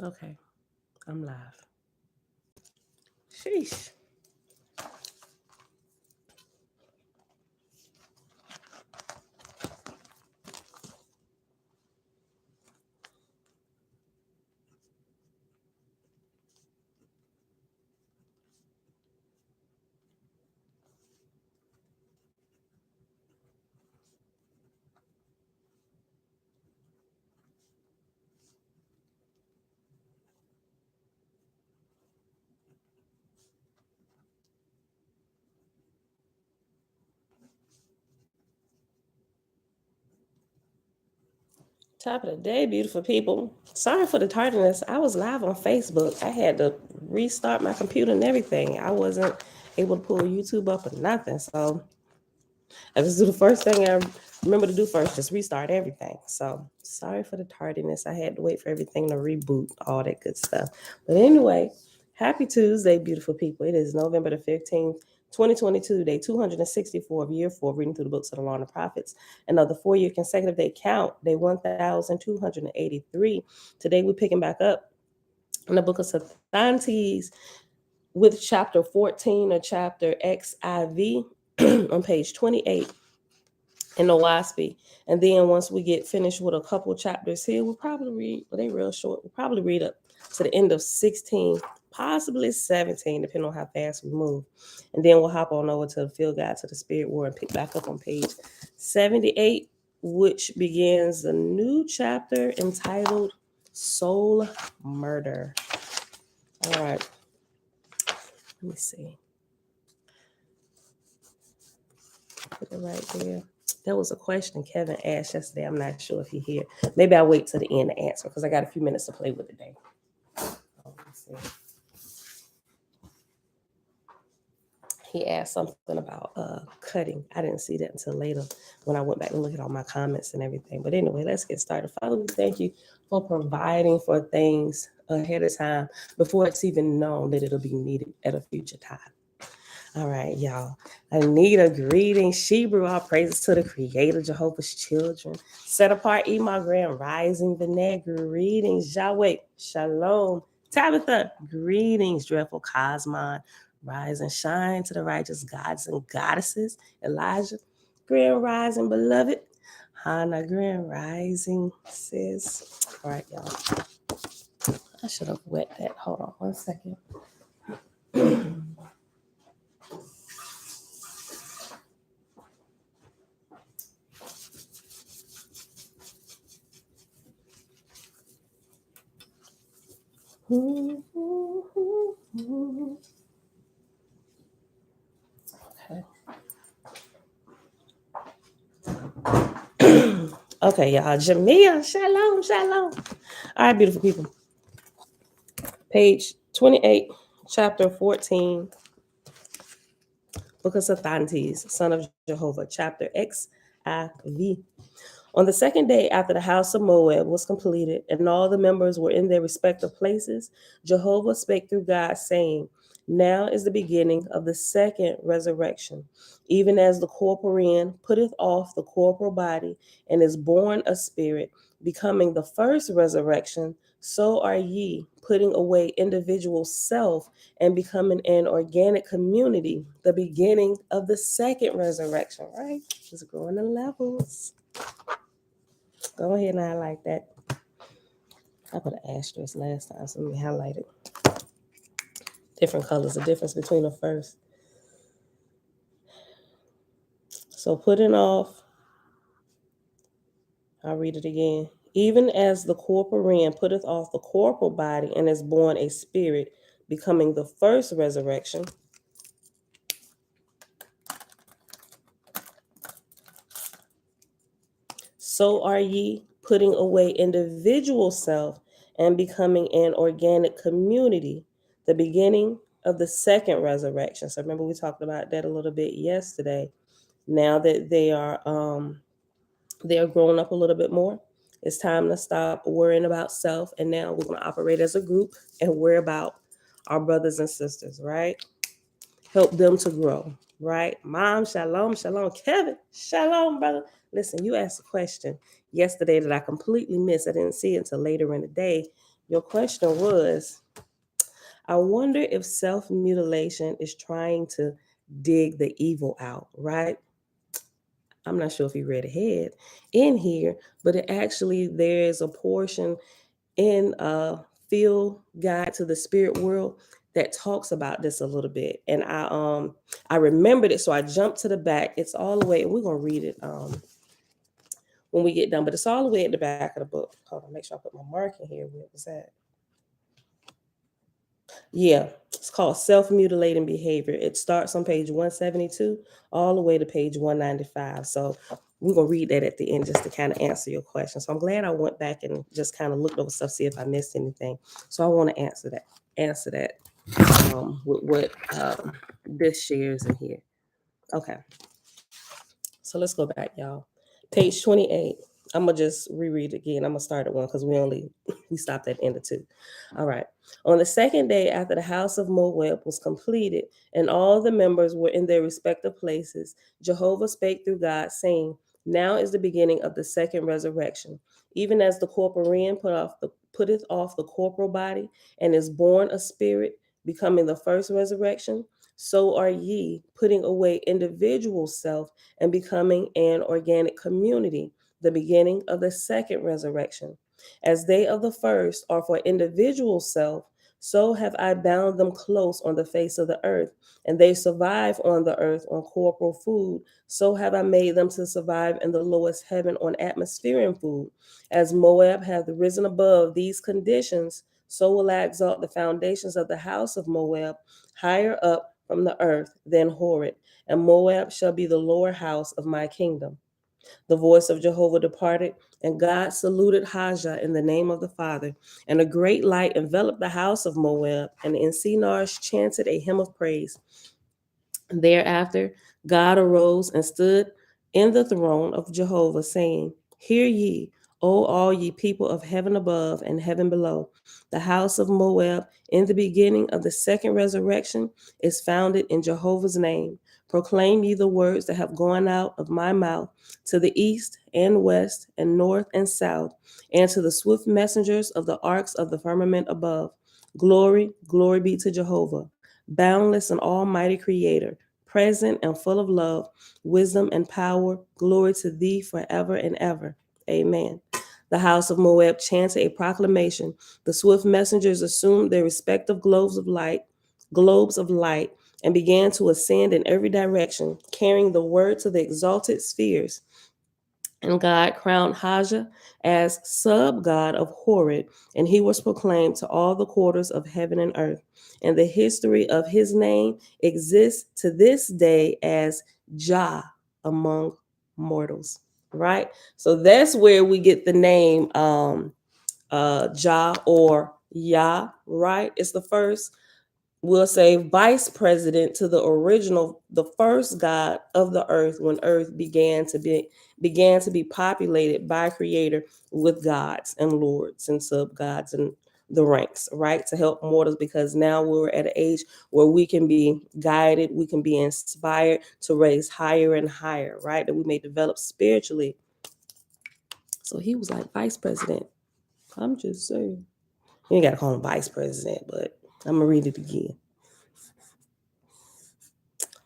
Okay, I'm live. Sheesh. Top of the day, beautiful people. Sorry for the tardiness. I was live on Facebook. I had to restart my computer and everything. I wasn't able to pull YouTube up or nothing. So I just do the first thing I remember to do first, just restart everything. So sorry for the tardiness. I had to wait for everything to reboot, all that good stuff. But anyway, happy Tuesday, beautiful people. It is November the 15th. 2022, day 264 of year 4, reading through the books of the Law and the Prophets. And of the 4-year consecutive day count, day 1283. Today we're picking back up in the book of Sathantes with chapter 14 or chapter XIV on page 28 in Oahspe. And then once we get finished with a couple chapters here, we'll probably read, but they real short, we'll probably read up to the end of 16, possibly 17, depending on how fast we move. And then we'll hop on over to the Field Guide to the Spirit War and pick back up on page 78, which begins a new chapter entitled Soul Murder. All right. Let me see. Put it right there. There was a question Kevin asked yesterday. I'm not sure if he here. Maybe I'll wait to the end to answer because I got a few minutes to play with today. Let's see. He asked something about cutting. I didn't see that until later when I went back and looked at all my comments and everything. But anyway, let's get started. Father, we thank you for providing for things ahead of time before it's even known that it'll be needed at a future time. All right, y'all. Anita, greetings. Shebrew, all praises to the Creator, Jehovah's children. Set apart, Ema Grand Rising, Vinay, greetings. Yahweh, Shalom. Tabitha, greetings. Dreadful Cosmon, rise and shine to the righteous gods and goddesses. Elijah, Grand Rising, beloved. Hannah, Grand Rising, sis. All right, y'all. I should have wet that. Hold on one second. Okay, y'all. Jamia, shalom, shalom. All right, beautiful people. Page 28, chapter 14, book of Sathantes, son of Jehovah, chapter XIV. On the second day after the house of Moab was completed and all the members were in their respective places, Jehovah spake through God, saying, now is the beginning of the second resurrection, even as the corporean putteth off the corporal body and is born a spirit, becoming the first resurrection, so are ye, putting away individual self and becoming an organic community, the beginning of the second resurrection, right? It's growing in levels. Go ahead and highlight that. I put an asterisk last time, so let me highlight it. Different colors, the difference between the first. So putting off, I'll read it again. Even as the corporean putteth off the corporal body and is born a spirit, becoming the first resurrection. So are ye, putting away individual self and becoming an organic community, the beginning of the second resurrection. So remember we talked about that a little bit yesterday. Now that they are grown up a little bit more, it's time to stop worrying about self, and now we're going to operate as a group and worry about our brothers and sisters, right? Help them to grow, right? Mom, shalom, shalom. Kevin, shalom, brother. Listen, you asked a question yesterday that I completely missed. I didn't see it until later in the day. Your question was, I wonder if self-mutilation is trying to dig the evil out, right? I'm not sure if you read ahead in here, but it actually, there's a portion in Field Guide to the Spirit World that talks about this a little bit. And I remembered it, so I jumped to the back. It's all the way, and we're gonna read it when we get done, but it's all the way at the back of the book. Hold on, make sure I put my mark in here. Where was that? Yeah, it's called Self-Mutilating Behavior. It starts on page 172 all the way to page 195. So we're going to read that at the end just to kind of answer your question. So I'm glad I went back and just kind of looked over stuff, see if I missed anything. So I want to answer that with what this shares in here. Okay. So let's go back, y'all. Page 28. I'm gonna just reread it again. I'm gonna start at one because we stopped at end of two. All right. On the second day after the house of Moab was completed and all the members were in their respective places, Jehovah spake through God, saying, now is the beginning of the second resurrection. Even as the corporean putteth off the corporal body and is born a spirit, becoming the first resurrection, so are ye, putting away individual self and becoming an organic community, the beginning of the second resurrection. As they of the first are for individual self, so have I bound them close on the face of the earth, and they survive on the earth on corporal food. So have I made them to survive in the lowest heaven on atmospheric food. As Moab hath risen above these conditions, so will I exalt the foundations of the house of Moab higher up from the earth than Horeb, and Moab shall be the lower house of my kingdom. The voice of Jehovah departed, and God saluted Hajah in the name of the Father. And a great light enveloped the house of Moab, and in Shinar chanted a hymn of praise. Thereafter, God arose and stood in the throne of Jehovah, saying, hear ye, O all ye people of heaven above and heaven below. The house of Moab, in the beginning of the second resurrection, is founded in Jehovah's name. Proclaim ye the words that have gone out of my mouth to the east and west and north and south, and to the swift messengers of the arcs of the firmament above. Glory, glory be to Jehovah, boundless and almighty creator, present and full of love, wisdom and power. Glory to thee forever and ever. Amen. The house of Moab chanted a proclamation. The swift messengers assumed their respective globes of light, and began to ascend in every direction, carrying the word to the exalted spheres. And God crowned Hajah as sub-god of Horeb, and he was proclaimed to all the quarters of heaven and earth. And the history of his name exists to this day as Jah among mortals, right? So that's where we get the name Jah or Yah, right? It's the first, we'll say, vice president to the original, the first God of the earth, when earth began to be populated by creator with gods and lords and sub-gods and the ranks, right? To help mortals, because now we're at an age where we can be guided, we can be inspired to raise higher and higher, right? That we may develop spiritually. So he was like vice president. I'm just saying. You ain't got to call him vice president, but I'm going to read it again.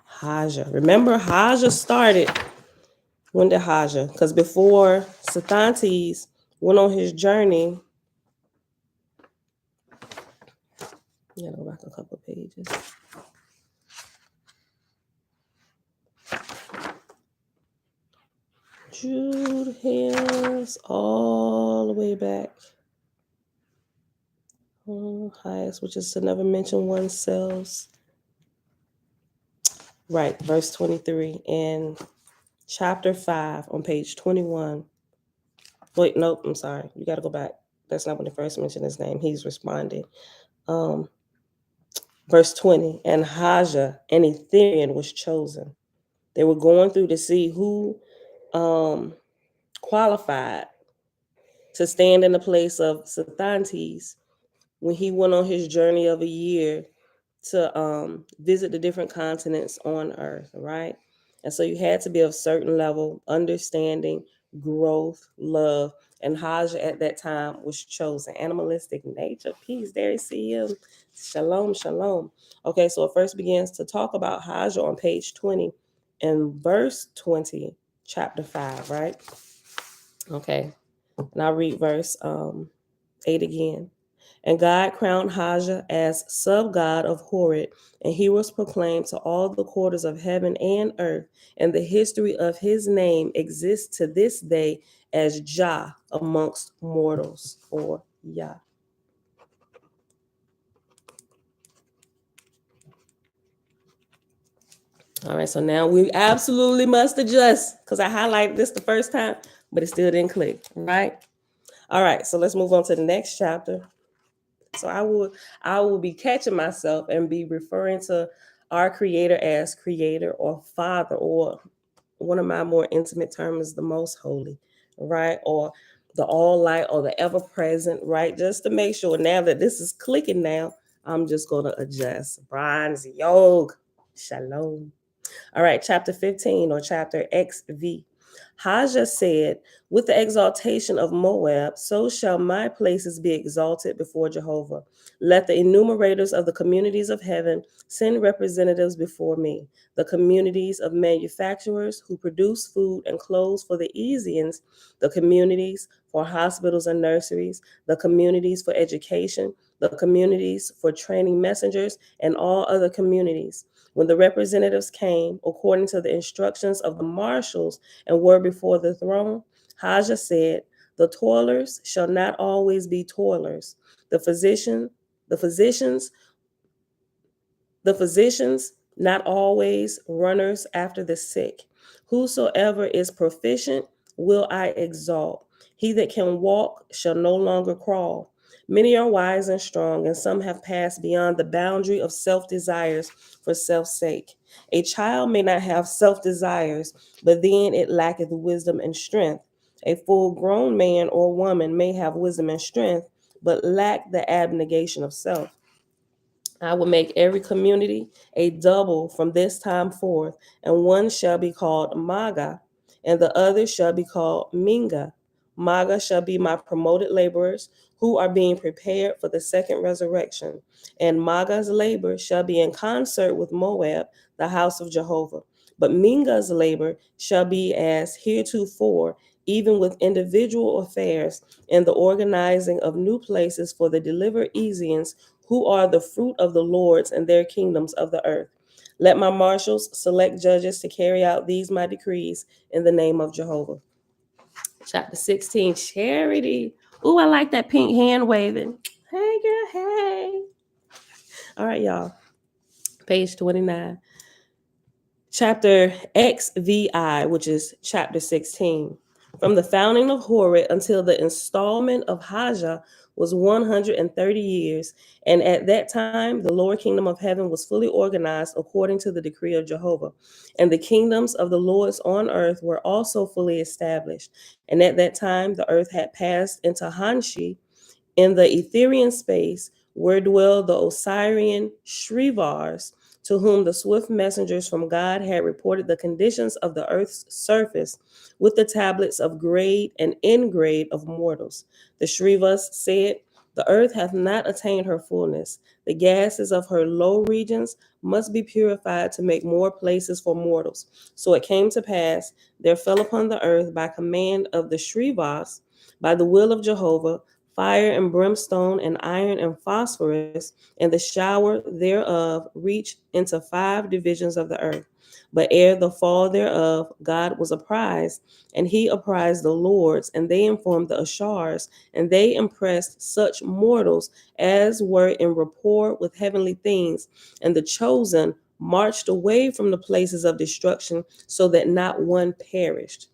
Hajah. Remember, Hajah started. When did Hajah? Because before Sathantes went on his journey, you gotta go back a couple of pages. Jude Hills all the way back. Highest, which is to never mention oneself. Right, verse 23 in chapter 5 on page 21. Wait, nope, I'm sorry. You got to go back. That's not when he first mentioned his name. He's responding. Verse 20, and Hajah, an Ethiopian, was chosen. They were going through to see who qualified to stand in the place of Sathantes when he went on his journey of a year to visit the different continents on earth, right? And so you had to be of certain level, understanding, growth, love. And Haja at that time was chosen. Animalistic nature, peace. There you see him. Shalom, shalom. Okay, so it first begins to talk about Haja on page 20 and verse 20, chapter 5, right? Okay, and I'll read verse 8 again. And God crowned Haja as sub-god of Horeb, and he was proclaimed to all the quarters of heaven and earth, and the history of his name exists to this day as Jah amongst mortals, or Yah. All right, so now we absolutely must adjust, because I highlighted this the first time, but it still didn't click, right? All right, so let's move on to the next chapter. So I will be catching myself and be referring to our creator as creator or father, or one of my more intimate terms is the most holy, right? Or the all light, or the ever present, right? Just to make sure now that this is clicking now, I'm just going to adjust. Bronze Yog. Shalom. All right, chapter 15, or chapter XV. Haja said, with the exaltation of Moab, so shall my places be exalted before Jehovah. Let the enumerators of the communities of heaven send representatives before me, the communities of manufacturers who produce food and clothes for the Easians, the communities for hospitals and nurseries, the communities for education, the communities for training messengers, and all other communities. When the representatives came, according to the instructions of the marshals, and were before the throne, Haja said, the toilers shall not always be toilers. The physicians the physicians, not always runners after the sick. Whosoever is proficient will I exalt. He that can walk shall no longer crawl. Many are wise and strong, and some have passed beyond the boundary of self-desires for self's sake. A child may not have self-desires, but then it lacketh wisdom and strength. A full-grown man or woman may have wisdom and strength, but lack the abnegation of self. I will make every community a double from this time forth, and one shall be called Maga, and the other shall be called Minga. Maga shall be my promoted laborers who are being prepared for the second resurrection, and Maga's labor shall be in concert with Moab, the house of Jehovah. But Minga's labor shall be as heretofore, even with individual affairs and the organizing of new places for the delivered Ezians, who are the fruit of the lords and their kingdoms of the earth. Let my marshals select judges to carry out these my decrees in the name of Jehovah. Chapter 16, charity. Ooh, I like that pink hand waving. Hey, girl, hey. All right, y'all. Page 29. Chapter XVI, which is chapter 16. From the founding of Horeb until the installment of Haja was 130 years, and at that time the lower kingdom of heaven was fully organized according to the decree of Jehovah, and the kingdoms of the lords on earth were also fully established. And at that time the earth had passed into Hanshi, in the Etherian space, where dwell the Osirian Shrivars, to whom the swift messengers from God had reported the conditions of the earth's surface with the tablets of grade and ingrade of mortals. The Shrivas said, the earth hath not attained her fullness. The gases of her low regions must be purified to make more places for mortals. So it came to pass, there fell upon the earth by command of the Shrivas, by the will of Jehovah, fire and brimstone and iron and phosphorus, and the shower thereof reached into 5 divisions of the earth. But ere the fall thereof, God was apprised, and he apprised the lords, and they informed the Ashars, and they impressed such mortals as were in rapport with heavenly things, and the chosen marched away from the places of destruction, so that not one perished.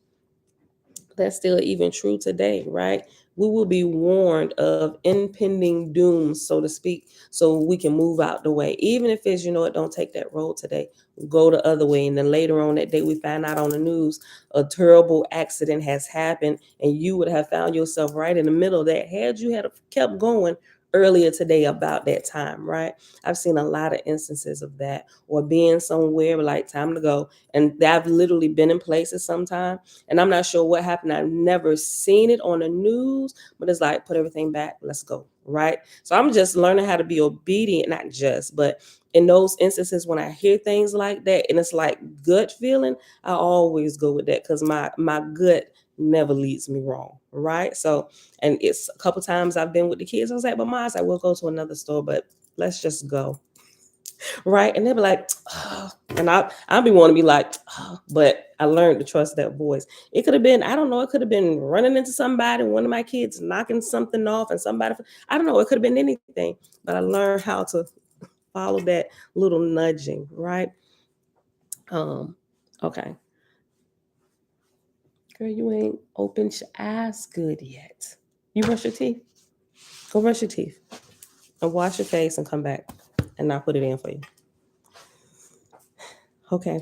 That's still even true today, right? We will be warned of impending doom, so to speak, so we can move out the way. Even if it's, don't take that road today, go the other way. And then later on that day, we find out on the news a terrible accident has happened, and you would have found yourself right in the middle of that. Had you had kept going earlier today about that time, right? I've seen a lot of instances of that, or being somewhere like time to go. And I've literally been in places sometime and I'm not sure what happened. I've never seen it on the news, but it's like, put everything back, let's go, right? So I'm just learning how to be obedient, not just, but in those instances when I hear things like that and it's like gut feeling, I always go with that because my gut never leads me wrong, right? So, and it's a couple times I've been with the kids. I was like, but Mom, I will go to another store, but let's just go, right? And they'll be like, oh. And I'll be wanting to be like, oh. But I learned to trust that voice. It could have been, I don't know, it could have been running into somebody, one of my kids knocking something off, and somebody, I don't know, it could have been anything. But I learned how to follow that little nudging, right? Okay. Girl, you ain't opened your eyes good yet. You brush your teeth? Go brush your teeth and wash your face and come back and I'll put it in for you. Okay.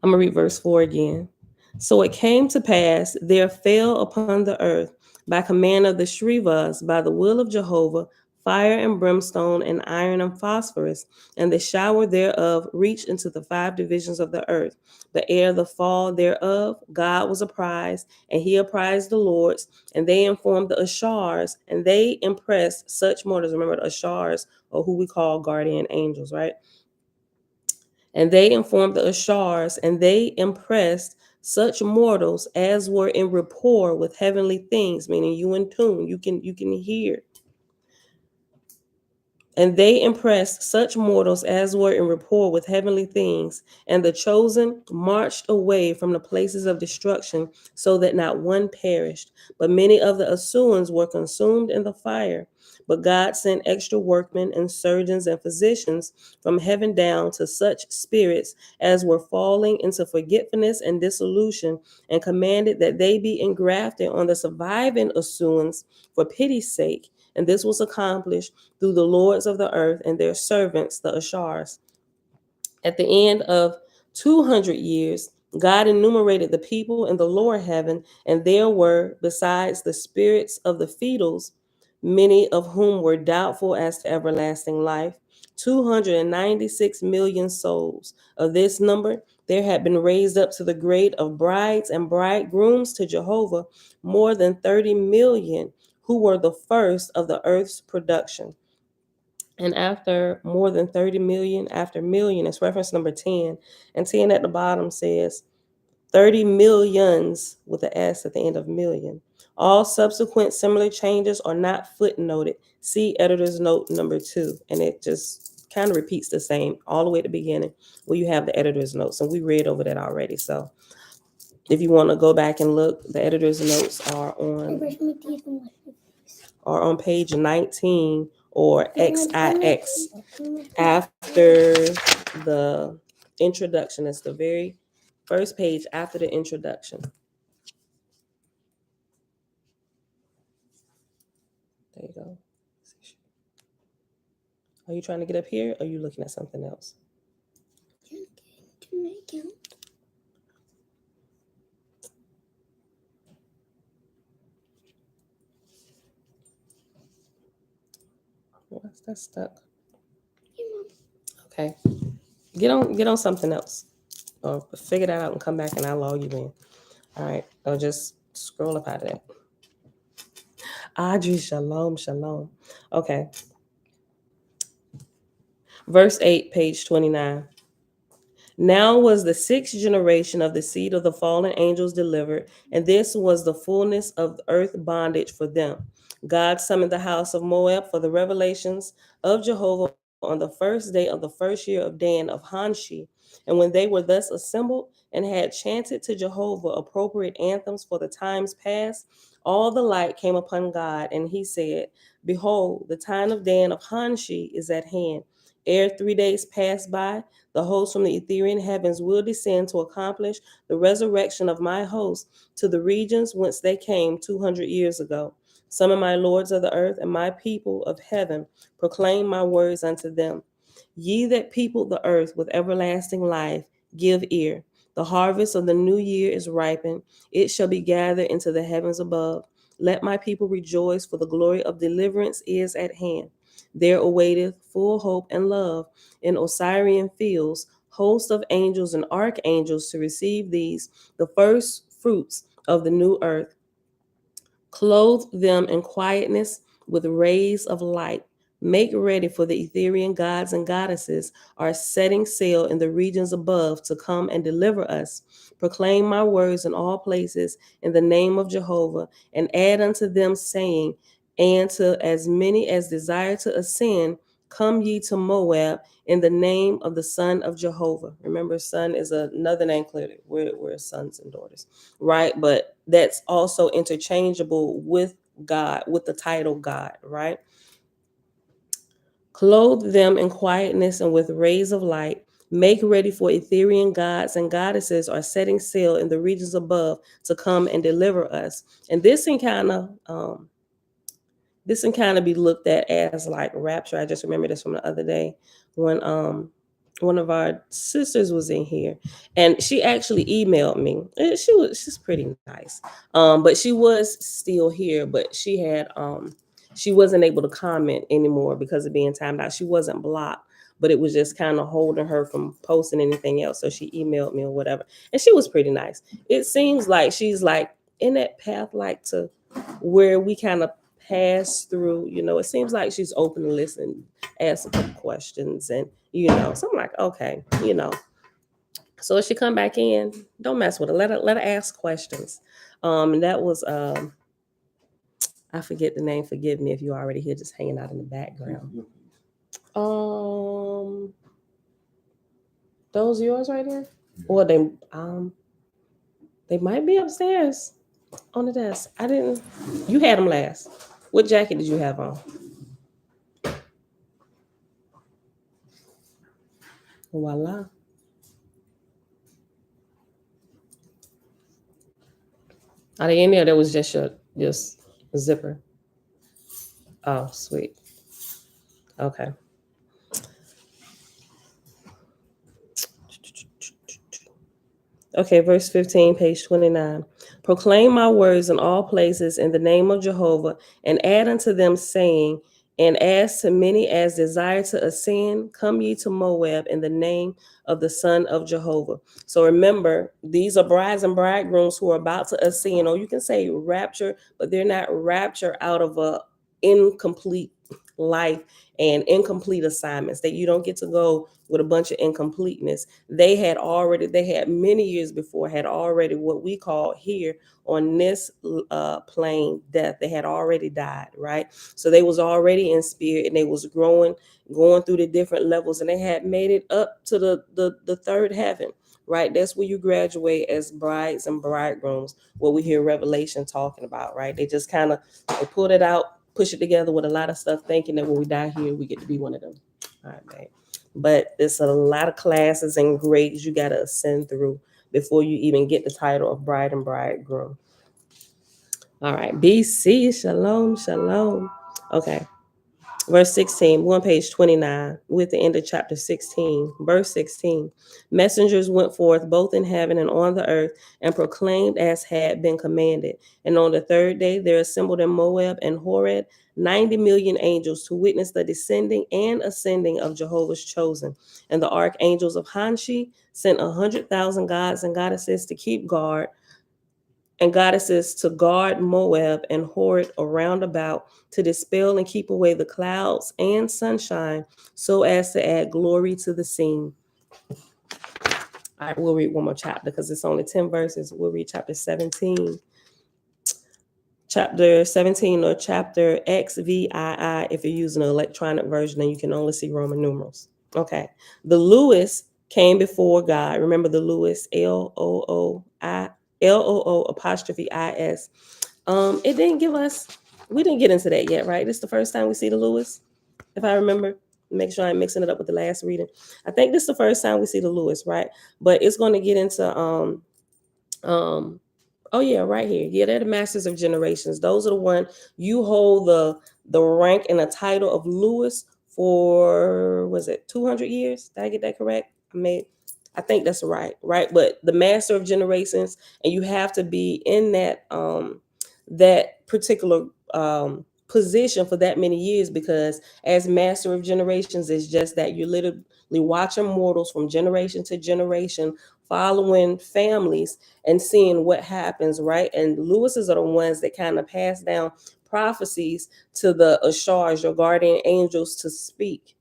I'm going to read verse 4 again. So it came to pass, there fell upon the earth by command of the Shrivas, by the will of Jehovah, fire and brimstone and iron and phosphorus, and the shower thereof reached into the 5 divisions of the earth. The air, the fall thereof, God was apprised, and he apprised the lords, and they informed the Ashars, and they impressed such mortals. Remember, the Ashars, or who we call guardian angels, right? And they informed the Ashars, and they impressed such mortals as were in rapport with heavenly things, meaning you in tune, you can hear. And they impressed such mortals as were in rapport with heavenly things, and the chosen marched away from the places of destruction, so that not one perished. But many of the Assuans were consumed in the fire. But God sent extra workmen and surgeons and physicians from heaven down to such spirits as were falling into forgetfulness and dissolution, and commanded that they be engrafted on the surviving Assuans for pity's sake. And this was accomplished through the lords of the earth and their servants, the Ashars. At the end of 200 years, God enumerated the people in the lower heaven, and there were, besides the spirits of the fetals, many of whom were doubtful as to everlasting life, 296 million souls. Of this number, there had been raised up to the grade of brides and bridegrooms to Jehovah more than 30 million, who were the first of the earth's production. And after more than 30 million, after million, it's reference number 10. And 10 at the bottom says 30 millions with an S at the end of million. All subsequent similar changes are not footnoted. See editor's note number 2. And it just kind of repeats the same all the way at the beginning where you have the editor's notes. And we read over that already. So if you want to go back and look, the editor's notes are on page 19 or XIX after the introduction. It's the very first page after the introduction. There you go. Are you trying to get up here or are you looking at something else? What's that stuck? Okay. Get on something else. Or figure that out and come back and I'll log you in. All right. Or just scroll up out of that. Audrey, shalom, shalom. Okay. Verse 8, page 29. Now was the 6th generation of the seed of the fallen angels delivered, and this was the fullness of earth bondage for them. God summoned the house of Moab for the revelations of Jehovah on the first day of the first year of Dan of Hanshi. And when they were thus assembled and had chanted to Jehovah appropriate anthems for the times past, all the light came upon God, and he said, Behold, the time of Dan of Hanshi is at hand. Ere 3 days pass by, the host from the Ethereal heavens will descend to accomplish the resurrection of my host to the regions whence they came 200 years ago. Some of my lords of the earth and my people of heaven proclaim my words unto them. Ye that people the earth with everlasting life, give ear. The harvest of the new year is ripened. It shall be gathered into the heavens above. Let my people rejoice, for the glory of deliverance is at hand. There awaiteth full hope and love in Osirian fields, hosts of angels and archangels to receive these, the first fruits of the new earth. Clothe them in quietness with rays of light. Make ready, for the Etherian gods and goddesses are setting sail in the regions above to come and deliver us. Proclaim my words in all places in the name of Jehovah, and add unto them, saying, and to as many as desire to ascend, come ye to Moab in the name of the Son of Jehovah. Remember, son is another name, clearly. We're sons and daughters, right? But that's also interchangeable with God, with the title God, right? Clothe them in quietness and with rays of light. Make ready, for Etherian gods and goddesses are setting sail in the regions above to come and deliver us. And this can kind of be looked at as like rapture. I just remember this from the other day when one of our sisters was in here, and she actually emailed me. And she's pretty nice, but she was still here, but she wasn't able to comment anymore because of being timed out. She wasn't blocked, but it was just kind of holding her from posting anything else. So she emailed me or whatever, and she was pretty nice. It seems like she's like in that path, like to where we kind of pass through. It seems like she's open to listen, ask a couple questions, and so I'm like, okay. So if she come back in, don't mess with her. Let her ask questions. And that was I forget the name. Forgive me if you already here, just hanging out in the background. Those yours right here, or they might be upstairs on the desk. I didn't. You had them last. What jacket did you have on? Voila. Are they in there? That was just your zipper. Oh, sweet. Okay. Okay, verse 15, page 29. Proclaim my words in all places in the name of Jehovah, and add unto them, saying, and as to many as desire to ascend, come ye to Moab in the name of the Son of Jehovah. So remember, these are brides and bridegrooms who are about to ascend, or you can say rapture, but they're not rapture out of a incomplete life and incomplete assignments, that you don't get to go with a bunch of incompleteness. They had many years before, had already what we call here on this plane death. They had already died, right? So they was already in spirit, and they was going through the different levels, and they had made it up to the third heaven, right? That's where you graduate as brides and bridegrooms, what we hear Revelation talking about, right? They just kind of, they pulled it out, push it together with a lot of stuff, thinking that when we die here, we get to be one of them. All right, man. But it's a lot of classes and grades you got to ascend through before you even get the title of bride and bridegroom. All right, BC, shalom, shalom. Okay, verse 16, one page 29, with the end of chapter 16, verse 16. Messengers went forth both in heaven and on the earth, and proclaimed as had been commanded. And on the third day there assembled in Moab and Horeb 90 million angels to witness the descending and ascending of Jehovah's chosen. And the archangels of Hanshi sent 100,000 gods and goddesses to keep guard, and goddesses to guard Moab and Horeb around about, to dispel and keep away the clouds and sunshine, so as to add glory to the scene. All right, we'll read one more chapter because it's only 10 verses. We'll read chapter 17. Chapter 17, or chapter XVII, if you're using an electronic version and you can only see Roman numerals. Okay. The Lewis came before God. Remember the Lewis, Looo apostrophe is. It didn't give us, we didn't get into that yet, right? This is the first time we see the Lewis, if I remember. Make sure I'm mixing it up with the last reading. I think this is the first time we see the Lewis, right? But it's going to get into oh yeah, right here. Yeah, they're the masters of generations. Those are the one, you hold the rank and the title of Lewis for, was it 200 years? Did I get that correct? I think that's right? But the master of generations, and you have to be in that particular position for that many years, because as master of generations is just that you're literally watching mortals from generation to generation, following families and seeing what happens, right? And Lewis's are the ones that kind of pass down prophecies to the Ashars, your guardian angels, to speak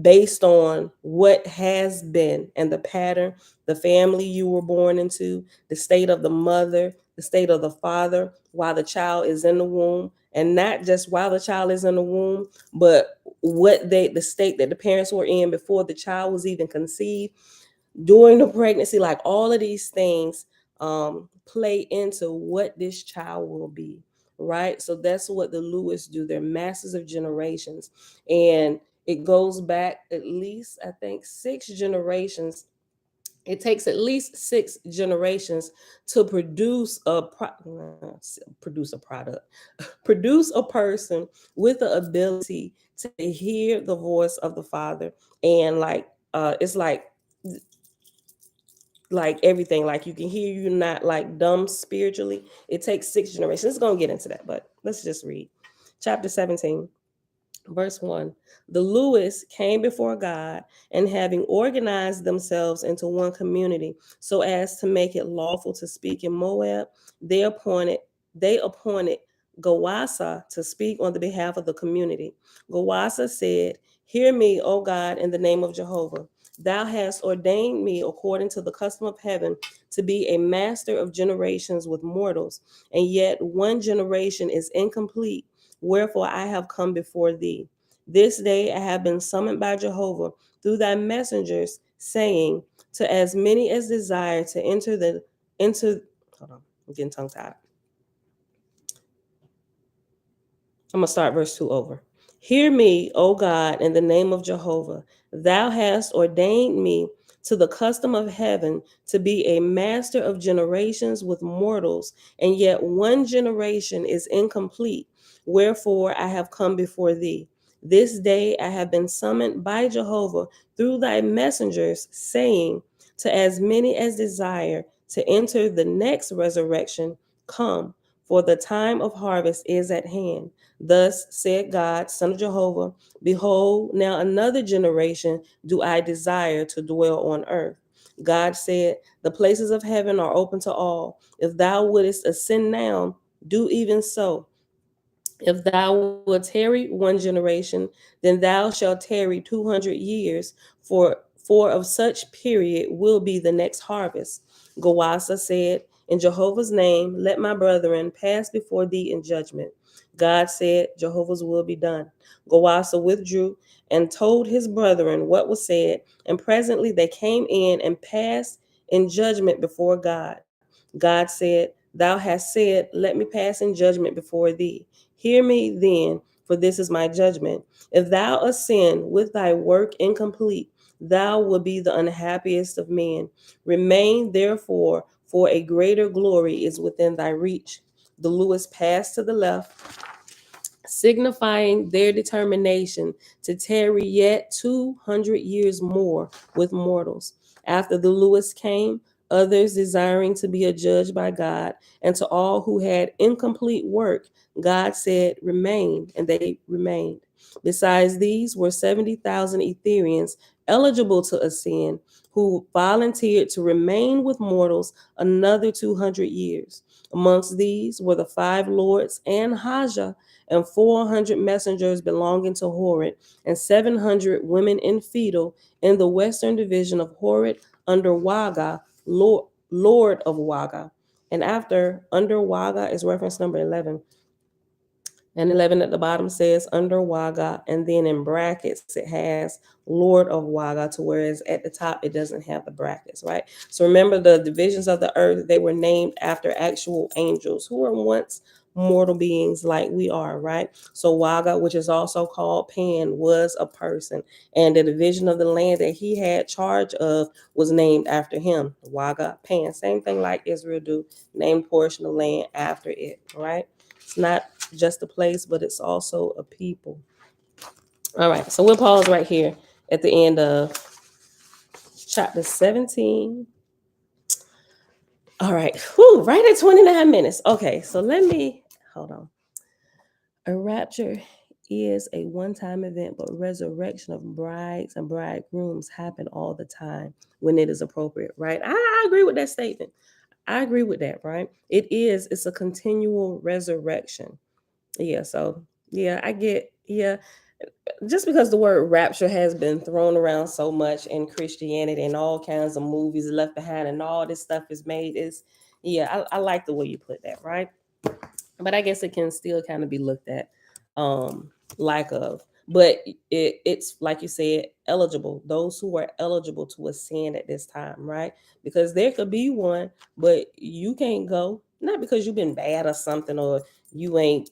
based on what has been and the pattern, the family you were born into, the state of the mother, the state of the father while the child is in the womb, and not just while the child is in the womb, but the state that the parents were in before the child was even conceived, during the pregnancy. Like all of these things play into what this child will be, right? So that's what the Lewis do. They're masters of generations, and it goes back at least, I think, 6 generations. It takes at least 6 generations to produce a product, produce a person with the ability to hear the voice of the Father. And it's like everything, like you can hear, you're not like dumb spiritually. It takes 6 generations. It's gonna get into that, but let's just read chapter 17. Verse 1. The Lewis came before God, and having organized themselves into one community so as to make it lawful to speak in Moab, they appointed Gawasa to speak on the behalf of the community. Gawasa said, "Hear me, O God, in the name of Jehovah. Thou hast ordained me according to the custom of heaven to be a master of generations with mortals, and yet one generation is incomplete. Wherefore I have come before thee. This day I have been summoned by Jehovah through thy messengers, saying, to as many as desire to enter. Hold on, I'm getting tongue tied. I'm going to start verse 2 over. Hear me, O God, in the name of Jehovah. Thou hast ordained me to the custom of heaven to be a master of generations with mortals, and yet one generation is incomplete. Wherefore I have come before thee. This day I have been summoned by Jehovah through thy messengers, saying, to as many as desire to enter the next resurrection, come, for the time of harvest is at hand. Thus said God, Son of Jehovah, behold, now another generation do I desire to dwell on earth. God said, the places of heaven are open to all. If thou wouldest ascend now, do even so. If thou wilt tarry one generation, then thou shalt tarry 200 years, for of such period will be the next harvest. Gawasa said, in Jehovah's name, let my brethren pass before thee in judgment. God said, Jehovah's will be done. Gawasa withdrew and told his brethren what was said, and presently they came in and passed in judgment before God. God said, thou hast said, let me pass in judgment before thee. Hear me then, for this is my judgment. If thou ascend with thy work incomplete, thou wilt be the unhappiest of men. Remain therefore, for a greater glory is within thy reach. The Lewis passed to the left, signifying their determination to tarry yet 200 years more with mortals. After the Lewis came, others desiring to be adjudged by God, and to all who had incomplete work, God said, remain, and they remained. Besides these were 70,000 Etherians eligible to ascend, who volunteered to remain with mortals another 200 years. Amongst these were the 5 lords and Haja, and 400 messengers belonging to Horeb, and 700 women in Fetal in the western division of Horeb under Waga, Lord of Waga. And after under Waga is reference number 11. And 11 at the bottom says under Waga, and then in brackets it has Lord of Waga, to whereas at the top it doesn't have the brackets, right? So remember, the divisions of the earth, they were named after actual angels who were once mortal beings like we are, right? So Waga, which is also called Pan, was a person, and the division of the land that he had charge of was named after him. Waga, Pan, same thing like Israel do, named portion of land after it, right? It's not just a place, but it's also a people. All right, so we'll pause right here at the end of chapter 17. All right. Whew, right at 29 minutes. Okay, so let me hold on. A rapture is a one-time event, but resurrection of brides and bridegrooms happen all the time when it is appropriate, right? I agree with that statement. I agree with that, right? It's a continual resurrection. Yeah, so yeah, I get, yeah. Just because the word rapture has been thrown around so much in Christianity and all kinds of movies left behind and all this stuff is made is, yeah, I like the way you put that, right? But I guess it can still kind of be looked at lack of. But it's like you said, eligible. Those who are eligible to ascend at this time, right? Because there could be one, but you can't go, not because you've been bad or something, or you ain't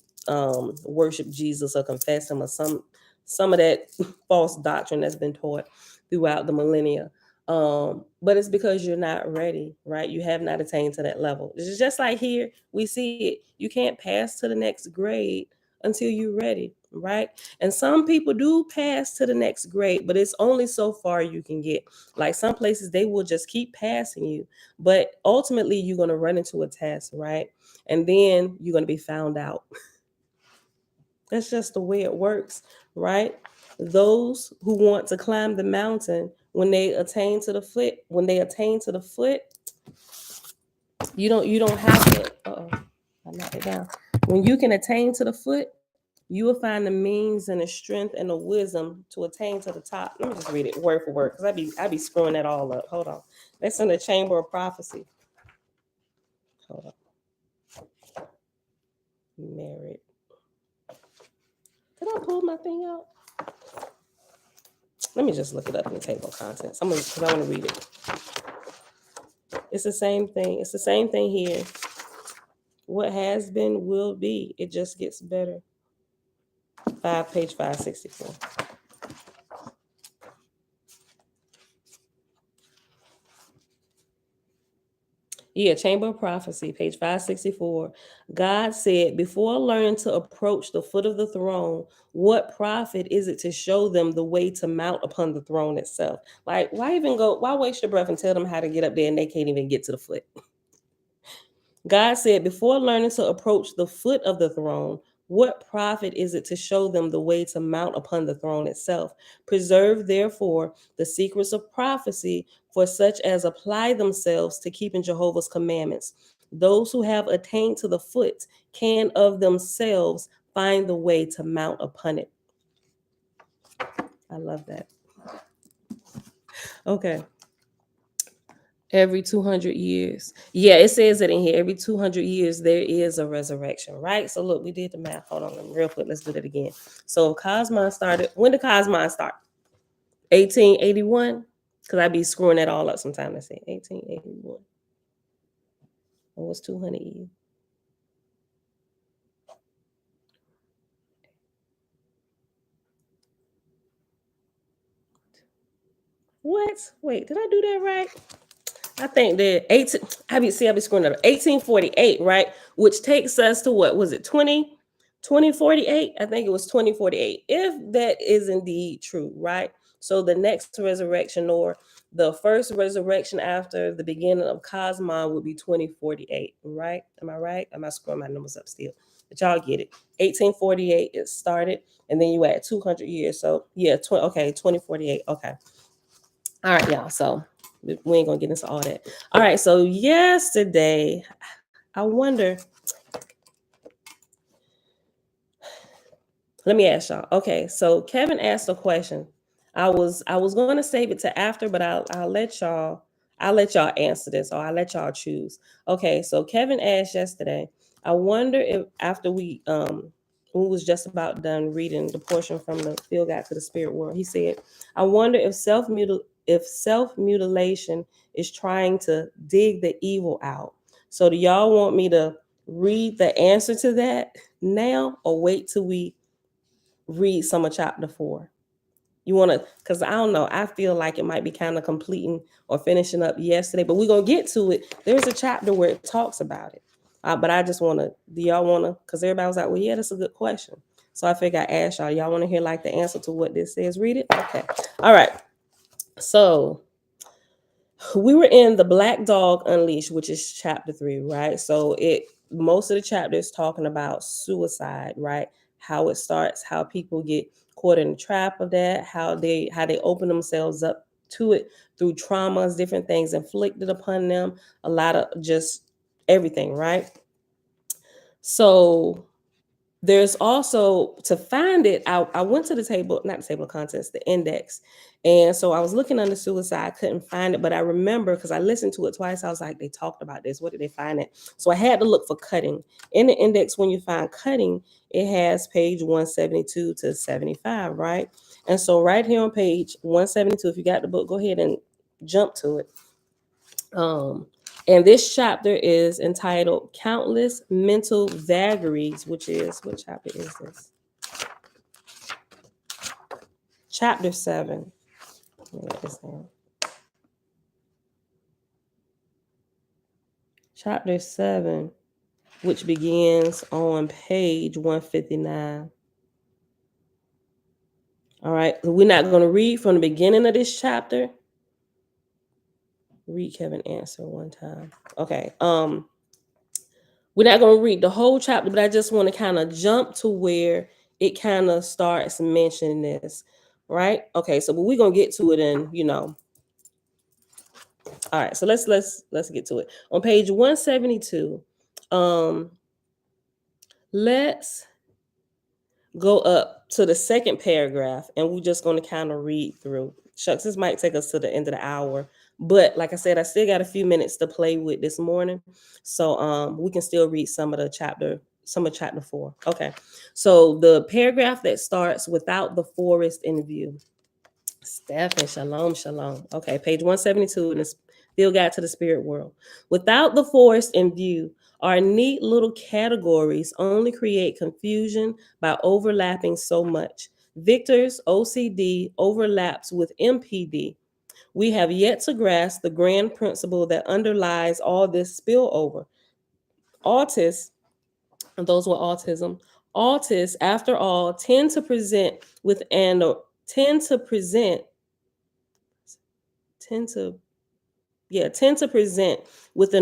worship Jesus or confess him or some of that false doctrine that's been taught throughout the millennia. But it's because you're not ready, right? You have not attained to that level. It's just like here, we see it. You can't pass to the next grade until you're ready, right? And some people do pass to the next grade, but it's only so far you can get. Like some places, they will just keep passing you, but ultimately, you're going to run into a test, right? And then you're going to be found out. That's just the way it works, right? Those who want to climb the mountain, when they attain to the foot, you don't have to. I knocked it down. When you can attain to the foot, you will find the means and the strength and the wisdom to attain to the top. Let me just read it word for word, because I be screwing that all up. Hold on. That's in the Chamber of Prophecy. Hold on. Merit. Did I pull my thing out? Let me just look it up in the table of contents. Because I want to read it. It's the same thing. It's the same thing here. What has been will be. It just gets better. Page 564. Yeah, Chamber of Prophecy, page 564. God said, before learning to approach the foot of the throne, what profit is it to show them the way to mount upon the throne itself? Like, why waste your breath and tell them how to get up there and they can't even get to the foot? God said, before learning to approach the foot of the throne, what profit is it to show them the way to mount upon the throne itself? Preserve, therefore, the secrets of prophecy for such as apply themselves to keeping Jehovah's commandments. Those who have attained to the foot can of themselves find the way to mount upon it. I love that. Okay. Every 200 years. Yeah, it says it in here. Every 200 years, there is a resurrection, right? So look, we did the math. Hold on, real quick. Let's do that again. So Cosmon started. When did Cosmon start? 1881? Because I be screwing that all up sometime. Let's say 1881. What was 200 years? What? Wait, did I do that right? I think that I be screwing up. 1848, right? Which takes us to what was it? 2048? I think it was 2048. If that is indeed true, right? So the next resurrection, or the first resurrection after the beginning of Cosmon, would be 2048, right? Am I right? Am I screwing my numbers up still? But y'all get it. 1848 it started, and then you add 200 years. So yeah, 2048. Okay. All right, y'all. So we ain't gonna get into all that. All right. So yesterday, I wonder. Let me ask y'all. Okay, so Kevin asked a question. I was going to save it to after, but I'll let y'all answer this, or I'll let y'all choose. Okay, so Kevin asked yesterday. I wonder if after we was just about done reading the portion from the Field Guide to the Spirit World, he said, I wonder if self mutilation is trying to dig the evil out. So do y'all want me to read the answer to that now, or wait till we read some of chapter 4? You want to, because I don't know, I feel like it might be kind of completing or finishing up yesterday, but we're going to get to it. There's a chapter where it talks about it. But I just want to, do y'all want to, because everybody was like, well, yeah, that's a good question. So I figured I asked y'all want to hear like the answer to what this says? Read it? Okay. All right. So we were in the Black Dog Unleashed, which is chapter 3, right? So most of the chapter is talking about suicide, right? How it starts, how people get caught in the trap of that, how they open themselves up to it through traumas, different things inflicted upon them, a lot of just everything, right? So there's also, to find it, I went to the table, not the table of contents, the index. And so I was looking under suicide, I couldn't find it, but I remember because I listened to it twice, I was like, they talked about this. What did they find it? So I had to look for cutting. In the index, when you find cutting, it has page 172 to 75, right? And so right here on page 172, if you got the book, go ahead and jump to it. Um, and this chapter is entitled Countless Mental Vagaries, which is, what chapter is this? Chapter 7. Let me write this down. Chapter 7, which begins on page 159. All right, we're not going to read from the beginning of this chapter. Read Kevin answer one time. Okay. We're not going to read the whole chapter, but I just want to kind of jump to where it kind of starts mentioning this, right? Okay, so we're going to get to it in, all right, so let's get to it. On page 172, let's go up to the second paragraph, and we're just going to kind of read through. Shucks, this might take us to the end of the hour, but like I said, I still got a few minutes to play with this morning, so we can still read some of chapter 4. Okay, so the paragraph that starts without the forest in view. Steph and shalom, shalom. Okay, page 172 in the Field Guide to the Spirit World. Without the forest in view, our neat little categories only create confusion by overlapping so much. Victor's OCD overlaps with MPD. We have yet to grasp the grand principle that underlies all this spillover. Autists, and those with autism, autists, after all, tend to present with an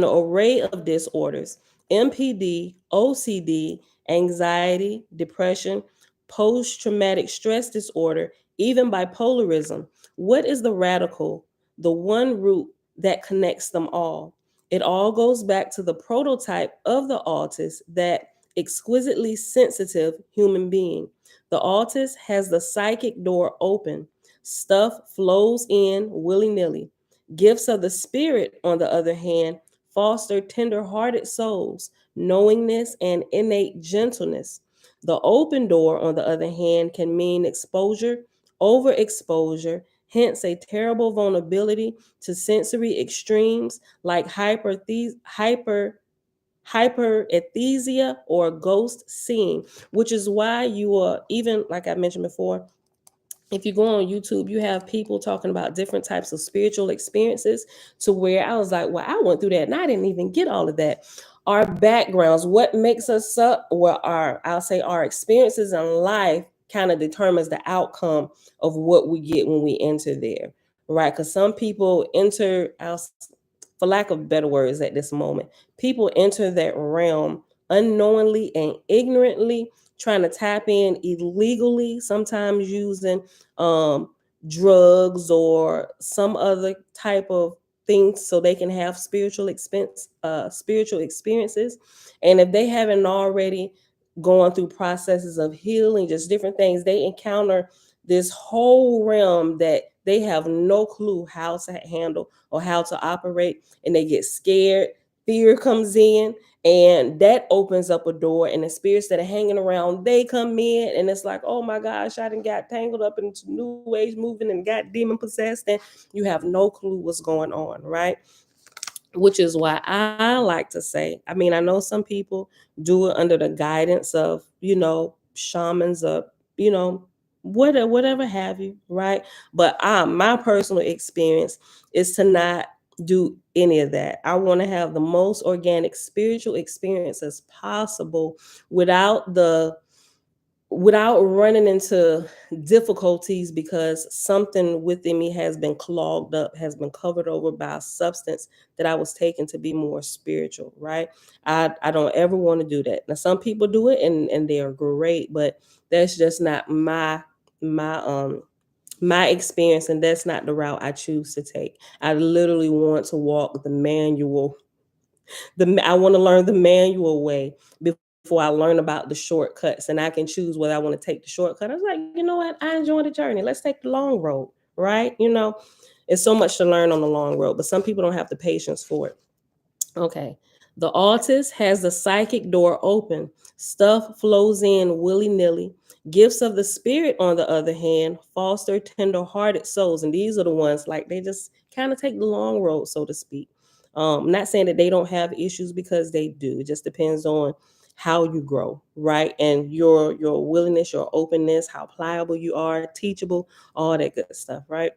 array of disorders: MPD, OCD, anxiety, depression, post-traumatic stress disorder, even bipolarism. What is the radical, the one root that connects them all? It all goes back to the prototype of the autist, that exquisitely sensitive human being. The autist has the psychic door open. Stuff flows in willy-nilly. Gifts of the Spirit, on the other hand, foster tender-hearted souls, knowingness, and innate gentleness. The open door, on the other hand, can mean exposure, overexposure, hence a terrible vulnerability to sensory extremes like hyperesthesia or ghost seeing, which is why you are, even like I mentioned before, if you go on YouTube, you have people talking about different types of spiritual experiences, to where I was like, well, I went through that and I didn't even get all of that. Our backgrounds, what makes us up, or our experiences in life kind of determines the outcome of what we get when we enter there, right? Because some people enter, for lack of better words at this moment, people enter that realm unknowingly and ignorantly, trying to tap in illegally, sometimes using drugs or some other type of things so they can have spiritual experiences. And if they haven't already gone through processes of healing, just different things, they encounter this whole realm that they have no clue how to handle or how to operate, and they get scared. Fear comes in, and that opens up a door, and the spirits that are hanging around, they come in, and it's like, oh my gosh, I done got tangled up into new age moving and got demon possessed, and you have no clue what's going on, right? Which is why I like to say, I mean, I know some people do it under the guidance of, shamans, of, whatever have you, right? But my personal experience is to not do any of that. I want to have the most organic spiritual experience as possible, without the without running into difficulties because something within me has been clogged up, has been covered over by a substance that I was taking to be more spiritual, right? I don't ever want to do that. Now some people do it and they are great, but that's just not my my experience, and that's not the route I choose to take. I literally want to walk the manual. I want to learn the manual way before I learn about the shortcuts, and I can choose whether I want to take the shortcut. I was like, you know what? I enjoy the journey. Let's take the long road, right? It's so much to learn on the long road, but some people don't have the patience for it. Okay. The artist has the psychic door open. Stuff flows in willy nilly. Gifts of the spirit, on the other hand, foster tender hearted souls. And these are the ones like they just kind of take the long road, so to speak. I'm not saying that they don't have issues because they do. It just depends on how you grow, right? And your willingness, your openness, how pliable you are, teachable, all that good stuff, right?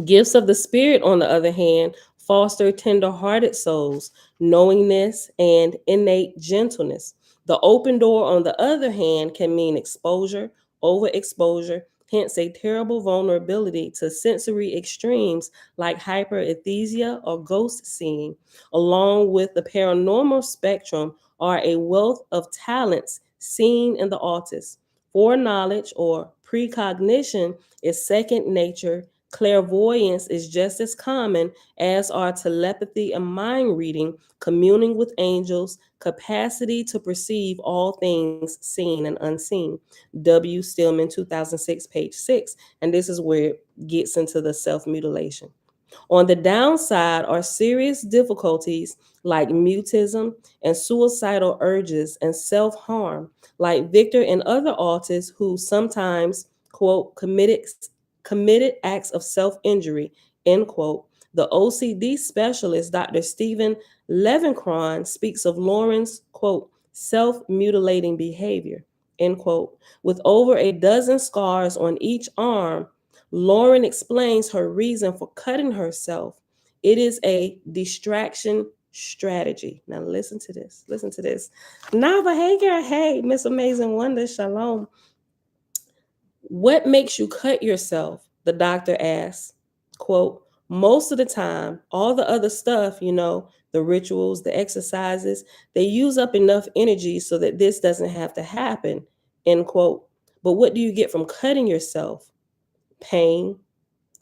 Gifts of the Spirit, on the other hand, foster tender-hearted souls, knowingness, and innate gentleness. The open door, on the other hand, can mean exposure, overexposure, hence a terrible vulnerability to sensory extremes like hyperesthesia or ghost seeing. Along with the paranormal spectrum are a wealth of talents seen in the artist. Foreknowledge or precognition is second nature. Clairvoyance is just as common as are telepathy and mind reading, communing with angels, capacity to perceive all things seen and unseen. W. Stillman, 2006, page 6. And this is where it gets into the self mutilation. On the downside are serious difficulties like mutism and suicidal urges and self harm, like Victor and other artists who sometimes, quote, committed acts of self injury, end quote. The OCD specialist, Dr. Stephen Levenkron, speaks of Lauren's, quote, self mutilating behavior, end quote. With over a dozen scars on each arm, Lauren explains her reason for cutting herself. It is a distraction strategy. Now listen to this. Listen to this. Nava, hey girl, hey, Miss Amazing Wonder, shalom. What makes you cut yourself? The doctor asks. Quote, most of the time, all the other stuff, the rituals, the exercises, they use up enough energy so that this doesn't have to happen, end quote. But what do you get from cutting yourself? Pain.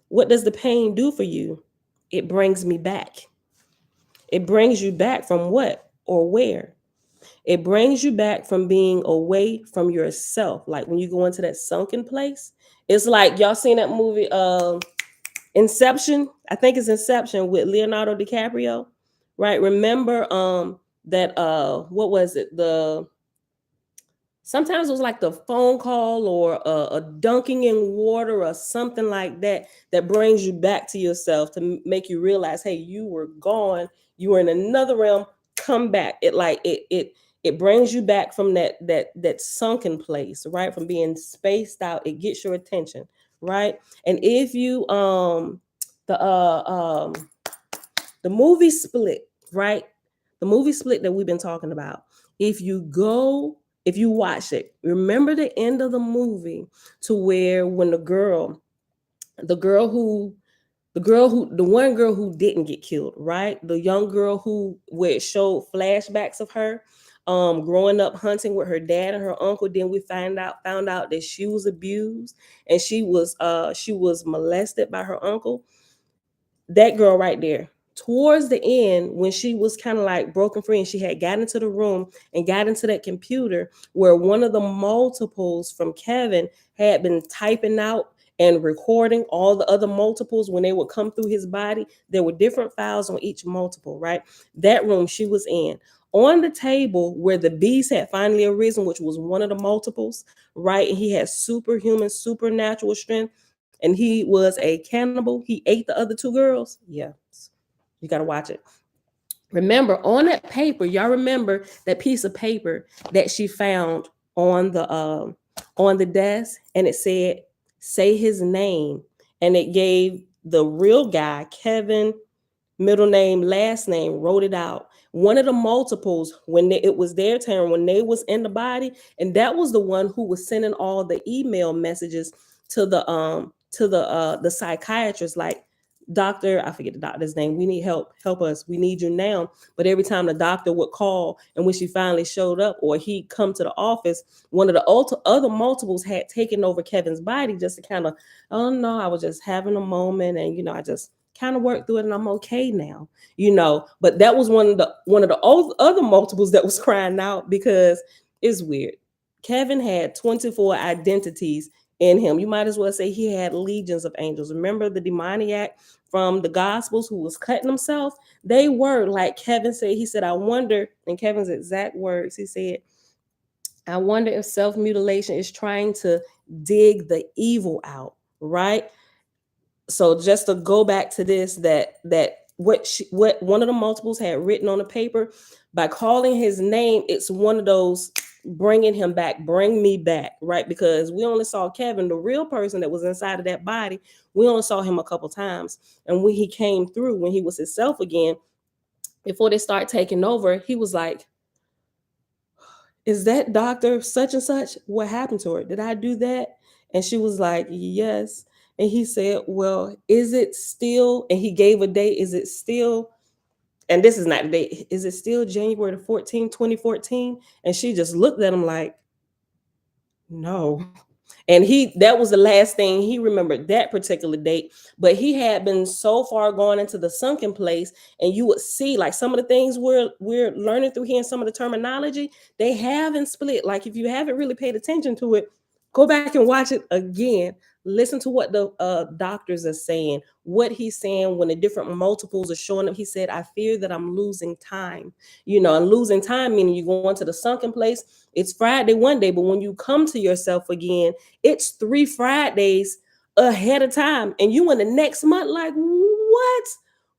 What does the pain do for you? It brings me back. It brings you back from what or where? It brings you back from being away from yourself. Like when you go into that sunken place, it's like y'all seen that movie Inception. I think it's Inception with Leonardo DiCaprio, right? Remember that what was it? The Sometimes it was like the phone call or a dunking in water or something like that that brings you back to yourself to make you realize, hey, you were gone, you were in another realm. Come back. It brings you back from that sunken place, right? From being spaced out. It gets your attention, right? And if you the uh um the movie Split, right? The movie Split that we've been talking about. If you watch it, remember the end of the movie to where when the girl who the one girl who didn't get killed, right? The young girl where it showed flashbacks of her growing up hunting with her dad and her uncle. Then we found out that she was abused and she was molested by her uncle. That girl right there, towards the end, when she was kind of like broken free and she had got into the room and got into that computer where one of the multiples from Kevin had been typing out and recording all the other multiples when they would come through his body. There were different files on each multiple, right? That room she was in. On the table where the beast had finally arisen, which was one of the multiples, right? And he had superhuman, supernatural strength, and he was a cannibal. He ate the other two girls. Yeah, you got to watch it. Remember, on that paper, y'all remember that piece of paper that she found on the desk, and it said, "Say his name," and it gave the real guy, Kevin middle name, last name, wrote it out. One of the multiples, when it was their turn, when they was in the body, and that was the one who was sending all the email messages to the psychiatrist, like, doctor, I forget the doctor's name, we need help us, we need you now. But every time the doctor would call, and when she finally showed up or he come to the office, one of the other multiples had taken over Kevin's body, just to kind of, oh no, I was just having a moment, and I just kind of worked through it, and I'm okay now. But that was one of the other multiples that was crying out, because it's weird. Kevin had 24 identities in him. You might as well say he had legions of angels. Remember the demoniac from the Gospels who was cutting himself? They were like Kevin said. He said, I wonder, in Kevin's exact words, he said, I wonder if self-mutilation is trying to dig the evil out, right? So just to go back to this, that what one of the multiples had written on the paper, by calling his name, it's one of those bringing him back, bring me back, right? Because we only saw Kevin, the real person that was inside of that body, we only saw him a couple times. And when he came through, when he was himself again, before they start taking over, he was like, is that doctor such and such? What happened to her? Did I do that? And she was like, yes. And he said, well, is it still, and he gave a date, is it still, and this is not the date, is it still January the 14th, 2014? And she just looked at him like, no. And that was the last thing he remembered, that particular date. But he had been so far gone into the sunken place, and you would see, like, some of the things we're learning through here, and some of the terminology, they haven't split. Like, if you haven't really paid attention to it, go back and watch it again. Listen to what the doctors are saying, what he's saying when the different multiples are showing up. He said, I fear that I'm losing time. And losing time meaning you go into the sunken place. It's Friday one day, but when you come to yourself again, it's 3 Fridays ahead of time. And you in the next month, like, what?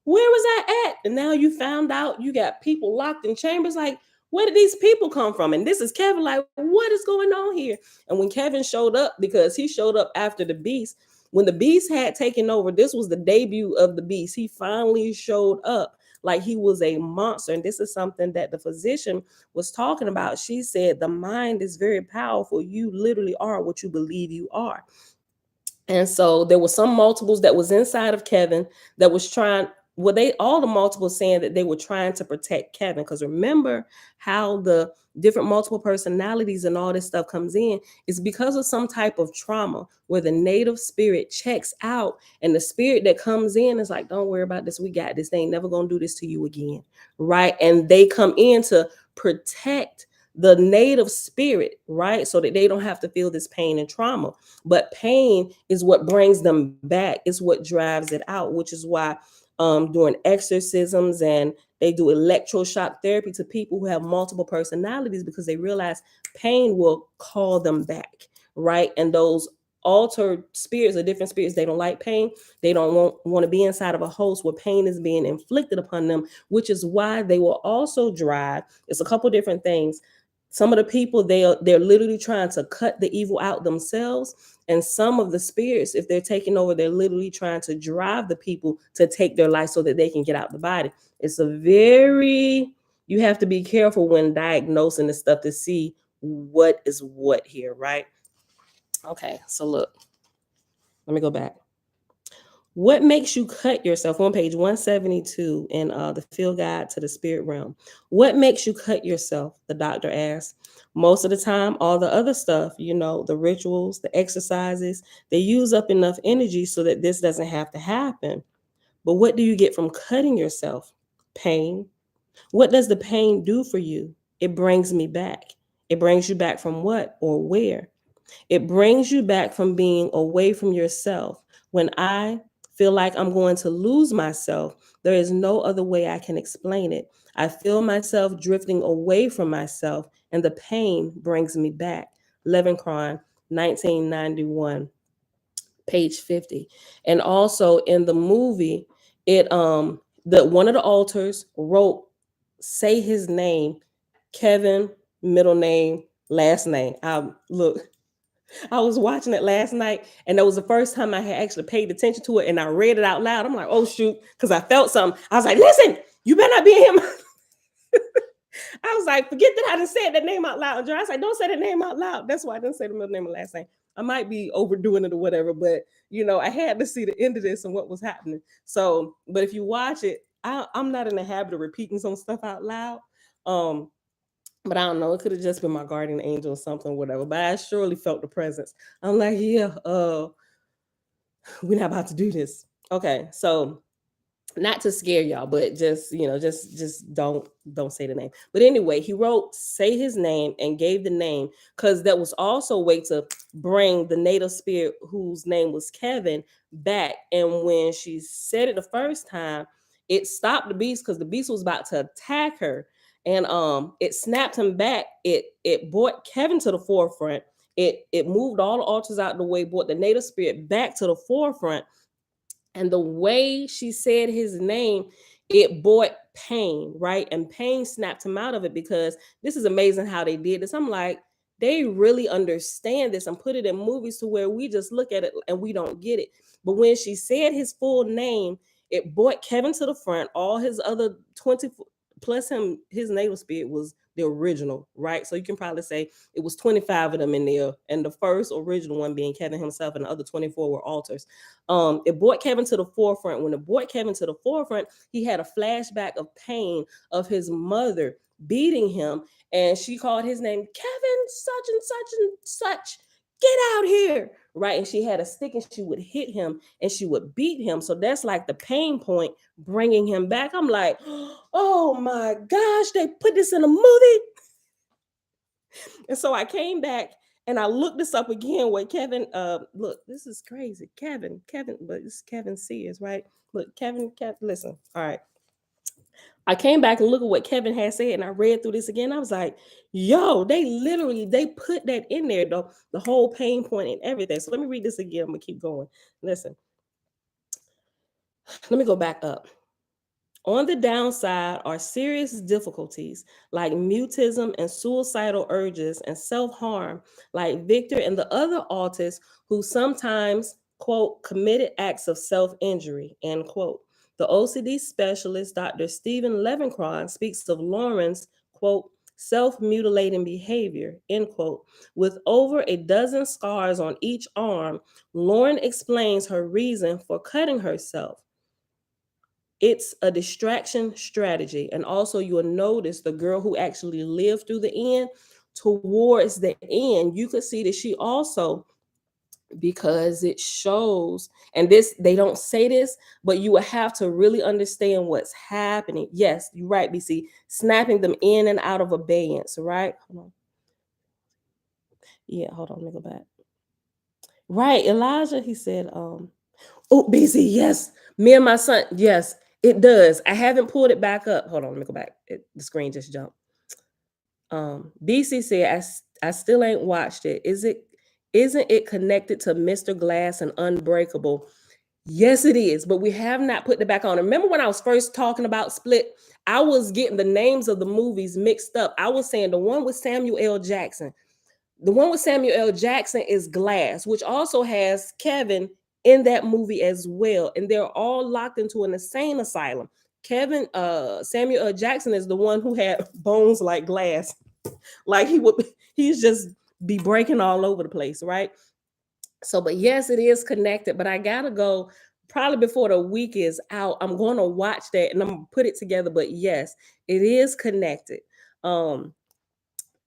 Where was I at? And now you found out you got people locked in chambers. Like, where did these people come from? And this is Kevin, like, what is going on here? And when Kevin showed up, because he showed up after the beast, when the beast had taken over, this was the debut of the beast. He finally showed up like he was a monster. And this is something that the physician was talking about. She said, the mind is very powerful. You literally are what you believe you are. And so there were some multiples that was inside of Kevin that was trying, well, they all the multiples saying that they were trying to protect Kevin. Because remember how the different multiple personalities and all this stuff comes in is because of some type of trauma where the native spirit checks out, and the spirit that comes in is like, don't worry about this, we got this, they ain't never gonna do this to you again, right? And they come in to protect the native spirit, right? So that they don't have to feel this pain and trauma. But pain is what brings them back. It's what drives it out, which is why during exorcisms, and they do electroshock therapy to people who have multiple personalities, because they realize pain will call them back, right? And those altered spirits or different spirits, they don't like pain. They don't want to be inside of a host where pain is being inflicted upon them, which is why they will also drive. It's a couple different things. Some of the people, they're literally trying to cut the evil out themselves. And some of the spirits, if they're taking over, they're literally trying to drive the people to take their life so that they can get out the body. It's you have to be careful when diagnosing this stuff to see what is what here, right? Okay, so look, let me go back. What makes you cut yourself? On page 172 in the Field Guide to the Spirit Realm. What makes you cut yourself? The doctor asked. Most of the time, all the other stuff, the rituals, the exercises, they use up enough energy so that this doesn't have to happen. But what do you get from cutting yourself? Pain. What does the pain do for you? It brings me back. It brings you back from what or where? It brings you back from being away from yourself. When I feel like I'm going to lose myself, there is no other way I can explain it. I feel myself drifting away from myself, and the pain brings me back. Levincron, 1991, page 50. And also in the movie, one of the altars wrote, say his name, Kevin, middle name, last name. Look, I was watching it last night, and that was the first time I had actually paid attention to it, and I read it out loud. I'm like, oh shoot, because I felt something. I was like, listen, you better not be him. I was like, forget that I didn't say that name out loud. And John, I was like, don't say that name out loud. That's why I didn't say the middle name and last name. I might be overdoing it or whatever, but I had to see the end of this and what was happening. So, but if you watch it, I'm not in the habit of repeating some stuff out loud. Um, but I don't know, it could have just been my guardian angel or something, whatever. But I surely felt the presence. I'm like, yeah, we're not about to do this. Okay, so not to scare y'all, but just just don't say the name. But anyway, he wrote say his name and gave the name because that was also a way to bring the native spirit whose name was Kevin back. And when she said it the first time, it stopped the beast because the beast was about to attack her, and it snapped him back. It brought Kevin to the forefront. It moved all the altars out of the way, brought the native spirit back to the forefront, and the way she said his name, it brought pain, right? And pain snapped him out of it, because this is amazing how they did this. I'm like, they really understand this and put it in movies to where we just look at it and we don't get it. But when she said his full name, it brought Kevin to the front. All his other 20 plus him, his natal spirit was the original, right? So you can probably say it was 25 of them in there, and the first original one being Kevin himself, and the other 24 were altars. It brought Kevin to the forefront. When it brought Kevin to the forefront, he had a flashback of pain of his mother beating him, and she called his name, Kevin, such and such and such, get out here, right? And she had a stick and she would hit him and she would beat him. So that's like the pain point bringing him back. I'm like, oh my gosh, they put this in a movie. And so I came back and I looked this up again where Kevin, look, this is crazy. Kevin, but it's Kevin Sears, right? Look, Kevin, listen, all right. I came back and look at what Kevin had said, and I read through this again. I was like, yo, they put that in there, though, the whole pain point and everything. So let me read this again. I'm gonna keep going. Listen, let me go back up. On the downside are serious difficulties like mutism and suicidal urges and self harm, like Victor and the other autists who sometimes, quote, committed acts of self injury, end quote. The OCD specialist, Dr. Stephen Levenkron, speaks of Lauren's, quote, self mutilating behavior, end quote. With over a dozen scars on each arm, Lauren explains her reason for cutting herself. It's a distraction strategy. And also, you will notice the girl who actually lived through the end, towards the end, you could see that she also, because it shows, and this, they don't say this, but you will have to really understand what's happening. Yes, you're right, BC, snapping them in and out of abeyance, right? Hold on. Yeah, hold on, let me go back. Right, Elijah, he said, oh, BC, yes, me and my son, yes, it does. I haven't pulled it back up. Hold on, let me go back. The screen just jumped. BC said, I still ain't watched it. Isn't it connected to Mr. Glass and Unbreakable? Yes, it is, but we have not put it back on. Remember when I was first talking about Split, I was getting the names of the movies mixed up. I was saying the one with Samuel L. Jackson. The one with Samuel L. Jackson is Glass, which also has Kevin in that movie as well. And they're all locked into an insane asylum. Samuel L. Jackson is the one who had bones like glass. Like he's just be breaking all over the place, right? So, but yes, it is connected, but I gotta go probably before the week is out. I'm going to watch that and I'm gonna put it together. But yes, it is connected.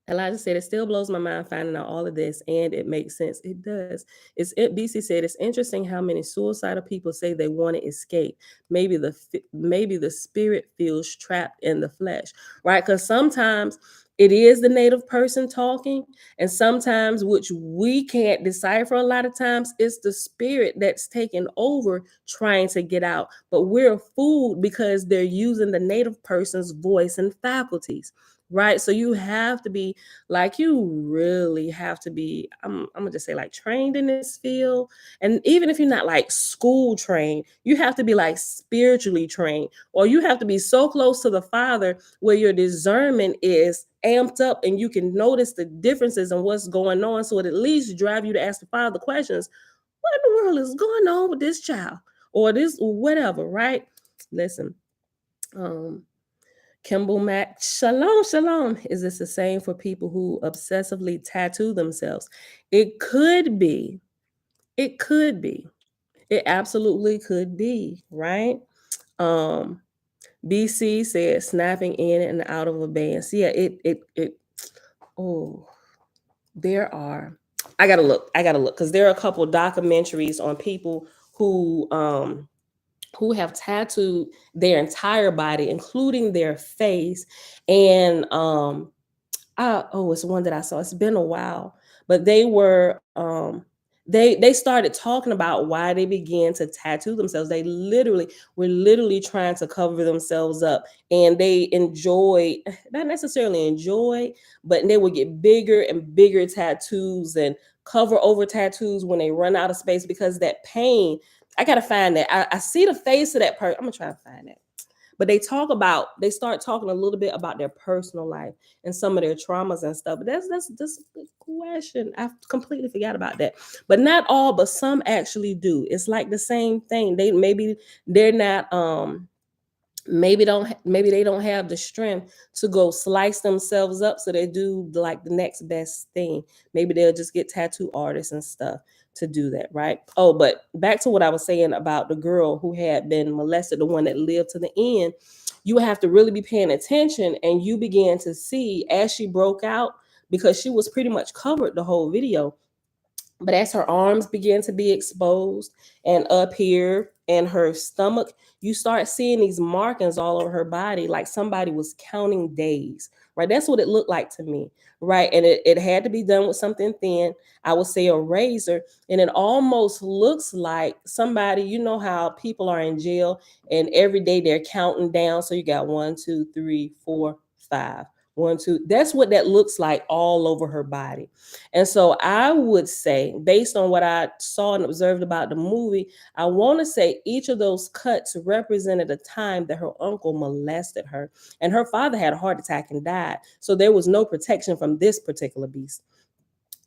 Elijah said, it still blows my mind finding out all of this, and it makes sense. It does. BC said, it's interesting how many suicidal people say they want to escape. Maybe the spirit feels trapped in the flesh, right? Because sometimes it is the native person talking, and sometimes, which we can't decipher a lot of times, it's the spirit that's taking over trying to get out. But we're fooled because they're using the native person's voice and faculties. Right. So you have to be you really have to be, I'm gonna just say like trained in this field. And even if you're not like school trained, you have to be like spiritually trained, or you have to be so close to the Father where your discernment is amped up, and you can notice the differences and what's going on. So it at least drive you to ask the father questions. What in the world is going on with this child or this or whatever, right? Listen, Kimball Mack, shalom, shalom. Is this the same for people who obsessively tattoo themselves? It could be. It could be. It absolutely could be, right? BC said snapping in and out of a band. So yeah, oh, there are. I gotta look because there are a couple documentaries on people who have tattooed their entire body, including their face. And it's one that I saw. It's been a while, but they started talking about why they began to tattoo themselves. They were literally trying to cover themselves up, and they not necessarily enjoy, but they would get bigger and bigger tattoos and cover over tattoos when they run out of space because that pain. I gotta find that. I see the face of that person. I'm gonna try to find that. But they start talking a little bit about their personal life and some of their traumas and stuff. But that's a good question. I completely forgot about that. But not all, but some actually do. It's like the same thing. They're not maybe they don't have the strength to go slice themselves up, so they do like the next best thing. Maybe they'll just get tattoo artists and stuff to do that, right? Oh, but back to what I was saying about the girl who had been molested, the one that lived to the end. You have to really be paying attention, and you began to see as she broke out, because she was pretty much covered the whole video. But as her arms began to be exposed and up here and her stomach, you start seeing these markings all over her body, like somebody was counting days, right? That's what it looked like to me, right? And it had to be done with something thin. I would say a razor. And it almost looks like somebody, you know how people are in jail and every day they're counting down. So you got 1, 2, 3, 4, 5. 1, 2. That's what that looks like all over her body. And so I would say, based on what I saw and observed about the movie, I want to say each of those cuts represented a time that her uncle molested her. And her father had a heart attack and died. So there was no protection from this particular beast.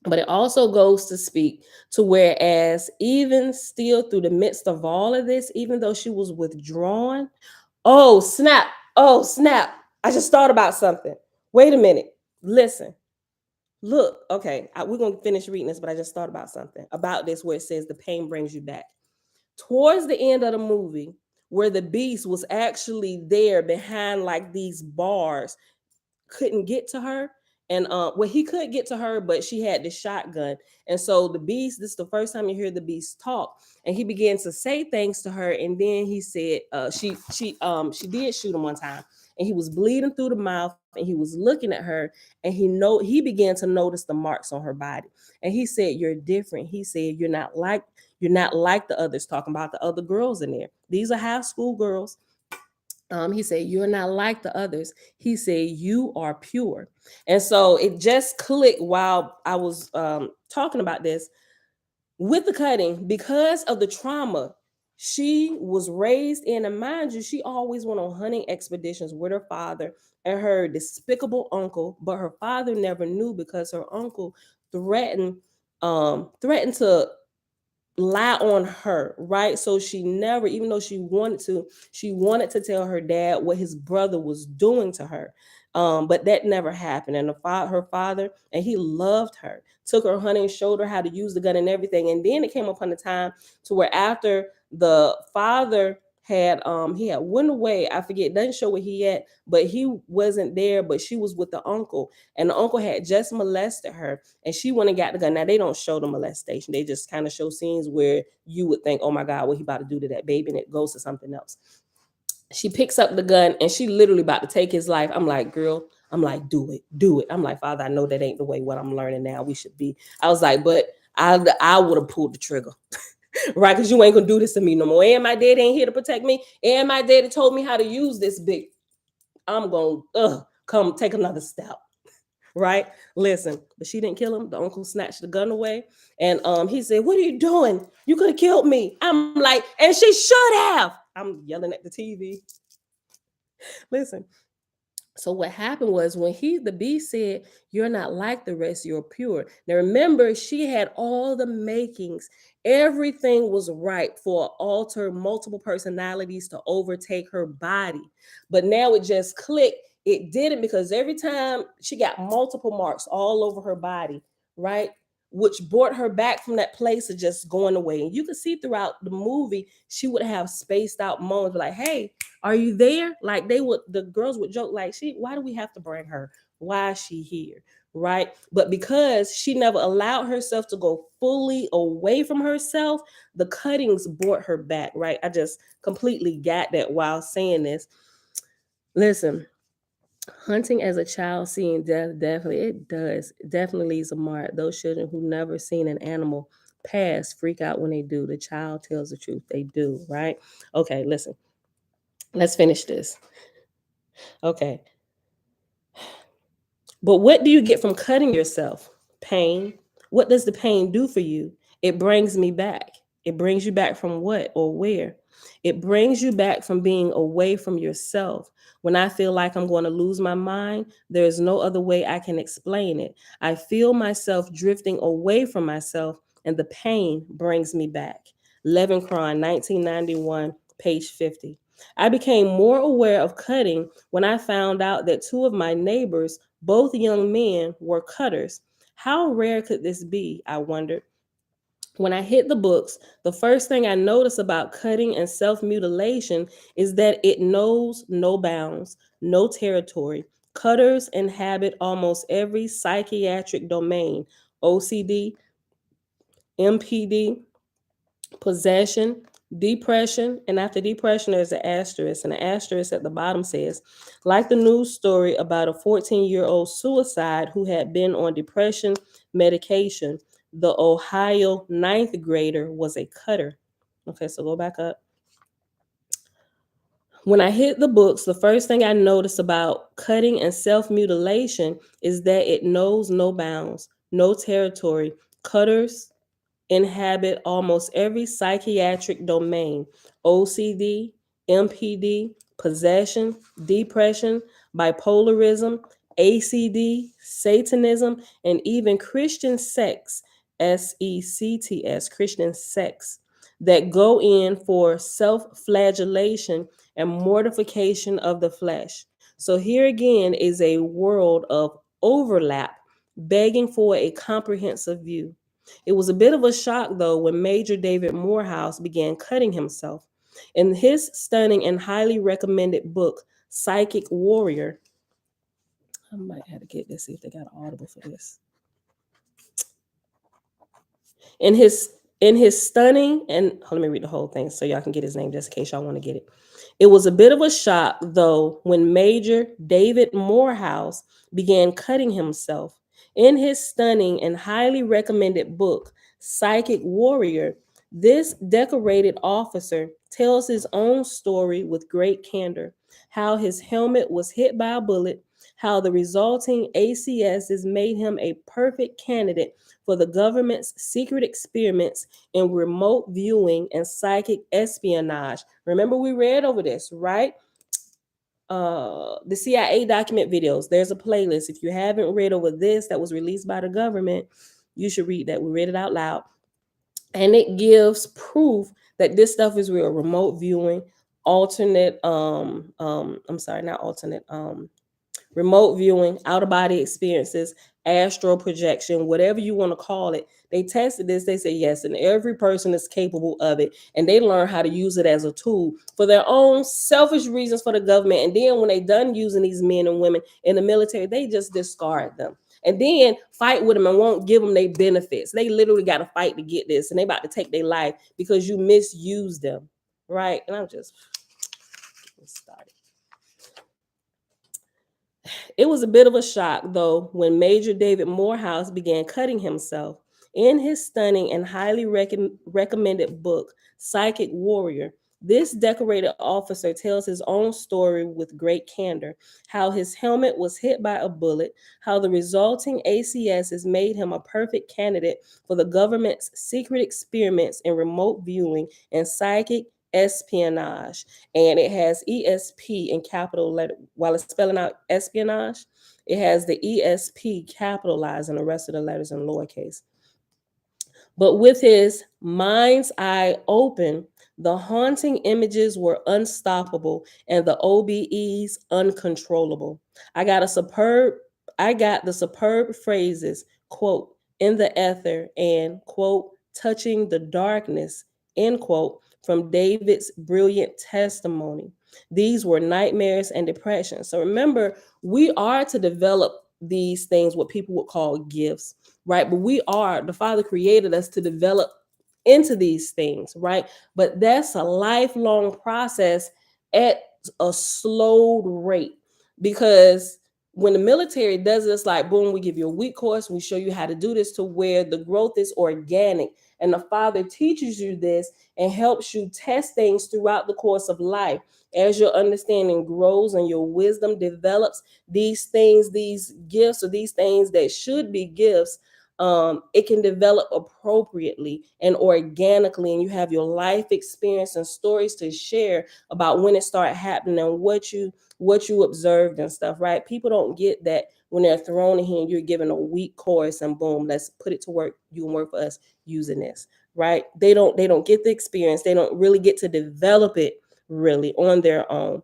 But it also goes to speak to whereas even still through the midst of all of this, even though she was withdrawn, oh, snap. Oh, snap. I just thought about something. Wait a minute. Listen. Look, okay, we're going to finish reading this, but I just thought about something about this where it says the pain brings you back. Towards the end of the movie, where the beast was actually there behind like these bars, couldn't get to her. And he could get to her, but she had the shotgun. And so the beast, this is the first time you hear the beast talk. And he began to say things to her. And then he said, she did shoot him one time. And he was bleeding through the mouth, and he was looking at her, and he began to notice the marks on her body. And he said, "You're different." He said, you're not like the others," talking about the other girls in there. These are high school girls. He said, "You're not like the others." He said, "You are pure." And so it just clicked while I was talking about this with the cutting, because of the trauma she was raised in. And mind you, she always went on hunting expeditions with her father and her despicable uncle, but her father never knew because her uncle threatened to lie on her, right? So she never, even though she wanted to tell her dad what his brother was doing to her. But that never happened. And her father, and he loved her, took her hunting, showed her how to use the gun and everything. And then it came upon the time to where after the father had he had went away, I forget, doesn't show where he at, but he wasn't there, but she was with the uncle, and the uncle had just molested her, and she went and got the gun. Now they don't show the molestation, they just kind of show scenes where you would think, oh my God, what he about to do to that baby, and it goes to something else. She picks up the gun and she literally about to take his life. I'm like, girl, I'm like, do it. I'm like, Father, I know that ain't the way what I'm learning now. We should be. I was like, but I would have pulled the trigger. Right? Because you ain't gonna do this to me no more. And my daddy ain't here to protect me. And my daddy told me how to use this big. I'm gonna come take another step. Right? Listen, but she didn't kill him. The uncle snatched the gun away. And he said, "What are you doing? You could have killed me." I'm like, and she should have. I'm yelling at the TV. Listen. So what happened was when the bee said, "You're not like the rest, you're pure." Now remember, she had all the makings. Everything was right for an alter multiple personalities to overtake her body. But now it just clicked. It didn't, because every time she got multiple marks all over her body, right? Which brought her back from that place of just going away. And you could see throughout the movie, she would have spaced out moments like, "Hey, are you there?" Like the girls would joke like, why do we have to bring her? Why is she here? Right? But because she never allowed herself to go fully away from herself, the cuttings brought her back, right? I just completely got that while saying this. Listen, hunting as a child, seeing death, definitely leaves a mark. Those children who never seen an animal pass freak out when they do. The child tells the truth, they do, right? Okay, listen, let's finish this. Okay. But what do you get from cutting yourself? Pain. What does the pain do for you? It brings me back. It brings you back from what or where? It brings you back from being away from yourself. When I feel like I'm going to lose my mind, there is no other way I can explain it. I feel myself drifting away from myself, and the pain brings me back. Levenkron, 1991, page 50. I became more aware of cutting when I found out that two of my neighbors, both young men, were cutters. How rare could this be? I wondered. When I hit the books, the first thing I noticed about cutting and self mutilation is that it knows no bounds, no territory. Cutters inhabit almost every psychiatric domain: OCD, MPD, possession, depression, and after depression, there's an asterisk, and the asterisk at the bottom says, like the news story about a 14-year-old suicide who had been on depression medication, the Ohio ninth grader was a cutter. Okay, so go back up. When I hit the books, the first thing I noticed about cutting and self mutilation is that it knows no bounds, no territory. Cutters inhabit almost every psychiatric domain: OCD, MPD, possession, depression, bipolarism, ACD, Satanism, and even Christian sex, SECTS, Christian sex, that go in for self flagellation and mortification of the flesh. So here again is a world of overlap begging for a comprehensive view. It was a bit of a shock, though, when Major David Morehouse began cutting himself. In his stunning and highly recommended book, Psychic Warrior, I might have to get this, see if they got an audible for this. In his stunning, and let me read the whole thing so y'all can get his name just in case y'all want to get it. It was a bit of a shock, though, when Major David Morehouse began cutting himself. In his stunning and highly recommended book, Psychic Warrior, this decorated officer tells his own story with great candor: how his helmet was hit by a bullet, how the resulting ACSs made him a perfect candidate for the government's secret experiments in remote viewing and psychic espionage. Remember, we read over this, right? The CIA document videos. There's a playlist. If you haven't read over this that was released by the government, you should read that. We read it out loud. And it gives proof that this stuff is real. Remote viewing, alternate, I'm sorry, not alternate, remote viewing, out of body experiences, astral projection, whatever you want to call it. They tested this. They said yes, and every person is capable of it, and they learn how to use it as a tool for their own selfish reasons for the government. And then when they done using these men and women in the military, they just discard them and then fight with them and won't give them their benefits. They literally got to fight to get this, and they about to take their life because you misuse them, right? And I'm just getting started. It was a bit of a shock, though, when Major David Morehouse began cutting himself. In his stunning and highly recommended book, Psychic Warrior, this decorated officer tells his own story with great candor: how his helmet was hit by a bullet, how the resulting ACSs made him a perfect candidate for the government's secret experiments in remote viewing and psychic espionage, and it has ESP in capital letter. While it's spelling out espionage, it has the ESP capitalized and the rest of the letters in lowercase. But with his mind's eye open, the haunting images were unstoppable and the OBEs uncontrollable. I got a superb, I got the superb phrases, quote, in the ether and, quote, touching the darkness, end quote, from David's brilliant testimony. These were nightmares and depression. So remember, we are to develop these things, what people would call gifts, right? But the Father created us to develop into these things, right? But that's a lifelong process at a slowed rate, because when the military does this, like boom, we give you a week course, we show you how to do this to where the growth is organic, and the Father teaches you this and helps you test things throughout the course of life. As your understanding grows and your wisdom develops, these things, these gifts, or these things that should be gifts, it can develop appropriately and organically, and you have your life experience and stories to share about when it started happening and what you observed and stuff, right? People don't get that when they're thrown in here and you're given a week course and boom, let's put it to work. You can work for us using this, right? They don't get the experience. They don't really get to develop it really on their own.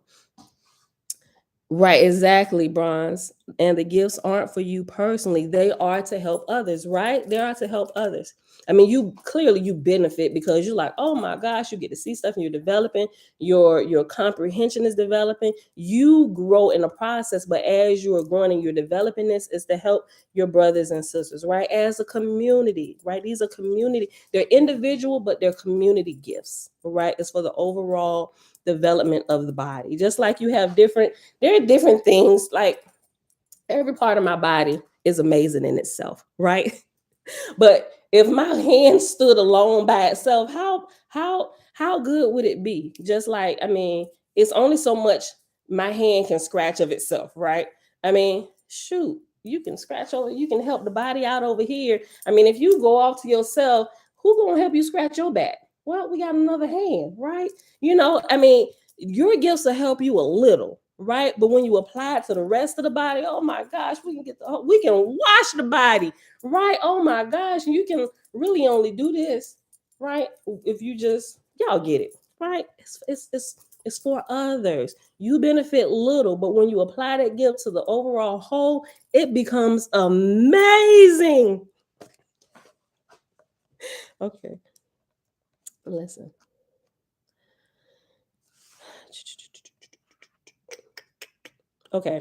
Right, exactly, Bronze. And the gifts aren't for you personally. They are to help others, right? They are to help others. I mean, you benefit because you're like, oh my gosh, you get to see stuff and you're developing, your comprehension is developing. You grow in the process, but as you are growing and you're developing this, is to help your brothers and sisters, right? As a community, right? These are community, they're individual, but they're community gifts, right? It's for the overall development of the body. Just like you have there are different things, like every part of my body is amazing in itself, right? But if my hand stood alone by itself, how good would it be? Just like, I mean, it's only so much my hand can scratch of itself, right? I mean, shoot, you can help the body out over here. I mean, if you go off to yourself, who gonna help you scratch your back? Well, we got another hand, right? I mean, your gifts will help you a little, right? But when you apply it to the rest of the body, oh my gosh, we can wash the body, right? Oh my gosh, you can really only do this, right? If you just, y'all get it, right? It's for others. You benefit little, but when you apply that gift to the overall whole, it becomes amazing. Okay, listen. Okay,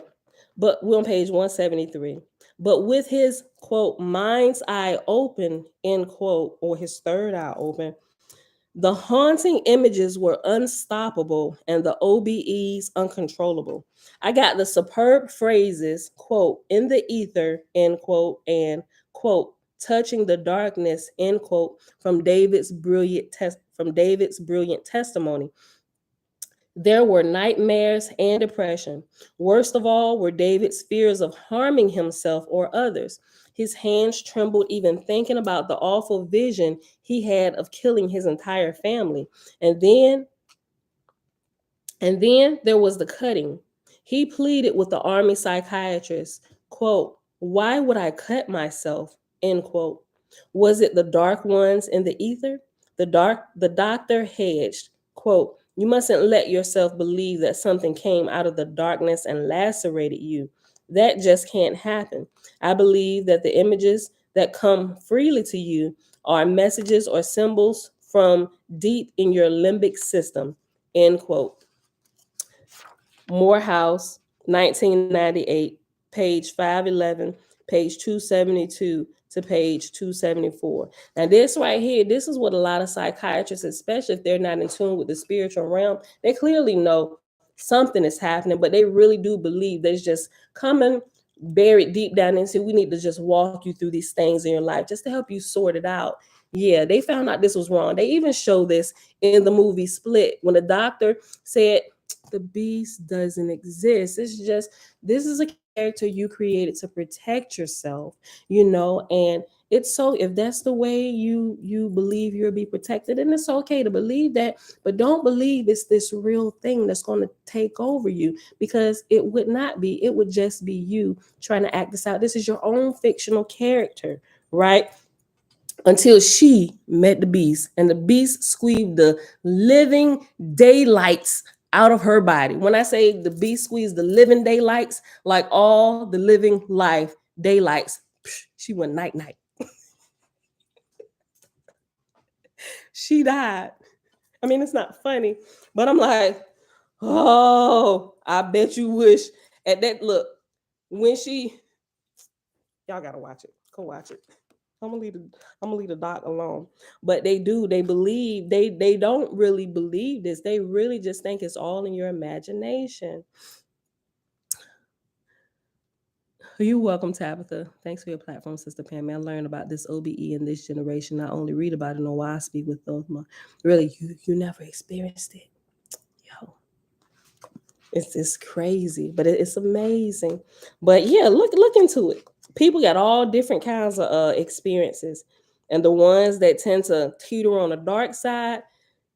but we're on page 173. But with his, quote, mind's eye open, end quote, or his third eye open, the haunting images were unstoppable and the OBEs uncontrollable. I got the superb phrases, quote, in the ether, end quote, and, quote, touching the darkness, end quote, from David's brilliant testimony. There were nightmares and depression. Worst of all were David's fears of harming himself or others. His hands trembled even thinking about the awful vision he had of killing his entire family. And then there was the cutting. He pleaded with the army psychiatrist, quote, why would I cut myself? End quote. Was it the dark ones in the ether? The doctor hedged, quote, you mustn't let yourself believe that something came out of the darkness and lacerated you. That just can't happen. I believe that the images that come freely to you are messages or symbols from deep in your limbic system, end quote. Morehouse, 1998, page 511, page 272 to page 274. Now, this right here, this is what a lot of psychiatrists, especially if they're not in tune with the spiritual realm, they clearly know something is happening, but they really do believe there's just coming buried deep down into, we need to just walk you through these things in your life just to help you sort it out. Yeah, they found out this was wrong. They even show this in the movie Split when the doctor said, the beast doesn't exist. It's just, this is a character you created to protect yourself, and It's so, if that's the way you believe you'll be protected, and it's okay to believe that, but don't believe it's this real thing that's going to take over you, because it would not be. It would just be you trying to act this out. This is your own fictional character, right? Until she met the beast, and the beast squeezed the living daylights out of her body. When I say the beast squeezed the living daylights, like all the living life daylights, she went night night. She died. I mean, it's not funny, but I'm like, oh, I bet you wish at that look when she. Y'all gotta watch it. Go watch it. I'm gonna leave the doc alone. But they do. They believe. They don't really believe this. They really just think it's all in your imagination. You're welcome, Tabitha. Thanks for your platform, Sister Pam. I learned about this OBE in this generation. I only read about it in Oahspe with those. Really, you never experienced it, yo. It's crazy, but it's amazing. But yeah, look into it. People got all different kinds of experiences, and the ones that tend to teeter on the dark side,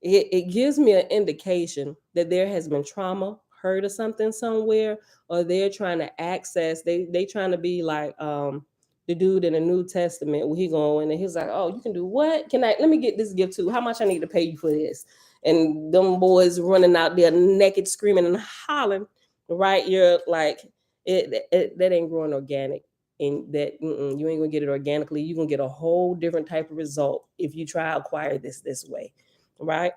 it gives me an indication that there has been trauma, hurt or something somewhere, or they're trying to access. They trying to be like the dude in the New Testament where he going and he's like, oh, you can do what? Can I? Let me get this gift too. How much I need to pay you for this? And them boys running out there naked, screaming and hollering, right? You're like, that ain't growing organic, and that you ain't gonna get it organically. You're gonna get a whole different type of result if you try to acquire this way, right?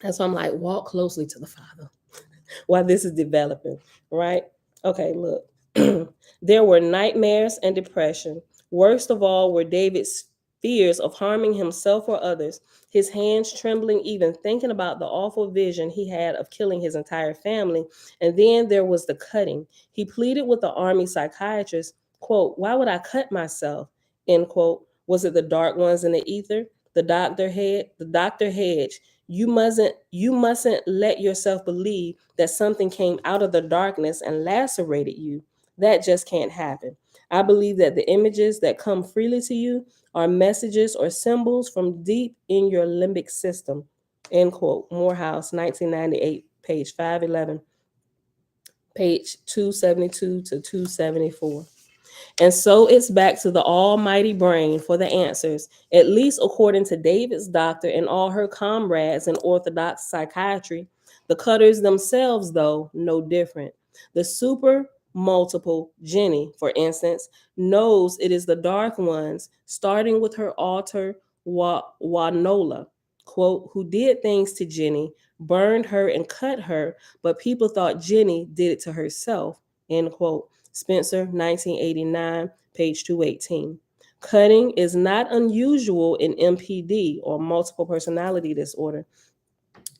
And so I'm like, walk closely to the Father while this is developing, right? Okay, look. There were nightmares and depression. Worst of all were David's fears of harming himself or others, his hands trembling even thinking about the awful vision he had of killing his entire family. And then there was the cutting. He pleaded with the army psychiatrist, quote, why would I cut myself? End quote. Was it the dark ones in the ether? The doctor hedged. You mustn't let yourself believe that something came out of the darkness and lacerated you. That just can't happen. I believe that the images that come freely to you are messages or symbols from deep in your limbic system. End quote. Morehouse, 1998, page 511, page 272 to 274. And so it's back to the almighty brain for the answers, at least according to David's doctor and all her comrades in orthodox psychiatry. The cutters themselves, though, no different. The super multiple Jenny, for instance, knows it is the dark ones, starting with her alter Wanola, quote, who did things to Jenny, burned her and cut her, but people thought Jenny did it to herself, end quote. Spencer, 1989, page 218. Cutting is not unusual in MPD or multiple personality disorder.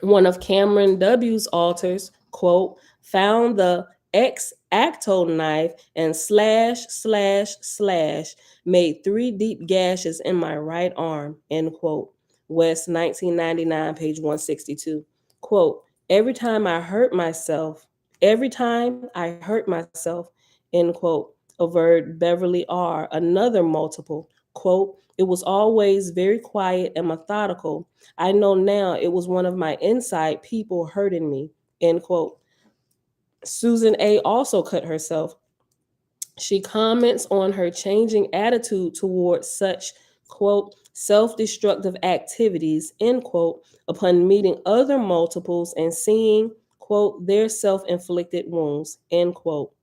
One of Cameron W.'s alters, quote, found the X-acto knife and slash, made 3 deep gashes in my right arm, end quote. West, 1999, page 162. Quote, every time I hurt myself, end quote, averred Beverly R., another multiple. Quote, it was always very quiet and methodical. I know now it was one of my inside people hurting me, end quote. Susan A. also cut herself. She comments on her changing attitude towards such, quote, self-destructive activities, end quote, upon meeting other multiples and seeing, quote, their self-inflicted wounds, end quote.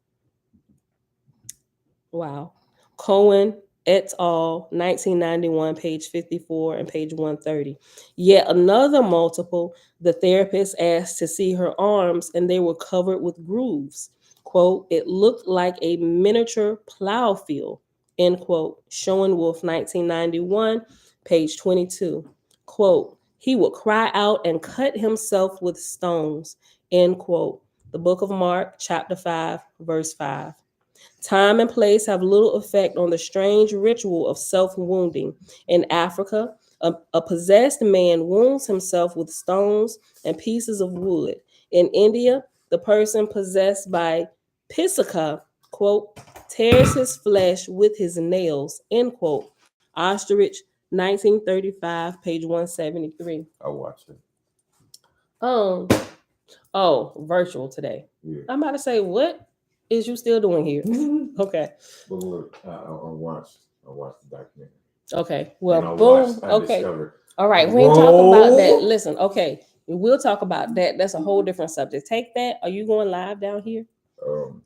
Wow. Cohen et al., 1991, page 54 and page 130. Yet another multiple, the therapist asked to see her arms and they were covered with grooves. Quote, it looked like a miniature plow field, end quote. Schoenwolf, 1991, page 22. Quote, he would cry out and cut himself with stones, end quote. The book of Mark, chapter 5, verse 5. Time and place have little effect on the strange ritual of self-wounding. In Africa, a possessed man wounds himself with stones and pieces of wood. In India, the person possessed by Pisaka, quote, tears his flesh with his nails, end quote, Ostrich, 1935, page 173. I watched it. Oh, virtual today. Yeah. I'm about to say, what is you still doing here? Okay. But look, I watched the documentary. Okay. Well, And I boom. watched Okay. Undiscovered. All right. We ain't talking about that. Roll. Listen. Okay. We'll talk about that. That's a whole different subject. Take that. Are you going live down here? I'm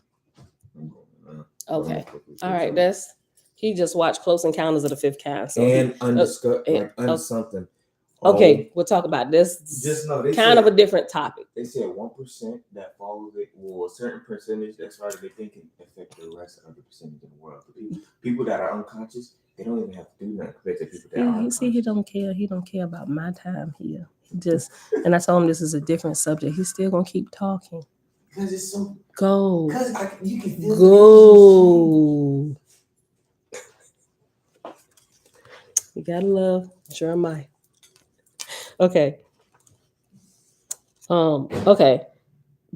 going now. Okay. All right. Something. That's he just watched Close Encounters of the Fifth Kind. So and something. Okay, we'll talk about this. Just know they kind said, of a different topic. They said 1% that follows it, or a certain percentage that's right, they think can affect the rest of the percentage in the world. The people that are unconscious, they don't even have to do nothing compared to people that are unconscious. See, he don't care. He don't care about my time here. He just, and I told him this is a different subject. He's still gonna keep talking. Because it's so. Go. Because you can feel. Go. You gotta love Jeremiah. Okay. Okay.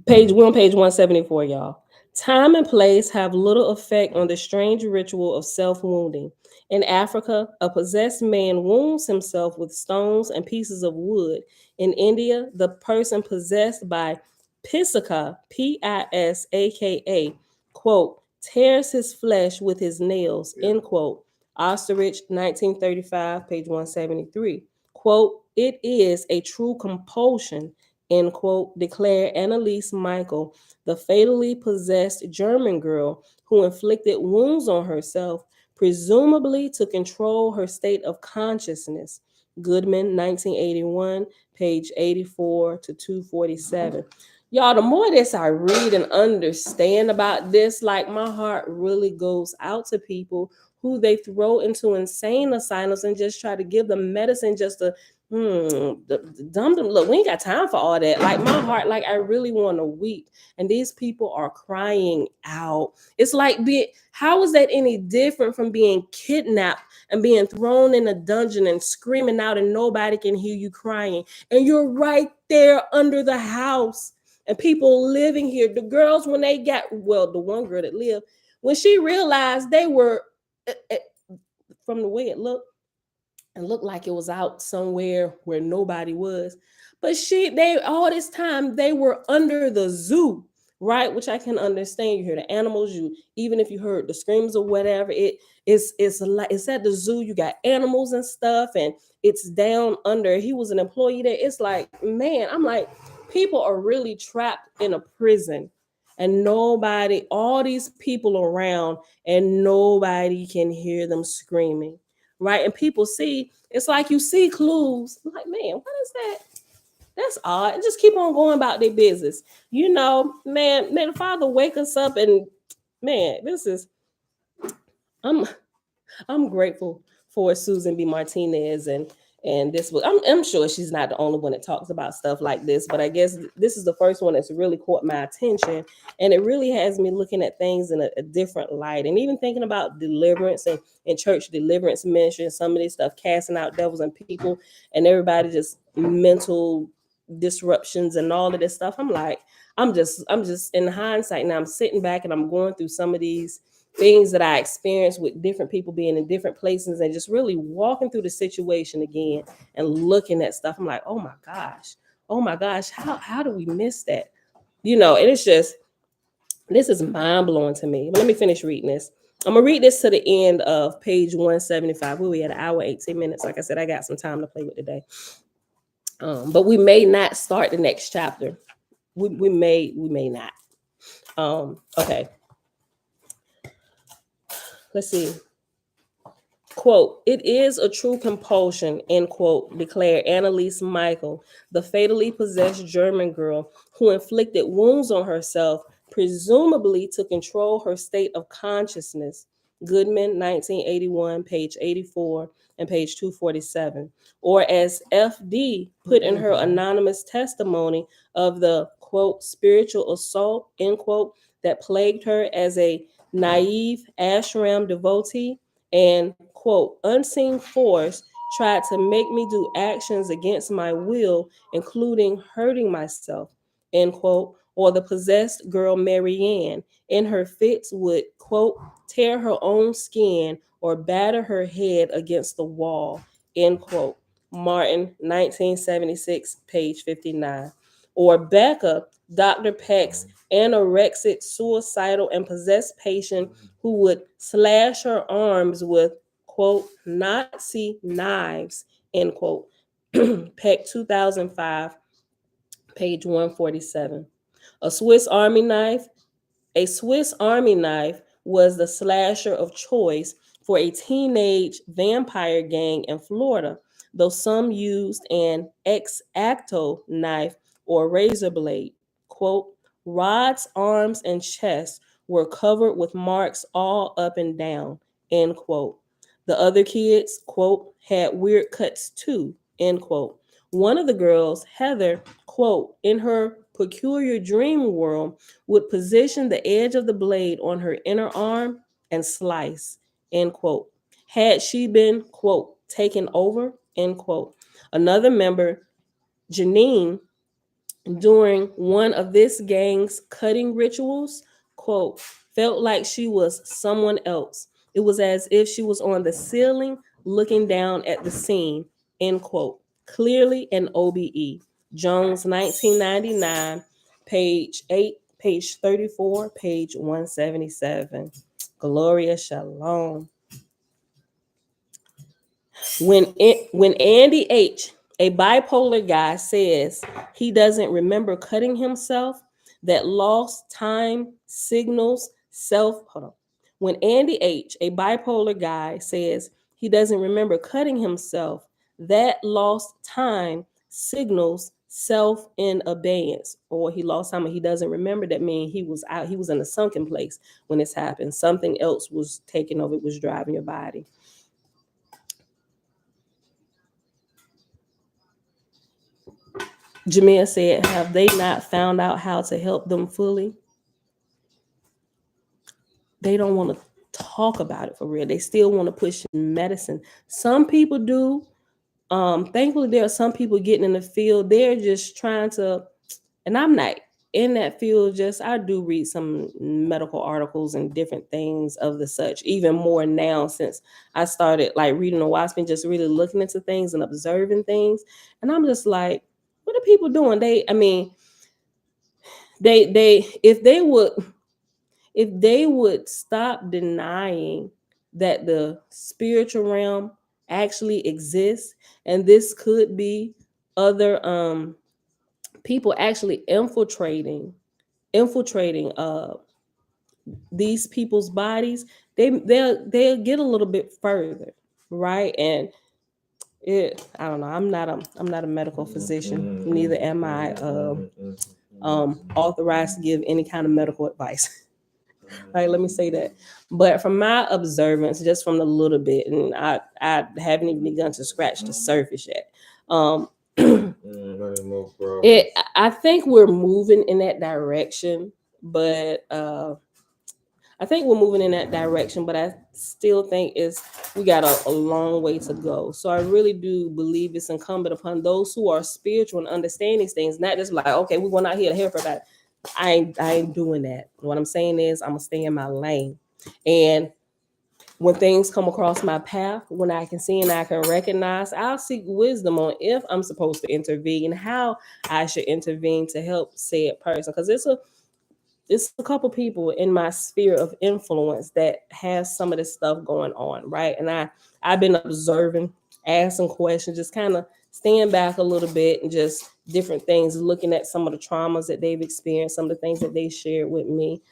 We're on page 174, y'all. Time and place have little effect on the strange ritual of self-wounding. In Africa, a possessed man wounds himself with stones and pieces of wood. In India, the person possessed by Pisaka, Pisaka, quote, tears his flesh with his nails, end quote. Ostrich, 1935, page 173. Quote, it is a true compulsion, end quote, declared Annalise Michael, the fatally possessed German girl who inflicted wounds on herself, presumably to control her state of consciousness. Goodman, 1981, page 84 to 247. Y'all, the more this I read and understand about this, like my heart really goes out to people who they throw into insane asylums and just try to give them medicine just to dumb. Look, we ain't got time for all that. Like my heart, like I really want to weep. And these people are crying out. It's like how is that any different from being kidnapped and being thrown in a dungeon and screaming out and nobody can hear you crying? And you're right there under the house. And people living here, the girls, when they got, well, the one girl that lived, when she realized they were, from the way it looked like it was out somewhere where nobody was. But they all this time, they were under the zoo, right? Which I can understand. You hear the animals, even if you heard the screams or whatever, it's at the zoo, you got animals and stuff, and it's down under. He was an employee there. It's like, man, I'm like, people are really trapped in a prison and all these people around, and nobody can hear them screaming, right? And people see, it's like you see clues. I'm like, man, what is that? That's odd. And just keep on going about their business. Man, the Father wake us up, and man, I'm grateful for Susan B. Martinez and this book. I'm sure she's not the only one that talks about stuff like this, but I guess this is the first one that's really caught my attention, and it really has me looking at things in a different light, and even thinking about deliverance and church deliverance ministry and some of this stuff, casting out devils and people and everybody, just mental disruptions and all of this stuff. I'm just in hindsight now, I'm sitting back and I'm going through some of these things that I experienced with different people being in different places and just really walking through the situation again and looking at stuff. I'm like, oh my gosh, how do we miss that? And it's just, this is mind blowing to me. But let me finish reading this. I'm gonna read this to the end of page 175. We had an hour, 18 minutes. Like I said, I got some time to play with today. But we may not start the next chapter. We may not. Okay. Let's see. Quote, it is a true compulsion, end quote, declared Annalise Michael, the fatally possessed German girl who inflicted wounds on herself, presumably to control her state of consciousness. Goodman, 1981, page 84 and page 247. Or as FD put in her anonymous testimony of the, quote, spiritual assault, end quote, that plagued her as a naive ashram devotee, and, quote, unseen force tried to make me do actions against my will, including hurting myself, end quote. or the possessed girl Marianne in her fits would, quote, tear her own skin or batter her head against the wall, end quote. Martin, 1976, page 59. Or Becca, Dr. Peck's anorexic, suicidal, and possessed patient who would slash her arms with, quote, Nazi knives, end quote. Peck, 2005, page 147. A Swiss Army knife. A Swiss Army knife was the slasher of choice for a teenage vampire gang in Florida, though some used an X-Acto knife or razor blade. Quote, Rod's arms and chest were covered with marks all up and down, end quote. The other kids, quote, had weird cuts too, end quote. One of the girls, Heather, quote, in her peculiar dream world, would position the edge of the blade on her inner arm and slice, end quote. Had she been, quote, taken over, end quote. Another member, Janine, during one of this gang's cutting rituals, quote, felt like she was someone else. It was as if she was on the ceiling looking down at the scene, end quote. Clearly an OBE. Jones, 1999, page 8, page 34, page 177. Gloria Shalom. When Andy H., a bipolar guy, says he doesn't remember cutting himself, that lost time signals self. Hold on. When Andy H., a bipolar guy, says he doesn't remember cutting himself, that lost time signals self in abeyance, or he lost time and he doesn't remember. That means he was out, he was in a sunken place when this happened. Something else was taking over, it was driving your body. Jamia said, have they not found out how to help them fully? They don't want to talk about it for real. They still want to push medicine. Some people do. Thankfully, there are some people getting in the field. They're just trying to, and I'm not in that field. Just I do read some medical articles and different things of the such. Even more now since I started like reading Oahspe and just really looking into things and observing things. And I'm just like, what are people doing? They if they would stop denying that the spiritual realm actually exists, and this could be other people actually infiltrating these people's bodies, they'll get a little bit further, right? And I don't know. I'm not a medical physician. Neither am I authorized to give any kind of medical advice. Right, let me say that. But from my observance, just from the little bit, and I haven't even begun to scratch the surface yet. I think we're moving in that direction, but I still think we got a long way to go. So I really do believe it's incumbent upon those who are spiritual and understand these things, not just like, okay, we're going out here to help everybody. I ain't doing that. What I'm saying is I'm gonna stay in my lane. And when things come across my path, when I can see and I can recognize, I'll seek wisdom on if I'm supposed to intervene, how I should intervene to help said person. Because it's a couple people in my sphere of influence that has some of this stuff going on, right? And I've been observing, asking questions, just kind of staying back a little bit and just different things, looking at some of the traumas that they've experienced, some of the things that they shared with me.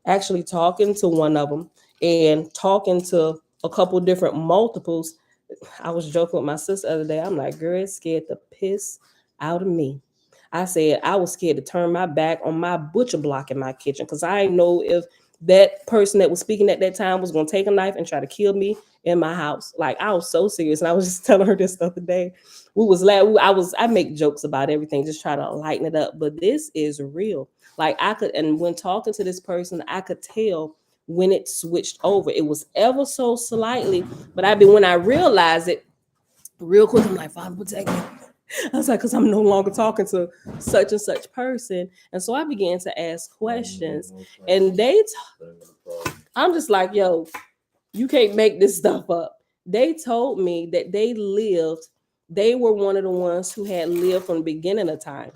Actually talking to one of them and talking to a couple different multiples. I was joking with my sister the other day. I'm like, girl, it scared the piss out of me. I said I was scared to turn my back on my butcher block in my kitchen because I didn't know if that person that was speaking at that time was going to take a knife and try to kill me in my house. Like, I was so serious. And I was just telling her this the other day. I make jokes about everything, just try to lighten it up. But this is real. Like, and when talking to this person, I could tell when it switched over. It was ever so slightly, but when I realized it real quick, I'm like, Father, protect me. I was like, because I'm no longer talking to such and such person. And so I began to ask questions. And I'm just like, yo, you can't make this stuff up. They told me that they were one of the ones who had lived from the beginning of time,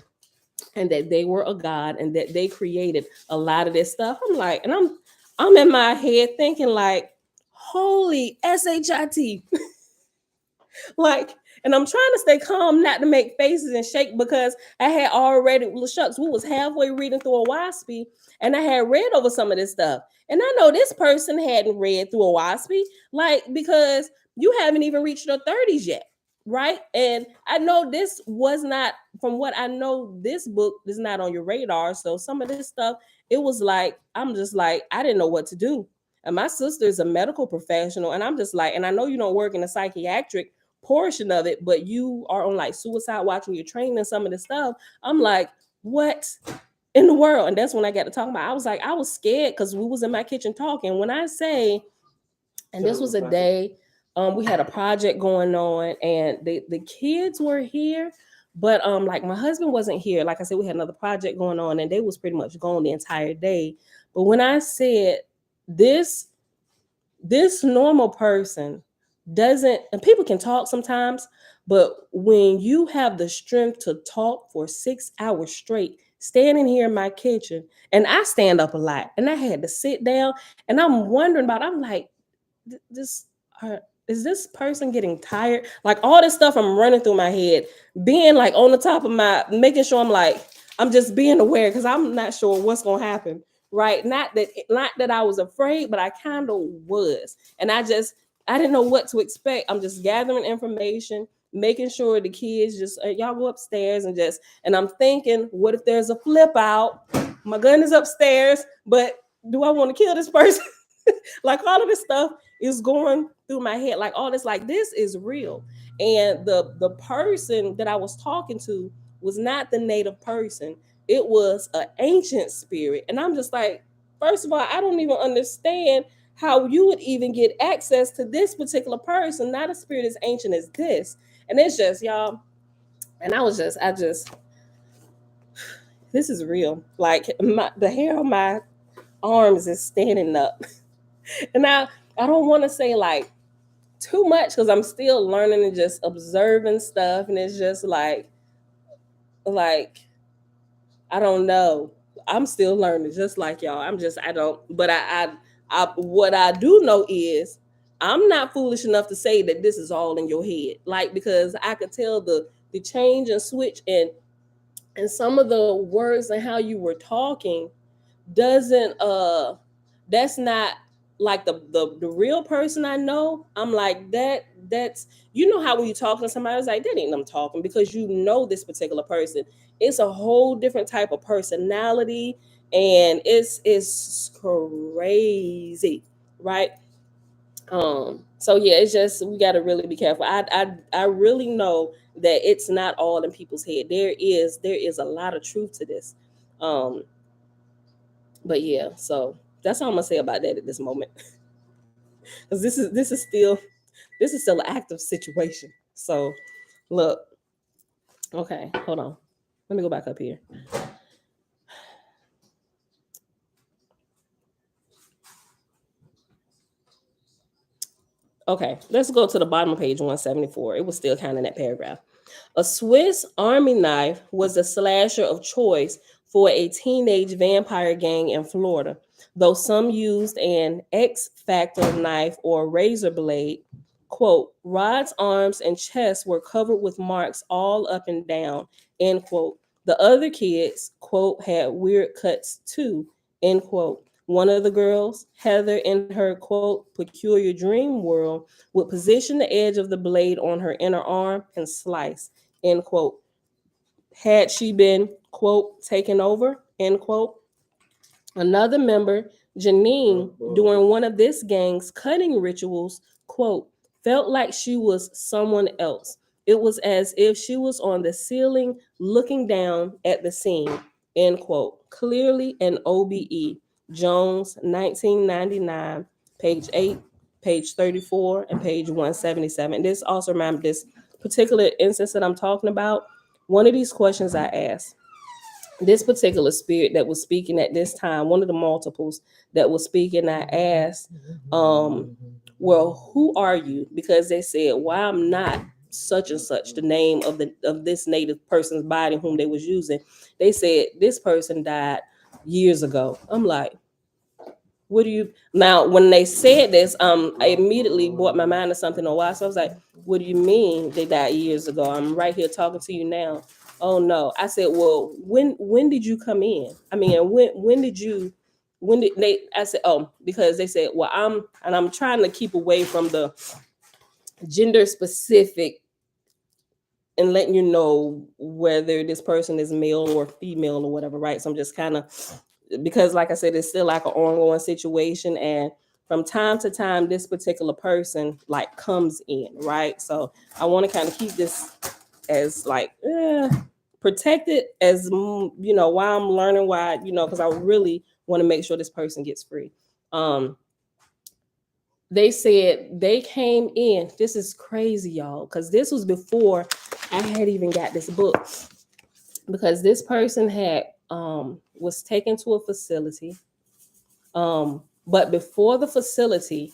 and that they were a god, and that they created a lot of this stuff. I'm like, and I'm in my head thinking like, holy shit. Like, and I'm trying to stay calm, not to make faces and shake, because I had already, well, shucks, we was halfway reading through Oahspe, and I had read over some of this stuff. And I know this person hadn't read through Oahspe, like, because you haven't even reached your 30s yet, right? And I know this was not, from what I know, this book is not on your radar. So some of this stuff, it was like, I'm just like, I didn't know what to do. And my sister is a medical professional, and I'm just like, and I know you don't work in a psychiatric portion of it, but you are on like suicide watch when you're training some of this stuff. I'm like, what in the world? And that's when I got to talk about. I was like, I was scared because we was in my kitchen talking. When I say, and this was a day, we had a project going on, and the kids were here, but like my husband wasn't here. Like I said, we had another project going on, and they was pretty much gone the entire day. But when I said this normal person doesn't, and people can talk sometimes, but when you have the strength to talk for 6 hours straight, standing here in my kitchen, and I stand up a lot, and I had to sit down, and I'm wondering about, I'm like, this is this person getting tired? Like all this stuff I'm running through my head, being like on the top of my, making sure I'm like, I'm just being aware, because I'm not sure what's gonna happen. Right. Not that I was afraid, but I kind of was. And I didn't know what to expect. I'm just gathering information, making sure the kids just y'all go upstairs, and I'm thinking, what if there's a flip out? My gun is upstairs, but do I want to kill this person? Like all of this stuff is going through my head, like all this, like this is real. And the person that I was talking to was not the native person. It was an ancient spirit. And I'm just like, first of all, I don't even understand how you would even get access to this particular person, not a spirit as ancient as this. And it's just, y'all, and I just this is real. Like the hair on my arms is standing up. And I don't want to say like too much, because I'm still learning and just observing stuff, and it's just like I don't know. I'm still learning, just like y'all. I don't. But what I do know is I'm not foolish enough to say that this is all in your head, like, because I could tell the change and switch, and some of the words and how you were talking doesn't that's not like the real person I know. I'm like, that's, you know how when you talking to somebody, it's like, that ain't them talking, because you know this particular person. It's a whole different type of personality, and it's crazy, right? So yeah, it's just, we got to really be careful. I really know that it's not all in people's head. There is a lot of truth to this. um but yeah, so that's all I'm gonna say about that at this moment. Because this is still an active situation. So look, okay, hold on, let me go back up here. Okay, let's go to the bottom of page 174. It was still kind of in that paragraph. A Swiss Army knife was the slasher of choice for a teenage vampire gang in Florida, though some used an X Factor knife or razor blade. Quote, Rod's arms and chest were covered with marks all up and down, end quote. The other kids, quote, had weird cuts too, end quote. One of the girls, Heather, in her, quote, peculiar dream world, would position the edge of the blade on her inner arm and slice, end quote. Had she been, quote, taken over, end quote. Another member, Janine, during one of this gang's cutting rituals, quote, felt like she was someone else. It was as if she was on the ceiling looking down at the scene, end quote. Clearly an OBE. Jones, 1999, page 8, page 34, and page 177. This also reminded, this particular instance that I'm talking about, one of these questions I asked, this particular spirit that was speaking at this time, one of the multiples that was speaking, I asked, well, who are you? Because they said, well, I'm not such and such, the name of this native person's body whom they was using. They said this person died years ago. I'm like, what do you now? When they said this, I immediately brought my mind to something a while. So I was like, what do you mean they died years ago? I'm right here talking to you now. Oh no. I said, well, when did you come in? I mean, when did they, I said, oh, because they said, well, I'm trying to keep away from the gender specific and letting you know whether this person is male or female or whatever, right? So I'm just kind of, because like I said, it's still like an ongoing situation, and from time to time this particular person like comes in, right? So I want to kind of keep this as like protected as while I'm learning, why, because I really want to make sure this person gets free. They said they came in, this is crazy, y'all, because this was before I had even got this book, because this person had was taken to a facility, but before the facility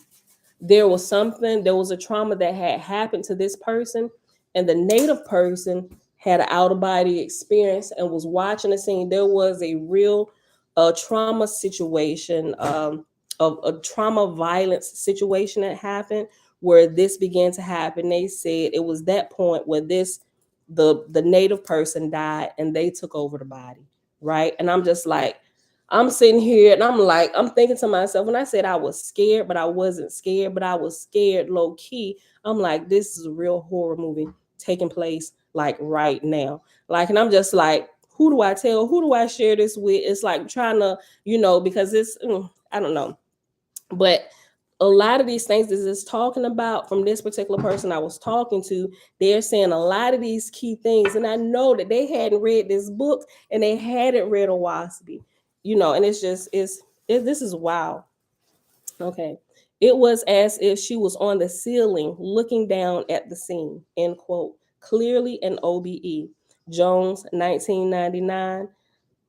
there was a trauma that had happened to this person, and the native person had an out of body experience and was watching the scene. There was a real trauma situation, of a trauma violence situation that happened where this began to happen. They said it was that point where the native person died and they took over the body, right? And I'm just like, I'm sitting here and I'm like, I'm thinking to myself, when I said I was scared, but I wasn't scared, but I was scared low key. I'm like, this is a real horror movie taking place like right now. Like, and I'm just like, who do I tell? Who do I share this with? It's like trying to, because it's, I don't know. But a lot of these things this is talking about, from this particular person I was talking to, they're saying a lot of these key things. And I know that they hadn't read this book and they hadn't read Oahspe, and it's just, this is wow. Okay. It was as if she was on the ceiling looking down at the scene, end quote. Clearly an OBE. Jones, 1999,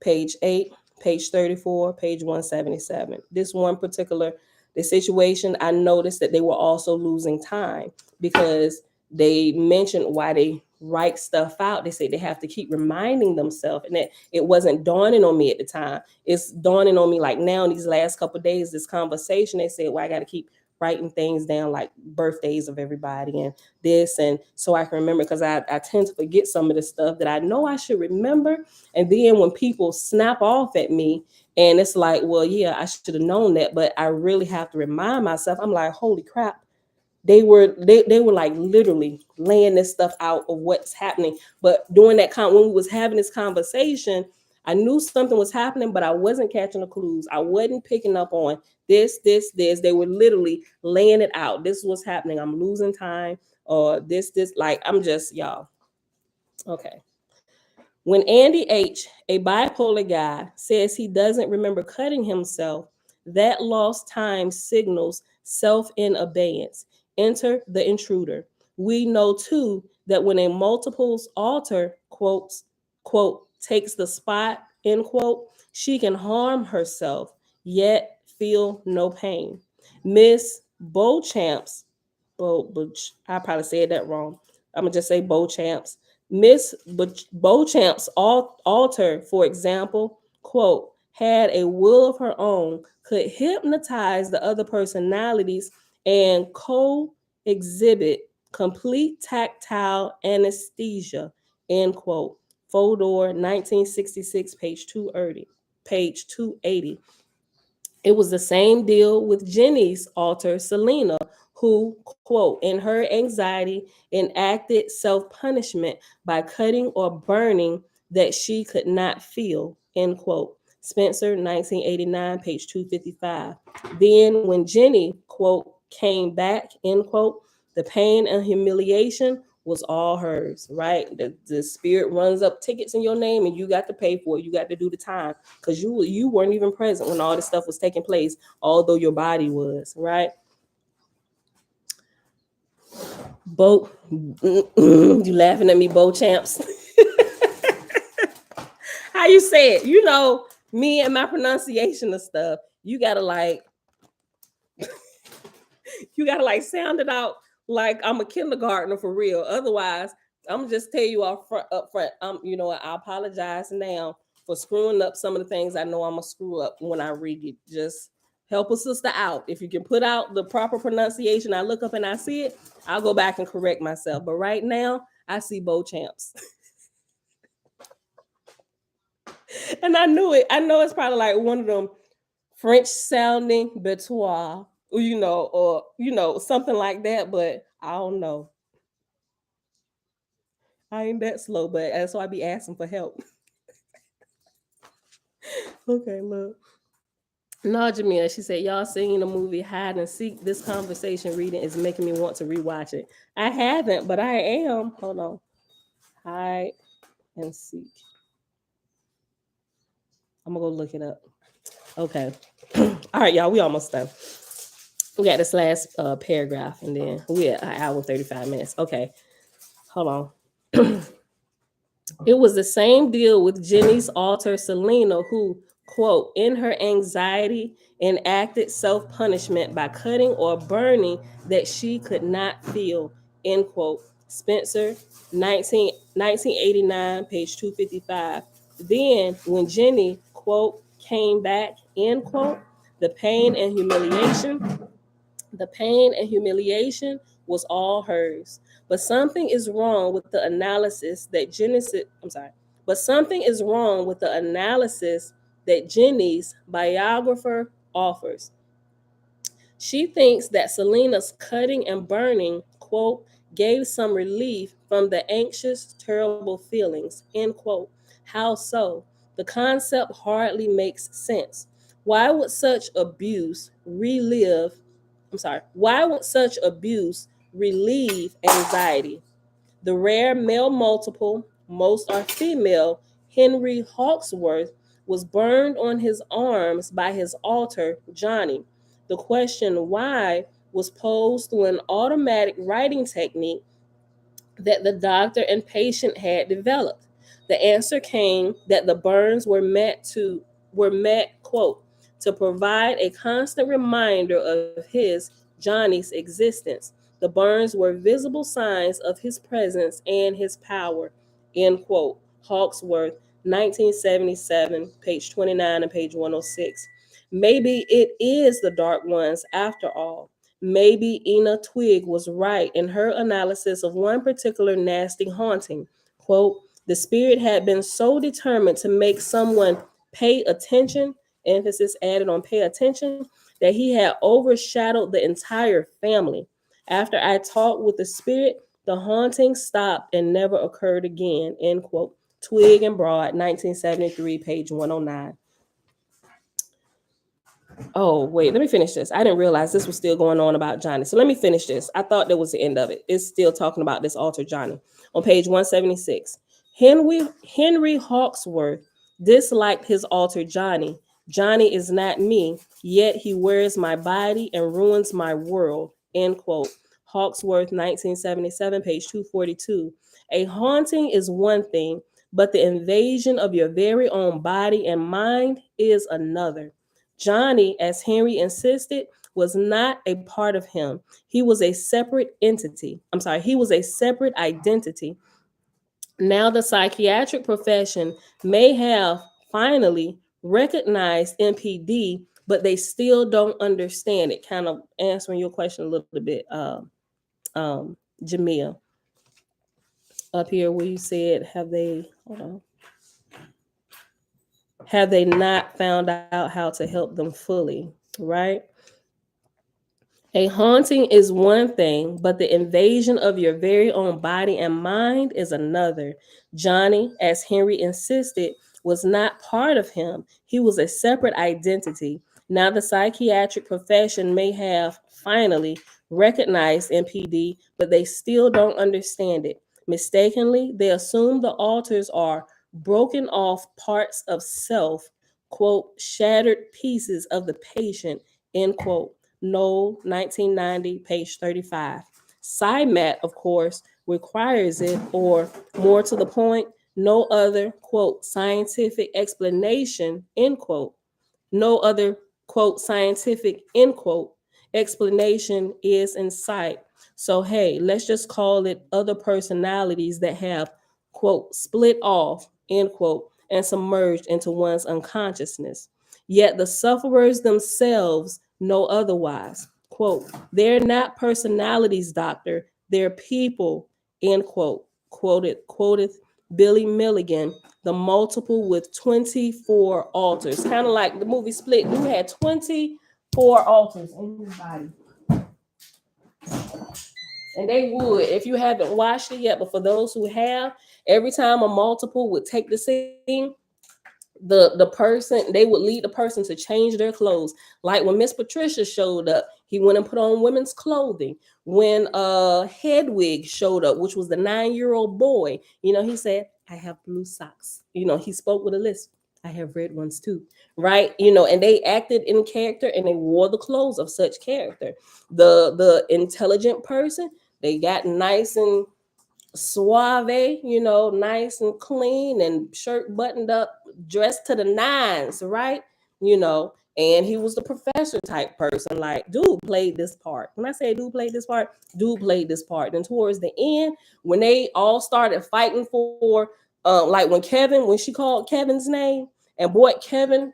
page 8, page 34, page 177. This one particular, the situation, I noticed that they were also losing time, because they mentioned why they write stuff out. They say they have to keep reminding themselves, and that it wasn't dawning on me at the time. It's dawning on me like now in these last couple of days, this conversation. They said, well, I got to keep writing things down, like birthdays of everybody and this, and so I can remember, because I tend to forget some of the stuff that I know I should remember. And then when people snap off at me, and it's like, well, yeah, I should have known that, but I really have to remind myself. I'm like, holy crap. They were like literally laying this stuff out of what's happening. But during that when we was having this conversation, I knew something was happening, but I wasn't catching the clues. I wasn't picking up on this. They were literally laying it out. This is what's happening. I'm losing time, or this, like, I'm just, y'all. Okay. When Andy H., a bipolar guy, says he doesn't remember cutting himself, that lost time signals self in abeyance. Enter the intruder. We know too that when a multiples alter, quote, takes the spot, end quote, she can harm herself, yet feel no pain. Miss Beauchamp's, I probably said that wrong. I'm going to just say Beauchamp's. Miss Beauchamp's alter, for example, quote, had a will of her own, could hypnotize the other personalities, and co-exhibit complete tactile anesthesia, end quote. Fodor, 1966, page 280. Page 280. It was the same deal with Jenny's alter, Selena, who, quote, in her anxiety, enacted self-punishment by cutting or burning that she could not feel, end quote. Spencer, 1989, page 255. Then when Jenny, quote, came back, end quote, the pain and humiliation was all hers, right? The spirit runs up tickets in your name and you got to pay for it. You got to do the time, because you weren't even present when all this stuff was taking place, although your body was, right? Bo, you laughing at me, Bo Champs? How you say it? You know me and my pronunciation of stuff. You gotta like sound it out like I'm a kindergartner for real. Otherwise, I'm just tell you up front. You know what? I apologize now for screwing up some of the things I know I'm gonna screw up when I read it. Just help a sister out. If you can put out the proper pronunciation, I look up and I see it, I'll go back and correct myself. But right now, I see Bo Champs. And I knew it. I know it's probably like one of them French sounding betois, something like that. But I don't know. I ain't that slow, but that's why I be asking for help. Okay, look. No, Jamia, she said, y'all seen the movie Hide and Seek. This conversation reading is making me want to rewatch it. I haven't, but I am. Hold on. Hide and Seek. I'm going to go look it up. Okay. All right, y'all, we almost done. We got this last paragraph, and then we're at an hour and 35 minutes. Okay. Hold on. It was the same deal with Jenny's alter Selena, who, quote, in her anxiety enacted self-punishment by cutting or burning that she could not feel, end quote. Spencer, 1989, page 255. Then, when Jenny, quote, came back, end quote, the pain and humiliation the pain and humiliation was all hers. But something is wrong with the analysis that Genesis, I'm sorry, but something is wrong with the analysis that Jenny's biographer offers. She thinks that Selena's cutting and burning, quote, gave some relief from the anxious, terrible feelings, end quote. How so? The concept hardly makes sense. Why would such abuse relieve why would such abuse relieve anxiety? The rare male multiple, most are female, Henry Hawksworth, was burned on his arms by his alter, Johnny. The question why was posed through an automatic writing technique that the doctor and patient had developed. The answer came that the burns were met, quote, to provide a constant reminder of his, Johnny's, existence. The burns were visible signs of his presence and his power, end quote. Hawksworth, 1977, page 29 and page 106. Maybe it is the dark ones after all. Maybe Ina Twig was right in her analysis of one particular nasty haunting. Quote, the spirit had been so determined to make someone pay attention, emphasis added on pay attention, that he had overshadowed the entire family. After I talked with the spirit, the haunting stopped and never occurred again, end quote. Twig and Broad, 1973, page 109. Oh, wait, let me finish this. I didn't realize this was still going on about Johnny. So let me finish this. I thought that was the end of it. It's still talking about this alter Johnny. On page 176, Henry Hawksworth disliked his alter Johnny. Johnny is not me, yet he wears my body and ruins my world, end quote. Hawksworth, 1977, page 242. A haunting is one thing, but the invasion of your very own body and mind is another. Johnny, as Henry insisted, was not a part of him. He was a separate entity. He was a separate identity. Now, the psychiatric profession may have finally recognized MPD, but they still don't understand it. Kind of answering your question a little bit, Jamia, up here where you said, have they not found out how to help them fully, right? A haunting is one thing, but the invasion of your very own body and mind is another. Johnny, as Henry insisted, was not part of him. He was a separate identity. Now, the psychiatric profession may have finally recognized MPD, but they still don't understand it. Mistakenly, they assume the alters are broken off parts of self, quote, shattered pieces of the patient, end quote. Knoll, 1990, page 35. SciMat, of course, requires it, or more to the point, no other, quote, scientific explanation, end quote, no other, quote, scientific, end quote, explanation is in sight. So, hey, let's just call it other personalities that have, quote, split off, end quote, and submerged into one's unconsciousness. Yet the sufferers themselves know otherwise. Quote, they're not personalities, doctor, they're people, end quote. Quoted Billy Milligan, the multiple with 24 altars. Kind of like the movie Split, who had 24 altars in his body. And they would, if you haven't watched it yet, but for those who have, every time a multiple would take the scene, the person, they would lead the person to change their clothes. Like when Miss Patricia showed up, he went and put on women's clothing. When Hedwig showed up, which was the 9-year-old boy, he said, I have blue socks. He spoke with a list. I have red ones too, right? And they acted in character and they wore the clothes of such character. The intelligent person, they got nice and suave, nice and clean and shirt buttoned up, dressed to the nines, right? And he was the professor type person. Like, dude played this part. When I say dude played this part, And towards the end, when they all started fighting for, like when she called Kevin's name and brought Kevin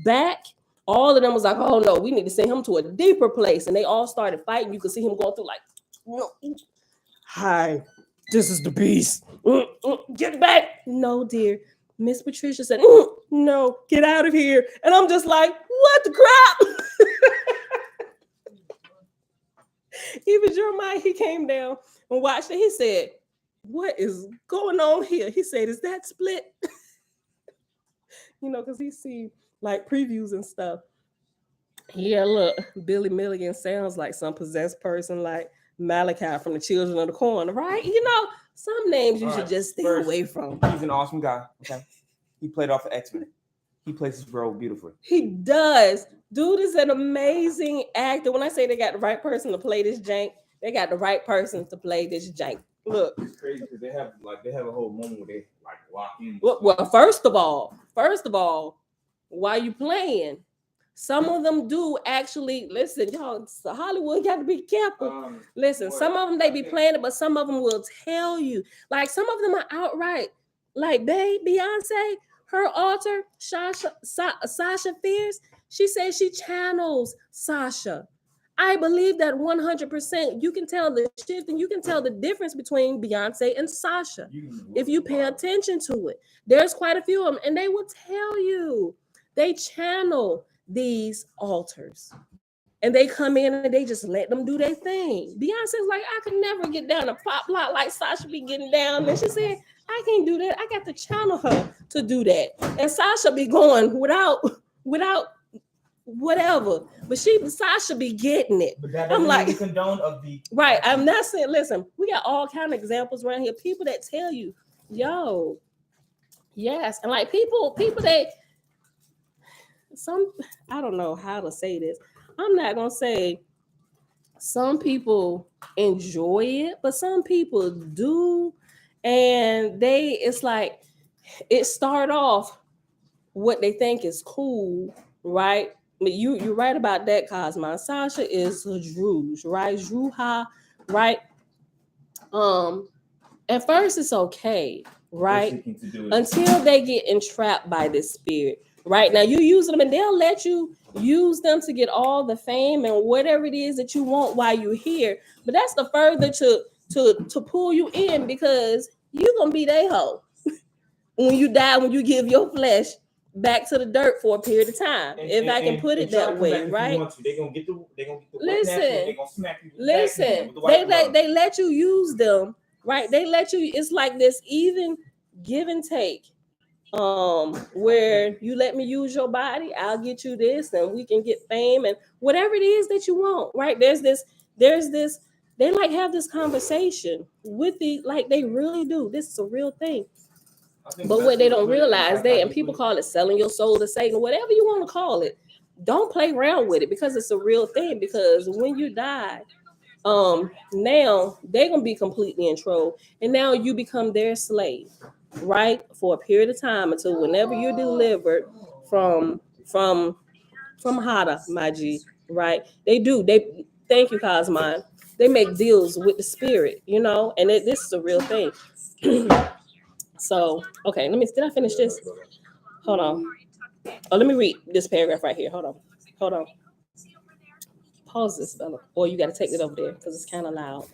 back, all of them was like, oh no, we need to send him to a deeper place. And they all started fighting. You could see him going through like, no, hi, this is the beast. Get back. No, dear. Miss Patricia said, no, get out of here. And I'm just like, what the crap? Even Jeremiah, he came down and watched it. He said, what is going on here? He said, is that Split? Because he see like previews and stuff. Yeah, look, Billy Milligan sounds like some possessed person like Malachi from the Children of the Corn, right? Some names you should just stay away from. He's an awesome guy. Okay, he played off of X-Men. He plays his role beautifully. He does. Dude is an amazing actor. When I say they got the right person to play this jank, they got the right person to play this jank. Look, it's crazy because they have a whole moment where they like lock in. Well, first of all, while you playing, some of them do actually listen. Y'all, Hollywood got to be careful. Listen, some of them they be playing it, but some of them will tell you. Like some of them are outright. Like Beyonce, her alter, Sasha Fierce. She says she channels Sasha. I believe that 100%. You can tell the shift and you can tell the difference between Beyonce and Sasha if you pay attention to it. There's quite a few of them, and they will tell you they channel these altars. And they come in and they just let them do their thing. Beyonce's like, I could never get down a pop lot like Sasha be getting down. And she said, I can't do that. I got to channel her to do that. And Sasha be going without whatever. But Sasha be getting it. But that doesn't mean the condone of the right. I'm not saying, listen, we got all kind of examples around here. People that tell you, yo, yes. And like people that I don't know how to say this. I'm not gonna say some people enjoy it, but some people do, and it's like it start off what they think is cool, right? But you're right about that, Cosmo. Sasha is a Druze, right? Druha, right? At first it's okay, right? Until they get entrapped by this spirit. Right now, you use them and they'll let you use them to get all the fame and whatever it is that you want while you're here. But that's the further to pull you in because you're gonna be their hoe when you die, when you give your flesh back to the dirt for a period of time. If I can put it that way, right? They're gonna get the listen. They're gonna smack you. Listen, they let you use them, right? They let you. It's like this even give and take. Where you let me use your body, I'll get you this, and we can get fame and whatever it is that you want, right? There's this, they like have this conversation with like they really do. This is a real thing. But what they don't realize, and people call it selling your soul to Satan, whatever you want to call it, don't play around with it because it's a real thing. Because when you die, Now they're gonna be completely in control, and now you become their slave, right, for a period of time until whenever you're delivered from from Hada, my G, right? They thank you, Cosmine. They make deals with the spirit, you know, and this is a real thing. So, okay, did I finish this? Hold on. Oh, let me read this paragraph right here. Hold on. Pause this, Bella. Or you got to take it over there because it's kind of loud.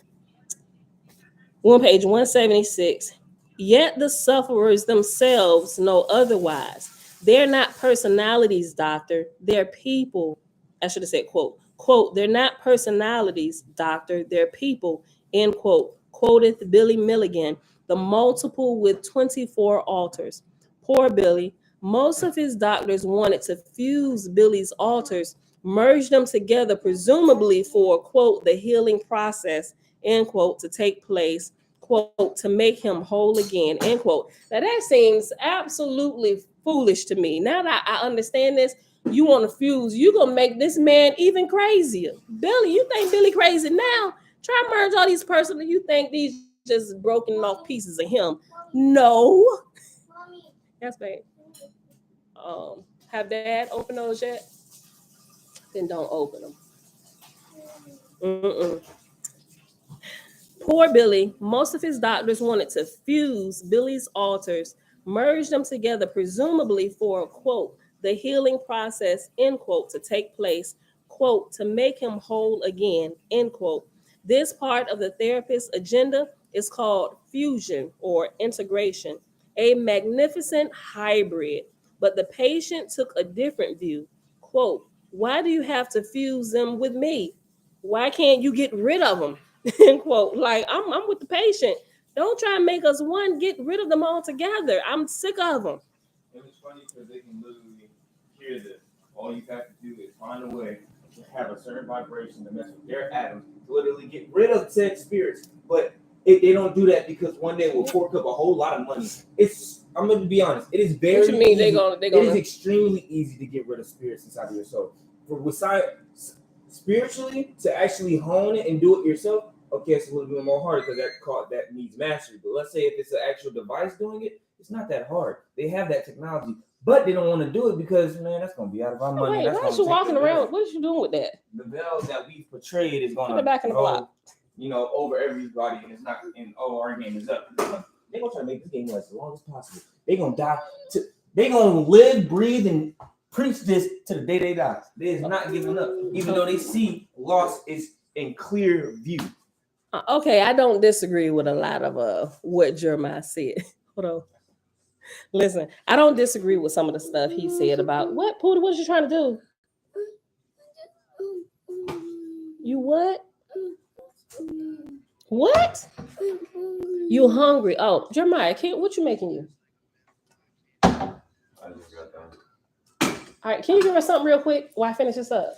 We're on page 176. Yet the sufferers themselves know otherwise. They're not personalities, doctor. They're people. I should have said, quote, they're not personalities, doctor. They're people, end quote. Quoteth Billy Milligan, the multiple with 24 altars. Poor Billy. Most of his doctors wanted to fuse Billy's altars, merge them together, presumably for, quote, the healing process, end quote, to take place, quote, to make him whole again, end quote. Now that seems absolutely foolish to me. Now that I understand this, you want to fuse, you're going to make this man even crazier. Billy, you think Billy crazy now? Try to merge all these persons, you think these just broken off pieces of him. No. Yes, babe. Have Dad open those yet? Then don't open them. Mm-mm. Poor Billy. Most of his doctors wanted to fuse Billy's altars, merge them together, presumably for, quote, the healing process, end quote, to take place, quote, to make him whole again, end quote. This part of the therapist's agenda is called fusion or integration, a magnificent hybrid. But the patient took a different view. Quote, why do you have to fuse them with me? Why can't you get rid of them? End quote. Like, I'm with the patient. Don't try and make us one. Get rid of them all together. I'm sick of them. It was funny because they can literally hear this. All you have to do is find a way to have a certain vibration to mess with their atoms, to literally get rid of said spirits. But they don't do that because one day we'll fork up a whole lot of money. I'm going to be honest. It is very What you mean easy. they gonna? It is extremely easy to get rid of spirits inside of your soul. With science, spiritually, to actually hone it and do it yourself, okay, it's a little bit more harder because that needs mastery. But let's say if it's an actual device doing it, it's not that hard. They have that technology, but they don't want to do it because, man, that's going to be out of our money. Wait, why are you walking around? What are you doing with that? The veil that we've portrayed is going to back in the block. Over everybody, and it's not. And our game is up. They're gonna try to make this game last as long as possible. They're gonna die. They're gonna live, breathe, and preach this to the day they die. They're not giving up, even though they see loss is in clear view. Okay, I don't disagree with a lot of what Jeremiah said. Hold on. Listen, I don't disagree with some of the stuff he said about what, Pootie, what you trying to do? You what? What? You hungry? Oh, Jeremiah, what you making you? I just got done. All right, can you give us something real quick while I finish this up?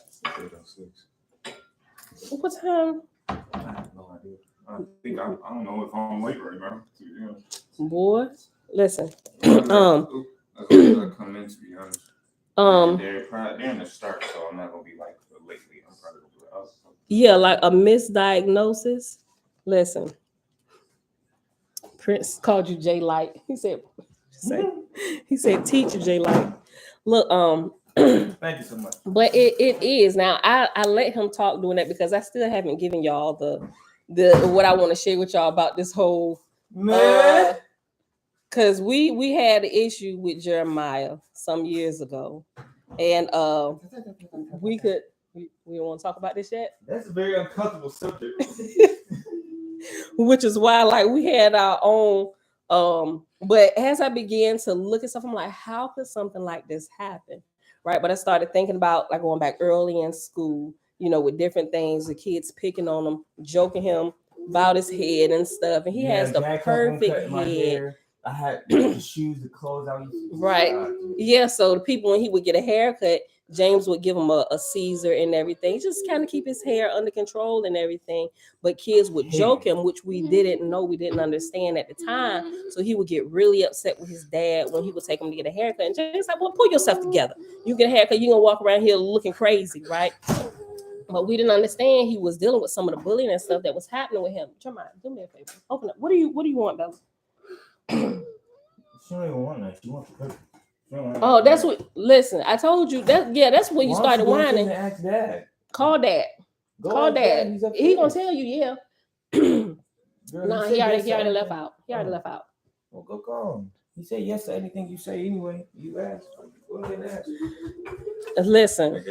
What time? I have no idea. I don't know if I'm late right now. Boy, listen. That's what I come in, to be honest. They're in the start, so I'm not gonna be like lately. I'm probably gonna be like, yeah, like a misdiagnosis. Listen, Prince called you J Light. He said, teach you J Light. Look, thank you so much. But it is now. I let him talk doing that because I still haven't given y'all the what I want to share with y'all about this whole man. Because we had an issue with Jeremiah some years ago, and we don't want to talk about this yet. That's a very uncomfortable subject. Which is why, like, we had our own. But as I began to look at stuff, I'm like, how could something like this happen, right? But I started thinking about like going back early in school, with different things, the kids picking on him, joking him about his head and stuff, and he has the perfect head. I had the shoes, the clothes I used to right. Yeah, so the people, when he would get a haircut, James would give him a Caesar and everything, just kind of keep his hair under control and everything. But kids would joke him, which we didn't know, we didn't understand at the time. So he would get really upset with his dad when he would take him to get a haircut. And James like, well, pull yourself together. You get a haircut, you're going to walk around here looking crazy, right? But we didn't understand he was dealing with some of the bullying and stuff that was happening with him. Jeremiah, do me a favor. Open up. What do you want, Bella? She don't even want that. She wants to cook. Oh, that's what. Listen, I told you that. Yeah, that's when you started whining. Ask Dad. Call Dad. Call Dad. He gonna tell you, yeah. No, he already left out. He already left out. Well, go call him. He said yes to anything you say anyway. You ask. Go ahead and ask. Listen,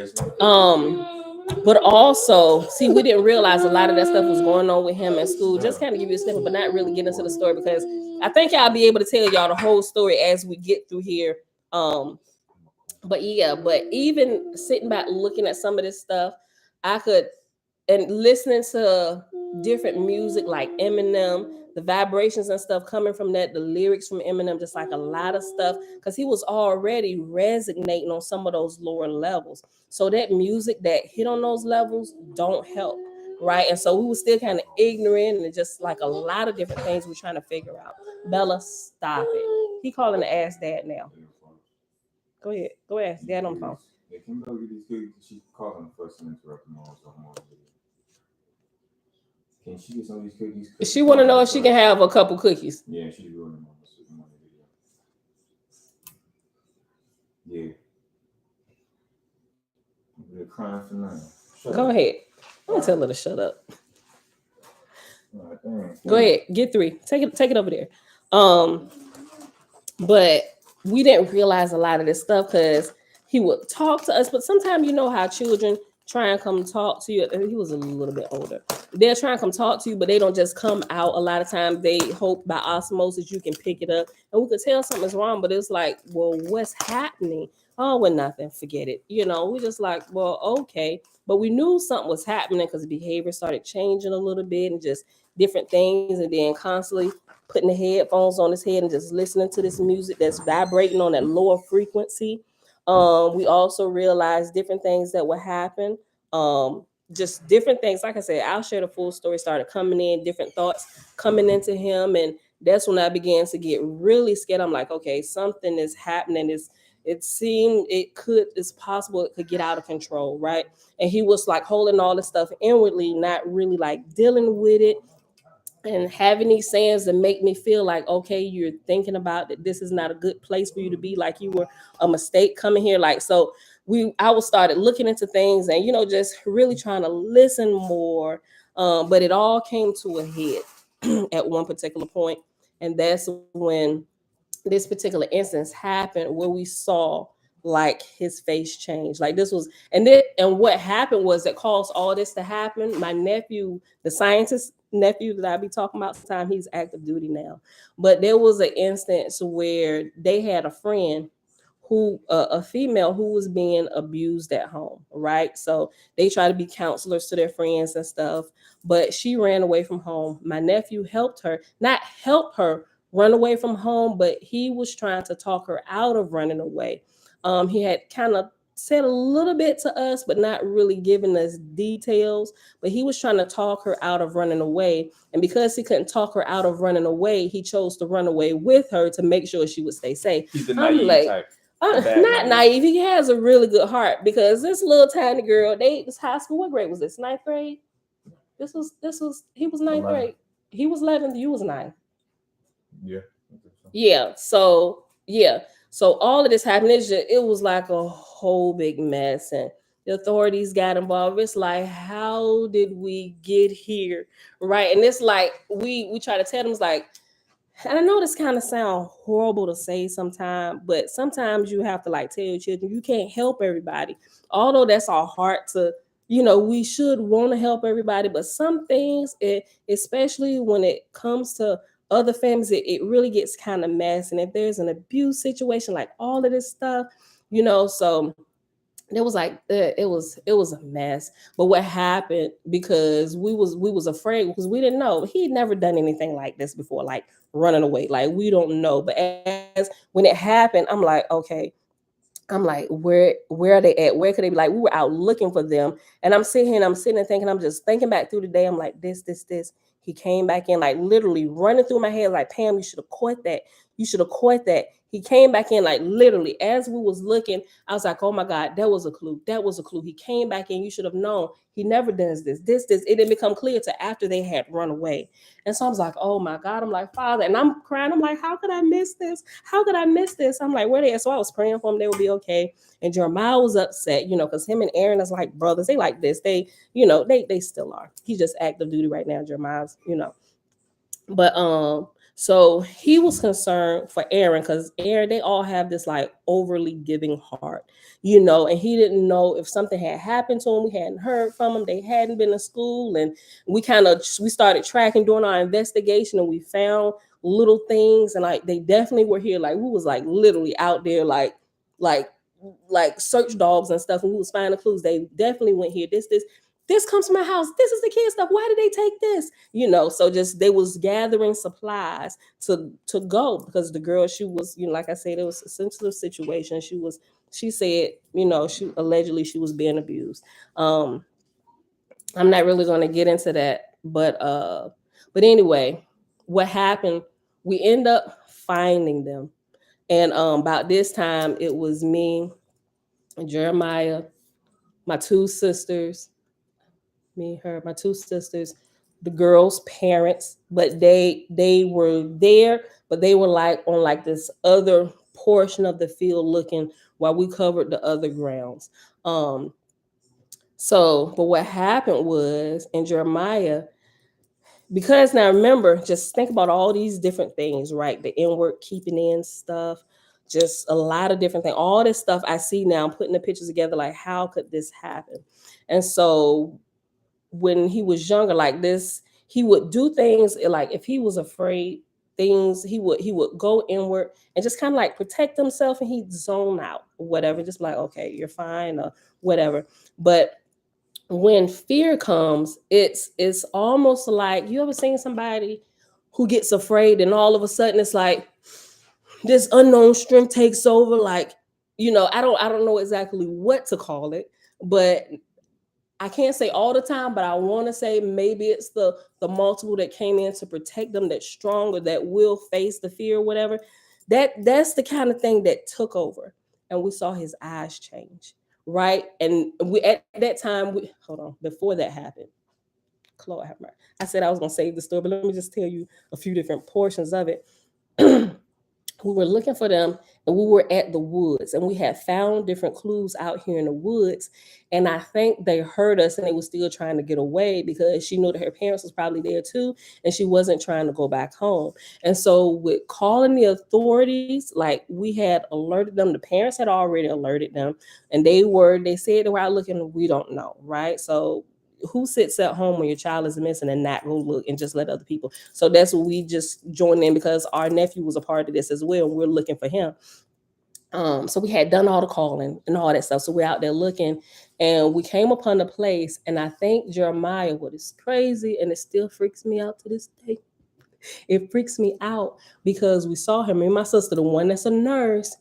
but also, see, we didn't realize a lot of that stuff was going on with him in school. Just kind of give you a snippet, but not really get into the story, because I think I'll be able to tell y'all the whole story as we get through here. But even sitting back looking at some of this stuff, I could, and listening to different music like Eminem, the vibrations and stuff coming from that, the lyrics from Eminem, just like a lot of stuff, because he was already resonating on some of those lower levels. So that music that hit on those levels don't help, right? And so we were still kind of ignorant, and just like a lot of different things we're trying to figure out. Bella, stop it. He calling to ask Dad now. Go ahead. Go ask Dad on the phone. Yeah, can you go get these cookies? She's calling first and interrupt them all. Can she get some of these cookies? She want to know if she can have a couple cookies. Yeah, she's ruining them on the video. Yeah. They're crying for nothing. Go ahead. I'm gonna tell her to shut up. Right, go ahead. Get 3. Take it over there. But we didn't realize a lot of this stuff because he would talk to us. But sometimes you know how children try and come talk to you. He was a little bit older. They'll try and come talk to you, but they don't just come out. A lot of times they hope by osmosis you can pick it up. And we could tell something's wrong, but it's like, well, what's happening? Oh, well, nothing. Forget it. You know, we just like, well, okay. But we knew something was happening because the behavior started changing a little bit and just different things. And then constantly putting the headphones on his head and just listening to this music that's vibrating on that lower frequency. We also realized different things that would happen. Just different things. Like I said, I'll share the full story. Started coming in, different thoughts coming into him. And that's when I began to get really scared. I'm like, okay, something is happening. It's possible it could get out of control, right? And he was like holding all this stuff inwardly, not really like dealing with it. And having these sayings that make me feel like, okay, you're thinking about that this is not a good place for you to be, like you were a mistake coming here. Like, so I was started looking into things and, just really trying to listen more. But it all came to a head at one particular point. And that's when this particular instance happened where we saw like his face change. Like this was, and what happened was that caused all this to happen. My nephew, the scientist nephew that I be talking about sometimes, he's active duty now. But there was an instance where they had a friend who, a female who was being abused at home, right? So they try to be counselors to their friends and stuff, but she ran away from home. My nephew helped her, not help her run away from home, but he was trying to talk her out of running away. He had kind of said a little bit to us, but not really giving us details. But he was trying to talk her out of running away. And because he couldn't talk her out of running away, he chose to run away with her to make sure she would stay safe. He's the naive type. Not naive. He has a really good heart, because this little tiny girl, this high school, what grade was this? 9th grade? He was 9th grade. He was 11, you was 9. Yeah. Yeah. So all of this happened. It was like a whole big mess, and the authorities got involved. It's like, how did we get here? Right. And it's like we try to tell them, it's like, and I know this kind of sound horrible to say sometimes, but sometimes you have to like tell your children you can't help everybody. Although that's our heart to, we should want to help everybody, but some things, especially when it comes to other families, it really gets kind of messy. And if there's an abuse situation, like all of this stuff, so it was like it was a mess. But what happened, because we was afraid, because we didn't know, he'd never done anything like this before, like running away, like we don't know. But as when it happened, I'm like, okay, where are they at? Where could they be? Like, we were out looking for them. And I'm sitting and thinking, I'm just thinking back through the day. I'm like, this. He came back in, like literally running through my head, like, Pam, you should have caught that. You should have caught that. He came back in like literally as we was looking. I was like, oh my God, that was a clue. That was a clue. He came back in. You should have known. He never does this. This. It didn't become clear to after they had run away. And so I was like, oh my God. I'm like, Father. And I'm crying. I'm like, how could I miss this? How could I miss this? I'm like, where they at? So I was praying for them. They would be okay. And Jeremiah was upset, because him and Aaron is like brothers. They like this. They still are. He's just active duty right now. Jeremiah's. But so he was concerned for Aaron because Aaron, they all have this like overly giving heart, and he didn't know if something had happened to him. We hadn't heard from him. They hadn't been to school. And we started tracking, doing our investigation, and we found little things. And like they definitely were here. Like we was like literally out there like search dogs and stuff. And we was finding clues. They definitely went here. This comes from my house. This is the kid stuff. Why did they take this? So just they was gathering supplies to go because the girl, she was, like I said, it was a sensitive situation. She said, she allegedly she was being abused. I'm not really going to get into that, but anyway, what happened? We end up finding them, and about this time it was me, Jeremiah, my two sisters. My two sisters, the girls' parents, but they were there, but they were like on like this other portion of the field looking while we covered the other grounds. But what happened was in Jeremiah, because now remember, just think about all these different things, right? The inward keeping in stuff, just a lot of different things. All this stuff I see now, I'm putting the pictures together, like how could this happen? And so when he was younger like this, he would do things like if he was afraid things, he would go inward and just kind of like protect himself, and he'd zone out or whatever, just like, okay, you're fine or whatever. But when fear comes, it's almost like, you ever seen somebody who gets afraid and all of a sudden it's like this unknown strength takes over, like, I don't know exactly what to call it, but I can't say all the time, but I want to say maybe it's the multiple that came in to protect them, that's stronger, that will face the fear or whatever. That's the kind of thing that took over, and we saw his eyes change, right? And we at that time, hold on, before that happened, Chloe, I said I was gonna save the story, but let me just tell you a few different portions of it. We were looking for them, and we were at the woods, and we had found different clues out here in the woods. And I think they heard us, and they were still trying to get away because she knew that her parents was probably there too, and she wasn't trying to go back home. And so with calling the authorities, like we had alerted them, the parents had already alerted them, and they said they were out looking. We don't know, right? So who sits at home when your child is missing and not go look and just let other people? So that's what we just joined in, because our nephew was a part of this as well, and we're looking for him. So we had done all the calling and all that stuff. So we're out there looking, and we came upon the place. And I think Jeremiah, what is crazy, and it still freaks me out to this day. It freaks me out because we saw him. Me and my sister, the one that's a nurse,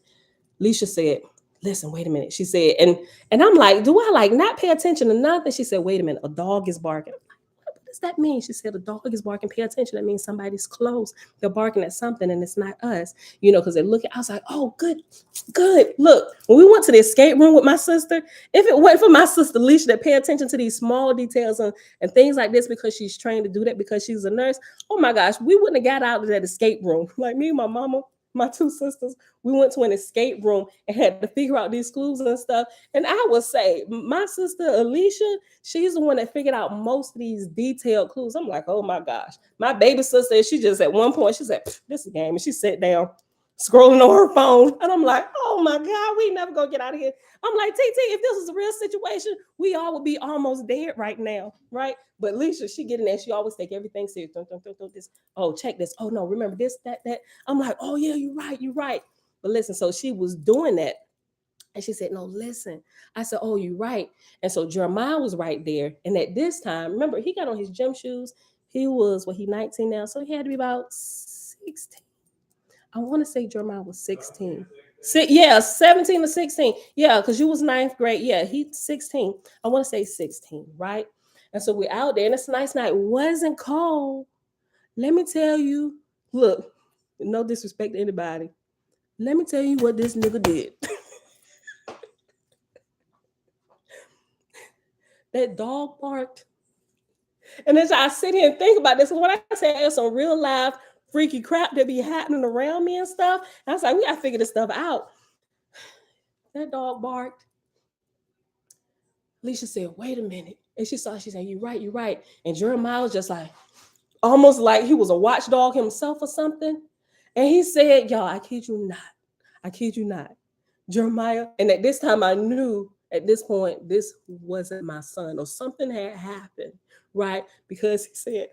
Leisha said, listen, wait a minute. She said, and I'm like, do I like not pay attention to nothing? She said, wait a minute, a dog is barking. I'm like, what does that mean? She said, a dog is barking, pay attention. That means somebody's close. They're barking at something, and it's not us, because they're looking. I was like, oh, good. Look, when we went to the escape room with my sister, if it wasn't for my sister Leisha that pay attention to these small details and things like this, because she's trained to do that because she's a nurse, oh my gosh, we wouldn't have got out of that escape room. Like me and my mama, my two sisters, we went to an escape room and had to figure out these clues and stuff. And I would say my sister Alicia, she's the one that figured out most of these detailed clues. I'm like, oh my gosh. My baby sister, she just at one point, she said, this is a game. And she sat down scrolling on her phone. And I'm like, oh my God, we never gonna get out of here. I'm like, TT, if this was a real situation, we all would be almost dead right now, right? But Alicia, she get in there, she always take everything serious. This, oh, check this. Oh no, remember this, that. I'm like, oh yeah, you're right. But listen, so she was doing that. And she said, no, listen. I said, oh, you're right. And so Jeremiah was right there. And at this time, remember, he got on his gym shoes. He was, he 19 now. So he had to be about 16. I want to say Jeremiah was 16. 17 or 16. Yeah, because you was ninth grade. Yeah, he's 16. I want to say 16, right? And so we're out there, and it's a nice night. Wasn't cold. Let me tell you, look, No disrespect to anybody. Let me tell you what this nigga did. That dog barked. And as I sit here and think about this, when I say there's some real life freaky crap that be happening around me and stuff, I was like, we gotta figure this stuff out. That dog barked. Alicia said, wait a minute. And she said, you're right, you're right. And Jeremiah was just like, almost like he was a watchdog himself or something. And he said, y'all, I kid you not. Jeremiah. And at this time, I knew at this point, this wasn't my son, or something had happened, right? Because he said,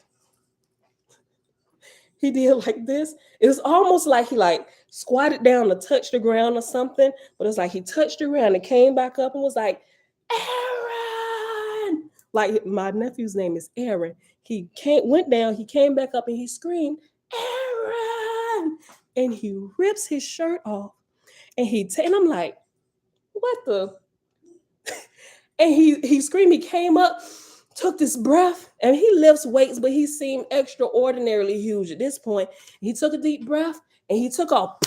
he did like this. It was almost like he like squatted down to touch the ground or something, but it's like he touched the ground and came back up and was like, Aaron. Like my nephew's name is Aaron. He went down, he came back up and he screamed, Aaron. And he rips his shirt off and and I'm like, what the? And he screamed, he came up, took this breath, and he lifts weights, but he seemed extraordinarily huge at this point. He took a deep breath and he took off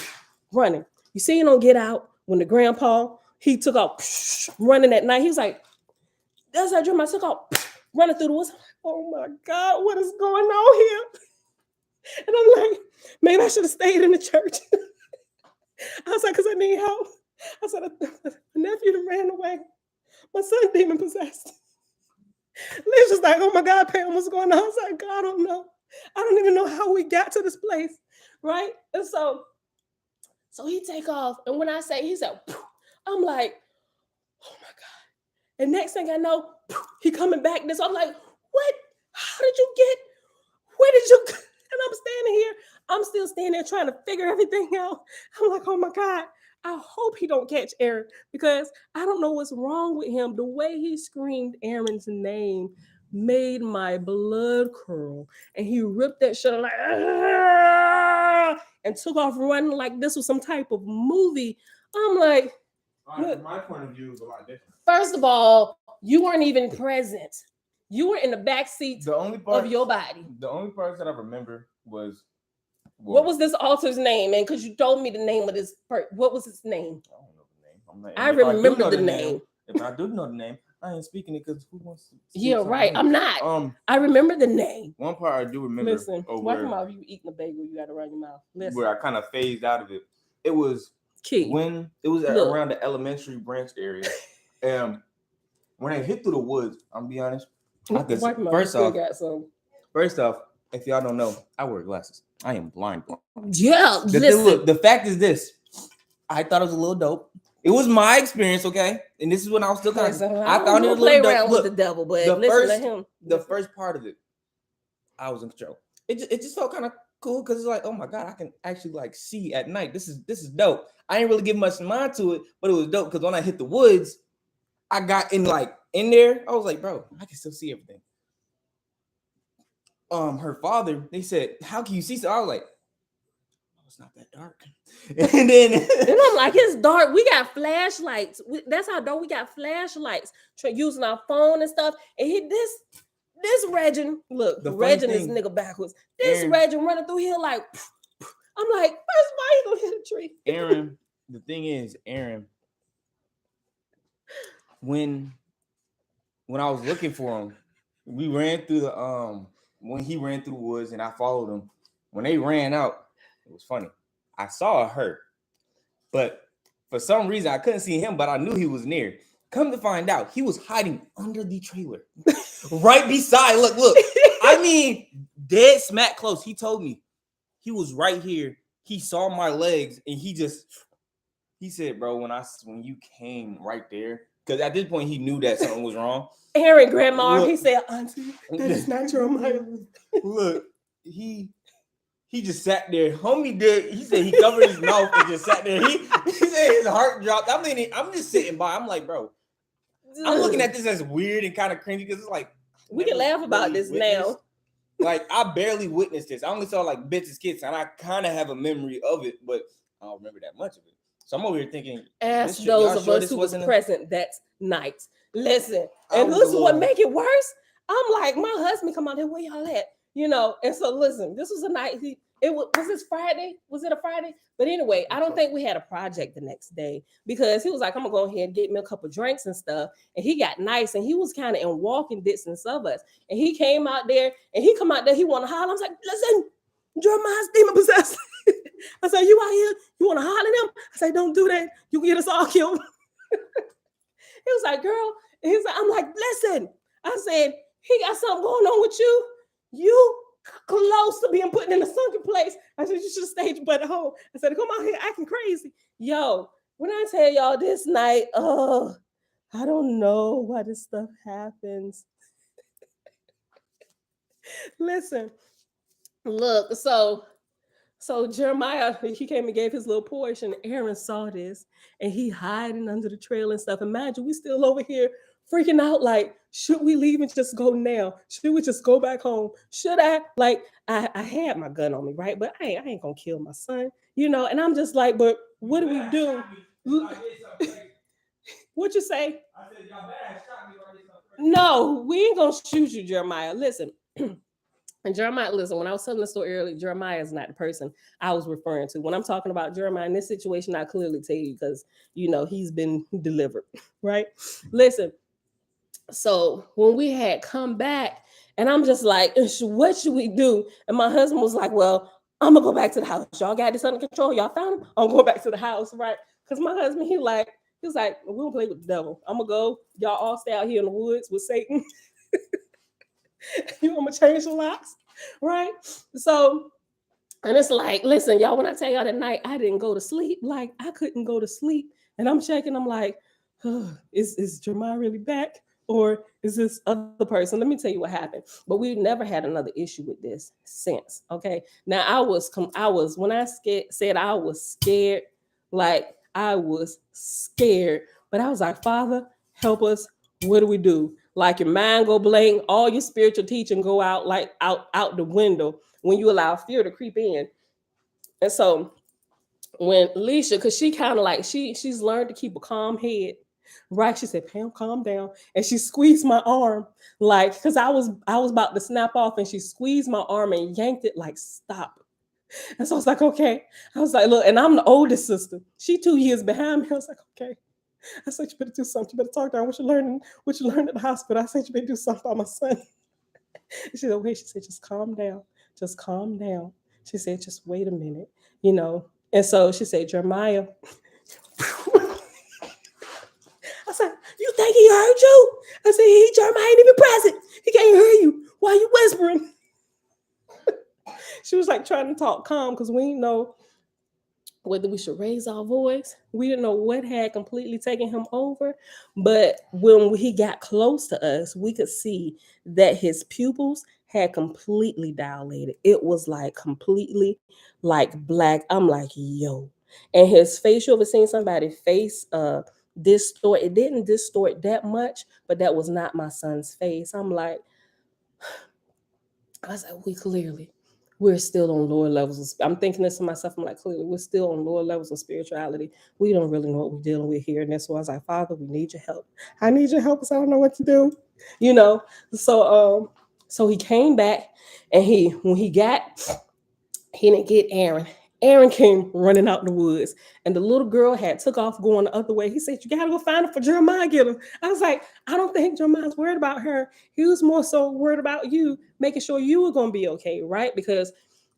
running. You see him on Get Out when the grandpa, he took off running at night. He was like, that's how Jeremiah took off running through the woods. Oh my God, what is going on here? And I'm like, maybe I should have stayed in the church. I was like, because I need help. I said, my nephew done ran away. My son demon possessed. Liz was like, oh my God, Pam, what's going on? I was like, God, I don't know. I don't even know how we got to this place, right? And so he take off. And when I say, he said, I'm like, oh my God. And next thing I know, he coming back. This, I'm like, what? How did you get? Where did you? And I'm standing here. I'm still standing there trying to figure everything out. I'm like, oh my God. I hope he don't catch Aaron because I don't know what's wrong with him. The way he screamed Aaron's name made my blood curl. And he ripped that shirt like, and took off running like this was some type of movie. I'm like, from my point of view, it was a lot different. First of all, you weren't even present. You were in the back seat of your body. The only part that I remember was what was this author's name? And because you told me the name of this person, what was his name? I don't know the name. I remember the name. If I do know the name, I ain't speaking it because who wants to? Yeah, right. I'm not. I remember the name. One part I do remember. Listen, why come out you eating a bagel? You got to run your mouth. Listen. Where I kind of phased out of it. It was key when it was around the elementary branch area. When I hit through the woods, I'm be honest. First off, if y'all don't know, I wear glasses. I am blind. Yeah, the fact is this. I thought it was a little dope. It was my experience, okay? And this is when I was still kind of. I thought it was a little dope. With the devil, but the first part of it, I was in control. It just felt kind of cool because it's like, oh my God, I can actually like see at night. This is dope. I didn't really give much mind to it, but it was dope because when I hit the woods, I got in there. I was like, bro, I can still see everything. Her father, they said, how can you see? So I was like, oh, it's not that dark. And then I'm like, it's dark. We got flashlights. That's how dark we got flashlights. Using our phone and stuff. And this Regin, look, Regin is nigga backwards. This Regin running through here like, I'm like, first why he gonna hit a tree? Aaron, the thing is, Aaron, when I was looking for him, we ran through when he ran through the woods and I followed him. When they ran out, it was funny. I saw her, but for some reason I couldn't see him, but I knew he was near. Come to find out, he was hiding under the trailer, right beside. Look. I mean, dead smack close. He told me he was right here. He saw my legs, and he said, "Bro, when you came right there." Because at this point, he knew that something was wrong. Aaron, grandma, he said, Auntie, that is not Jeremiah. Look, he just sat there. Homie did. He said he covered his mouth and just sat there. He said his heart dropped. I mean, I'm just sitting by. I'm like, bro, I'm looking at this as weird and kind of cringy because it's like, we can laugh about this now. Like, I barely witnessed this. I only saw like bits and skits, and I kind of have a memory of it, but I don't remember that much of it. So I'm over here thinking, ask those of us who was present that night. Listen, and this is what make it worse. I'm like, my husband come out there, where y'all at? you know. And so listen, this was a night. Was this Friday? Was it a Friday? But anyway, I don't think we had a project the next day because he was like, I'm gonna go ahead and get me a couple drinks and stuff. And he got nice and he was kind of in walking distance of us. And he came out there and he come out there, he wanna holler. I was like, listen, Jeremiah's demon possessed. I said, you out here, you wanna holler at him? I said, don't do that. You can get us all killed. He was like, girl, he's like, I'm like, listen. I said, he got something going on with you. You close to being put in a sunken place. I said, you should have stayed your butt at home. I said, come out here acting crazy. Yo, when I tell y'all this night, I don't know why this stuff happens. Listen, look, so Jeremiah, he came and gave his little portion. Aaron saw this and he hiding under the trail and stuff. Imagine we still over here freaking out like, should we leave and just go now? Should we just go back home? Should I? Like, I had my gun on me, right? But I ain't gonna kill my son, you know? And I'm just like, but what do we do? What you say? I said, y'all better shot me or no, we ain't gonna shoot you, Jeremiah. Listen. And Jeremiah, listen, when I was telling the story earlier, Jeremiah is not the person I was referring to. When I'm talking about Jeremiah in this situation, I clearly tell you because, you know, he's been delivered, right? Listen, so when we had come back, and I'm just like, what should we do? And my husband was like, well, I'm going to go back to the house. Y'all got this under control. Y'all found him? I'm going back to the house, right? Because my husband, he was like, we don't play with the devil. I'm going to go. Y'all all stay out here in the woods with Satan. You want me to change the locks, right? So, and it's like, listen, y'all, when I tell y'all that night, I didn't go to sleep. Like, I couldn't go to sleep. And I'm checking, I'm like, is Jeremiah really back? Or is this other person? Let me tell you what happened. But we've never had another issue with this since, okay? Now, when I said I was scared, like, I was scared. But I was like, Father, help us. What do we do? Like your mind go blank, all your spiritual teaching go out like out the window when you allow fear to creep in. And so when Alicia, because she kind of like she's learned to keep a calm head, right? She said, Pam, calm down. And she squeezed my arm, like, because I was about to snap off, and she squeezed my arm and yanked it like, stop. And so I was like, okay. I was like, look, and I'm the oldest sister. She 2 years behind me. I was like, okay. I said, you better do something. You better talk down what you learned at the hospital. I said, you better do something about my son. She said, okay. She said, just calm down. Just calm down. She said, just wait a minute, you know. And so she said, Jeremiah. I said, you think he heard you? I said, Jeremiah ain't even present. He can't hear you. Why are you whispering? She was like trying to talk calm because we didn't know whether we should raise our voice. We didn't know what had completely taken him over. But when he got close to us, we could see that his pupils had completely dilated. It was like completely like black. I'm like, yo. And his face, you ever seen somebody's face distort? It didn't distort that much, but that was not my son's face. I'm like, I was like, we're still on lower levels. I'm thinking this to myself. I'm like, clearly, we're still on lower levels of spirituality. We don't really know what we're dealing with here. And that's why I was like, Father, we need your help. I need your help because I don't know what to do. You know? So he came back and when he didn't get Aaron. Aaron came running out the woods, and the little girl had took off going the other way. He said, you gotta go find him for Jeremiah, get him. I was like, I don't think Jeremiah's worried about her. He was more so worried about you, making sure you were gonna be okay, right? Because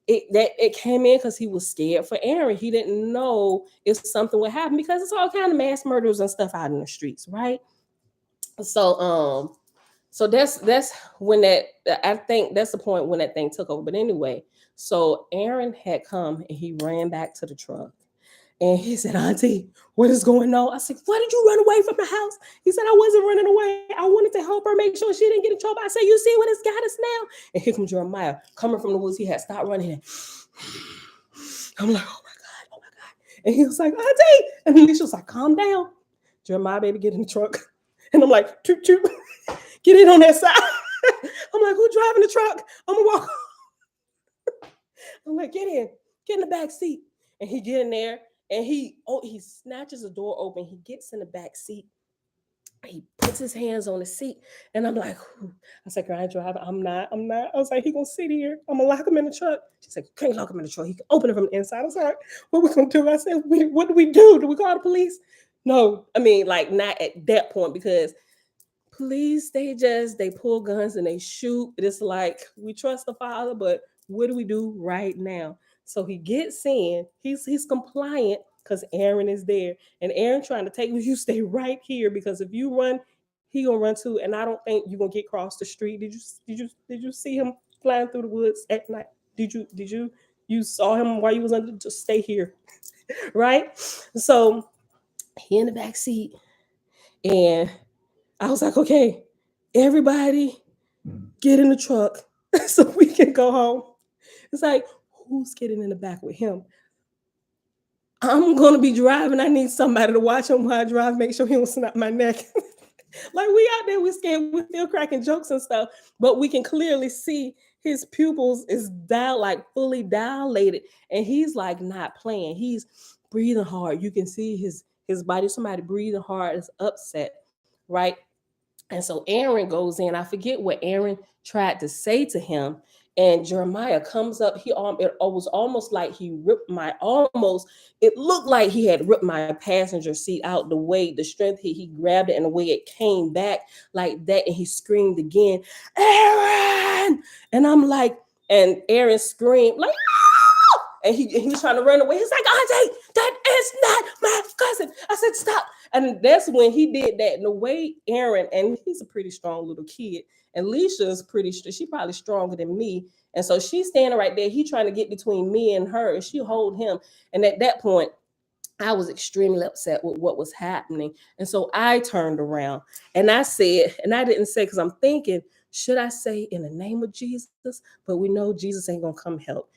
it came in because he was scared for Aaron. He didn't know if something would happen because it's all kind of mass murders and stuff out in the streets, right? So that's when I think that's the point when that thing took over. But anyway, so Aaron had come and he ran back to the truck. And he said, Auntie, what is going on? I said, why did you run away from the house? He said, I wasn't running away. I wanted to help her, make sure she didn't get in trouble. I said, you see what it's got us now? And here comes Jeremiah coming from the woods. He had stopped running. I'm like, oh my God. And he was like, Auntie. And Alicia was like, calm down. Jeremiah, baby, get in the truck. And I'm like, toot, toot. Get in on that side. I'm like, who's driving the truck? I'm gonna walk. I'm like, get in the back seat. And he get in there and he snatches the door open. He gets in the back seat. He puts his hands on the seat, and I'm like, "Whew." I said, "Can I drive?" I'm not. I was like, "He gonna sit here. I'm gonna lock him in the truck." She said, "Can't lock him in the truck. He can open it from the inside." I was like, "What we gonna do?" I said, "What do we do? Do we call the police?" No, I mean, like not at that point because police they pull guns and they shoot. It's like we trust the father, but what do we do right now? So he gets in. He's compliant because Aaron is there, and Aaron trying to take you. You stay right here because if you run, he gonna run too. And I don't think you're gonna get across the street. Did you see him flying through the woods at night? Did you saw him while you was under? Just stay here, right? So he in the back seat, and I was like, okay, everybody get in the truck so we can go home. It's like, who's getting in the back with him? I'm gonna be driving. I need somebody to watch him while I drive, make sure he don't snap my neck. Like we out there, we scared, we still cracking jokes and stuff, but we can clearly see his pupils is like fully dilated, and he's like not playing. He's breathing hard. You can see his body. Somebody breathing hard is upset, right? And so Aaron goes in. I forget what Aaron tried to say to him. And Jeremiah comes up. It was almost like he ripped my almost. It looked like he had ripped my passenger seat out the way. The strength he grabbed it and the way it came back like that. And he screamed again, Aaron! And I'm like, and Aaron screamed like, and he was trying to run away. He's like, Auntie, that is not my cousin. I said, stop. And that's when he did that. And the way Aaron, and he's a pretty strong little kid, and Leisha is she probably stronger than me. And so she's standing right there. He trying to get between me and her, and she hold him. And at that point, I was extremely upset with what was happening. And so I turned around and I said, and I didn't say, because I'm thinking, should I say in the name of Jesus? But we know Jesus ain't gonna come help.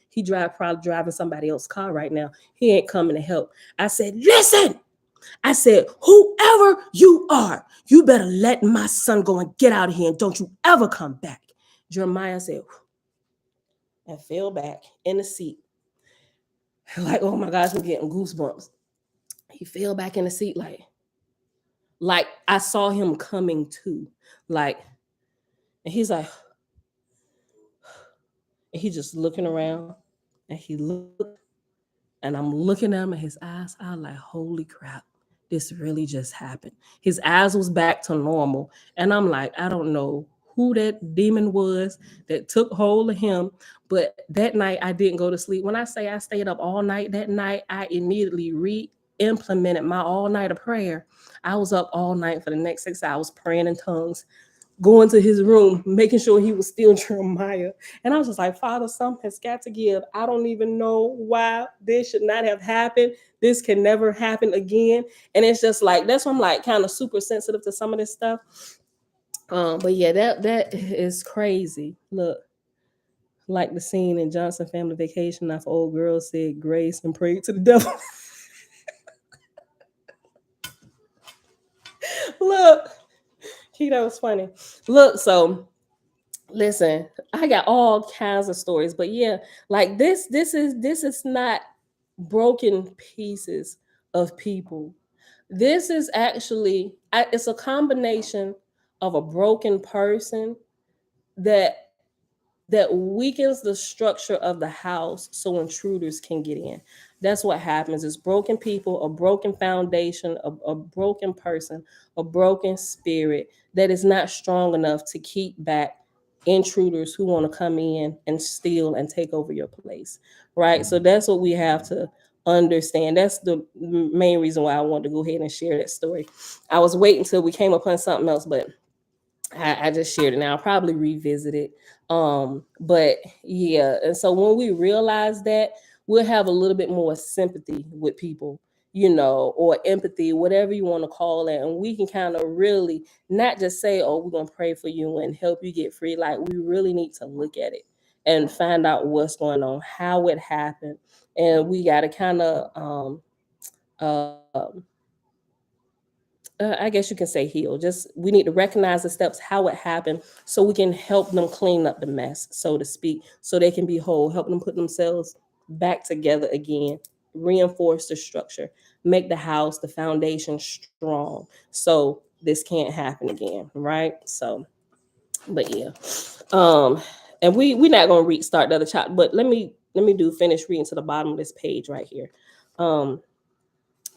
Probably driving somebody else's car right now. He ain't coming to help. I said, listen. I said, whoever you are, you better let my son go and get out of here and don't you ever come back. Jeremiah said, and fell back in the seat. Like, oh my gosh, I'm getting goosebumps. He fell back in the seat like I saw him coming to. Like, and he's like, and he just looking around, and he looked, and I'm looking at him in his eyes. I was like, holy crap, this really just happened. His eyes was back to normal. And I'm like, I don't know who that demon was that took hold of him. But that night I didn't go to sleep. When I say I stayed up all night that night, I immediately re-implemented my all-night of prayer. I was up all night for the next 6 hours praying in tongues, going to his room, making sure he was still Jeremiah. And I was just like, Father, something has got to give. I don't even know why this should not have happened. This can never happen again. And it's just like, that's why I'm like kind of super sensitive to some of this stuff. But yeah, that is crazy. Look, like the scene in Johnson Family Vacation, after old girl said grace and prayed to the devil. Look, that was funny. Look, so listen, I got all kinds of stories, but yeah, like this is not broken pieces of people. This is actually it's a combination of a broken person that weakens the structure of the house so intruders can get in. That's what happens. It's broken people, a broken foundation, a broken person, a broken spirit that is not strong enough to keep back intruders who want to come in and steal and take over your place. Right? So that's what we have to understand. That's the main reason why I wanted to go ahead and share that story. I was waiting till we came upon something else, but I just shared it now. I'll probably revisit it. But yeah, and so when we realize that, we'll have a little bit more sympathy with people, or empathy, whatever you want to call it. And we can kind of really not just say, oh, we're gonna pray for you and help you get free. Like we really need to look at it and find out what's going on, how it happened. And we gotta kind of I guess you can say heal. Just we need to recognize the steps, how it happened, so we can help them clean up the mess, so to speak, so they can be whole, help them put themselves back together again, reinforce the structure, make the house, the foundation strong. So this can't happen again, right? So, but yeah, um, and we're not gonna restart the other chapter, but let me do finish reading to the bottom of this page right here. Um,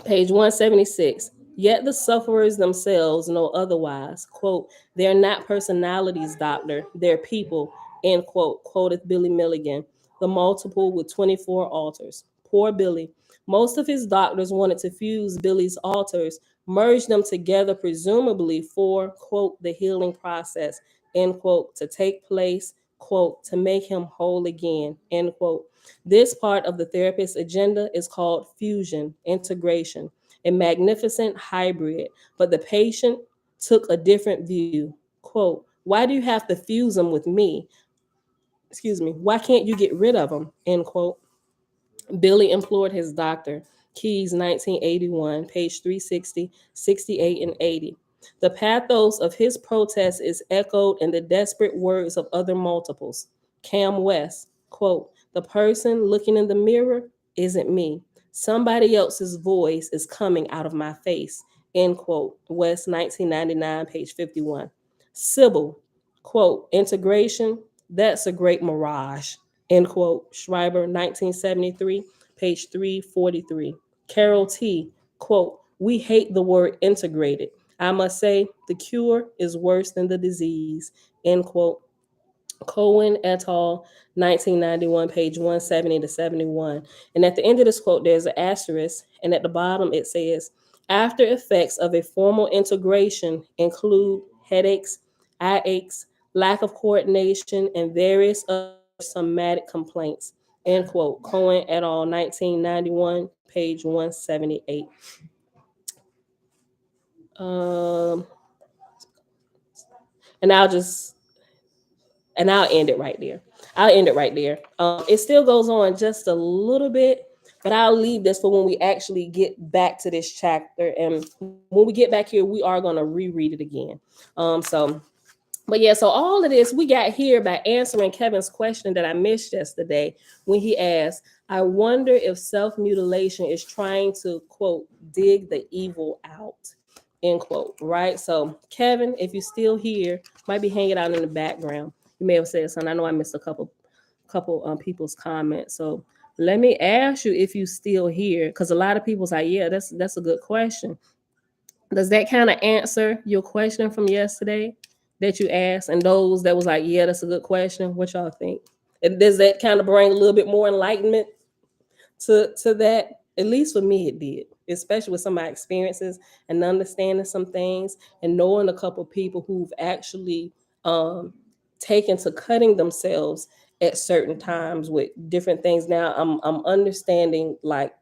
Page 176. Yet the sufferers themselves know otherwise. Quote, they're not personalities, doctor, they're people, end quote, quoted Billy Milligan, the multiple with 24 altars. Poor Billy. Most of his doctors wanted to fuse Billy's altars, merge them together, presumably for, quote, the healing process, end quote, to take place, quote, to make him whole again, end quote. This part of the therapist's agenda is called fusion, integration, a magnificent hybrid, but the patient took a different view. Quote, why do you have to fuse them with me? Excuse me, why can't you get rid of them? End quote. Billy implored his doctor, Keys 1981, page 360, 68, and 80. The pathos of his protest is echoed in the desperate words of other multiples. Cam West, quote, the person looking in the mirror isn't me. Somebody else's voice is coming out of my face, end quote. West 1999, page 51. Sybil, quote, integration, that's a great mirage, end quote. Schreiber, 1973, page 343. Carol T, quote, we hate the word integrated. I must say, the cure is worse than the disease, end quote. Cohen et al., 1991, page 170 to 71. And at the end of this quote, there's an asterisk, and at the bottom it says, after effects of a formal integration include headaches, eye aches, lack of coordination, and various other somatic complaints. End quote. Cohen et al., 1991, page 178. Um, and I'll end it right there. I'll end it right there. It still goes on just a little bit, but I'll leave this for when we actually get back to this chapter. And when we get back here, we are going to reread it again. So, but yeah, so all of this we got here by answering Kevin's question that I missed yesterday when he asked, I wonder if self mutilation is trying to, quote, dig the evil out, end quote, right? So, Kevin, if you're still here, might be hanging out in the background. You may have said something. I know I missed a couple people's comments. So let me ask you if you still here, because a lot of people say, yeah, that's a good question. Does that kind of answer your question from yesterday that you asked? And those that was like, yeah, that's a good question. What y'all think? And does that kind of bring a little bit more enlightenment to that? At least for me, it did, especially with some of my experiences and understanding some things and knowing a couple people who've actually um, taken to cutting themselves at certain times with different things. Now I'm understanding like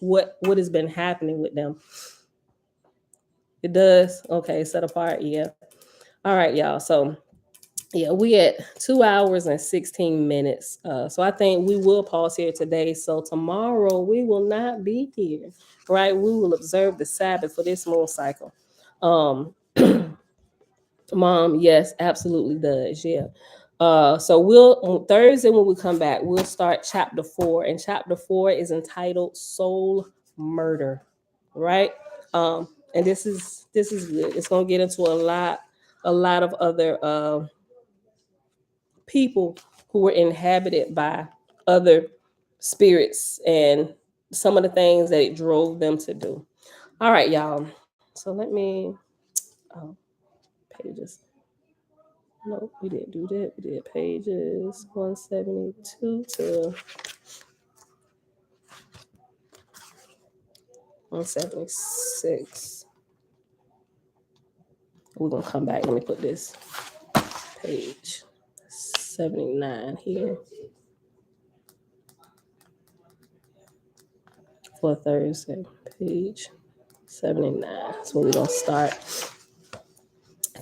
what has been happening with them. It does. Okay, set apart. Yeah. All right, y'all. So yeah, we at 2 hours and 16 minutes. So I think we will pause here today. So tomorrow we will not be here, right? We will observe the Sabbath for this moon cycle. Um, Mom, yes, absolutely does. Yeah. So we'll on Thursday when we come back, we'll start chapter 4, and chapter 4 is entitled Soul Murder, right? And this is good. It's gonna get into a lot of other people who were inhabited by other spirits and some of the things that it drove them to do. All right, y'all. So let me oh, pages. No, we didn't do that. We did pages 172 to 176. We're gonna come back. Let me put this page 79 here for Thursday. Page 79. So we're gonna start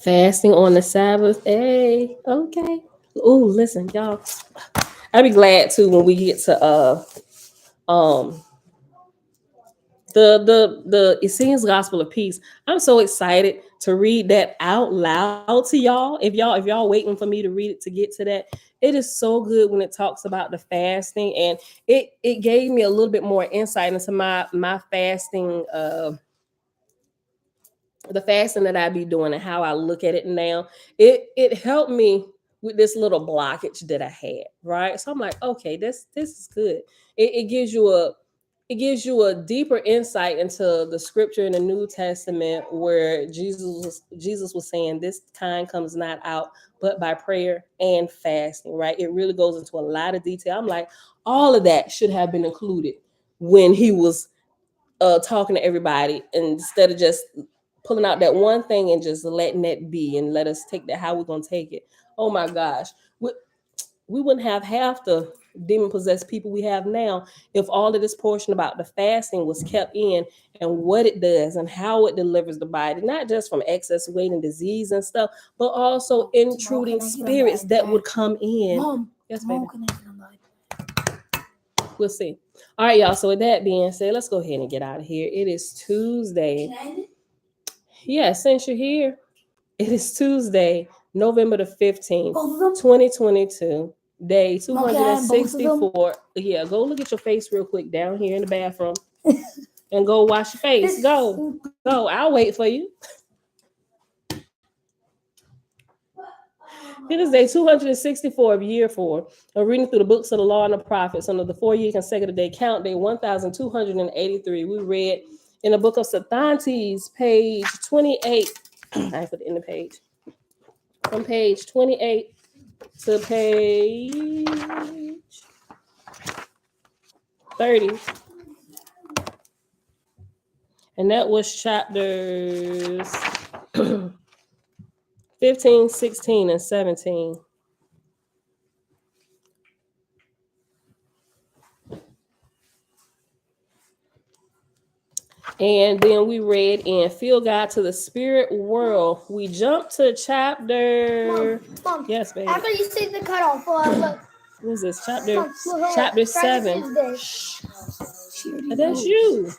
fasting on the Sabbath. Hey, okay. Oh, listen, y'all. I'd be glad too when we get to um the Essenes Gospel of Peace. I'm so excited to read that out loud to y'all. If y'all waiting for me to read it to get to that, it is so good when it talks about the fasting, and it gave me a little bit more insight into my fasting the fasting that I be doing and how I look at it now, it helped me with this little blockage that I had, right? So I'm like, okay, this is good. It gives you a deeper insight into the scripture in the New Testament where Jesus was saying this kind comes not out but by prayer and fasting, right? It really goes into a lot of detail. I'm like, all of that should have been included when he was talking to everybody, instead of just pulling out that one thing and just letting that be and let us take that how we're gonna take it. Oh my gosh, we wouldn't have half the demon possessed people we have now if all of this portion about the fasting was kept in and what it does and how it delivers the body, not just from excess weight and disease and stuff, but also intruding spirits that would come in. Mom, Yes, Mom, baby. can I get on the We'll see. All right, y'all. So with that being said, let's go ahead and get out of here. It is Tuesday. Can I end it? Yeah, since you're here, it is Tuesday, November the 15th, Both of them? 2022, day Okay, both of them? 264. Yeah, go look at your face real quick down here in the bathroom and go wash your face. Go. I'll wait for you. It is day 264 of year 4 of reading through the books of the law and the prophets under the 4-year consecutive day count, day 1283. We read in the book of Sathantes, page 28. I put it in the page. From page 28 to page 30. And that was chapters 15, 16, and 17. And then we read in Feel God to the Spirit World. We jumped to chapter. Mom, Yes, baby. after you take the cutoff, What is this? Chapter chapter 7. Tuesday. That's you.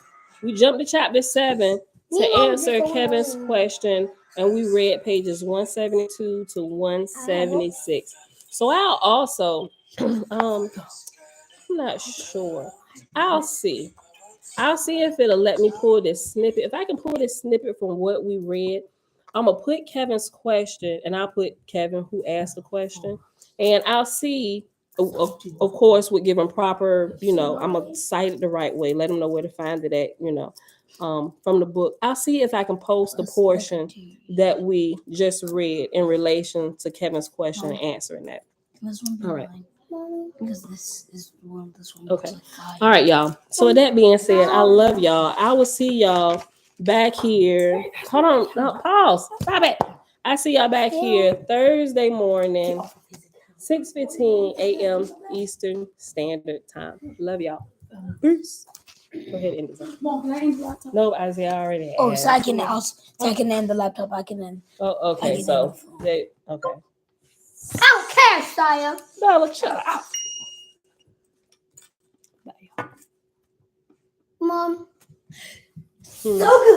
We jumped to chapter 7 to answer Kevin's question, and we read pages 172 to 176. So I'll also, I'm not sure. I'll see if it'll let me pull this snippet. If I can pull this snippet from what we read, I'm gonna put Kevin's question, and I'll put Kevin who asked the question, and I'll see. Of course, we're giving proper, I'm gonna cite it the right way. Let them know where to find it at, from the book. I'll see if I can post the portion that we just read in relation to Kevin's question and answering that. All right. Because this one. Okay. All right, y'all. So with that being said, I love y'all. I will see y'all back here. Hold on. No, pause. Stop it. I see y'all back here Thursday morning, 6:15 a.m. Eastern Standard Time. Love y'all. Peace. Go ahead and end this. Mom, can I end the laptop? No, Isaiah already Oh, asked. so I can end the laptop. I can end. Oh, okay. So they okay. I don't care, Saya. No, look, shut up. Mom. Hmm. So good.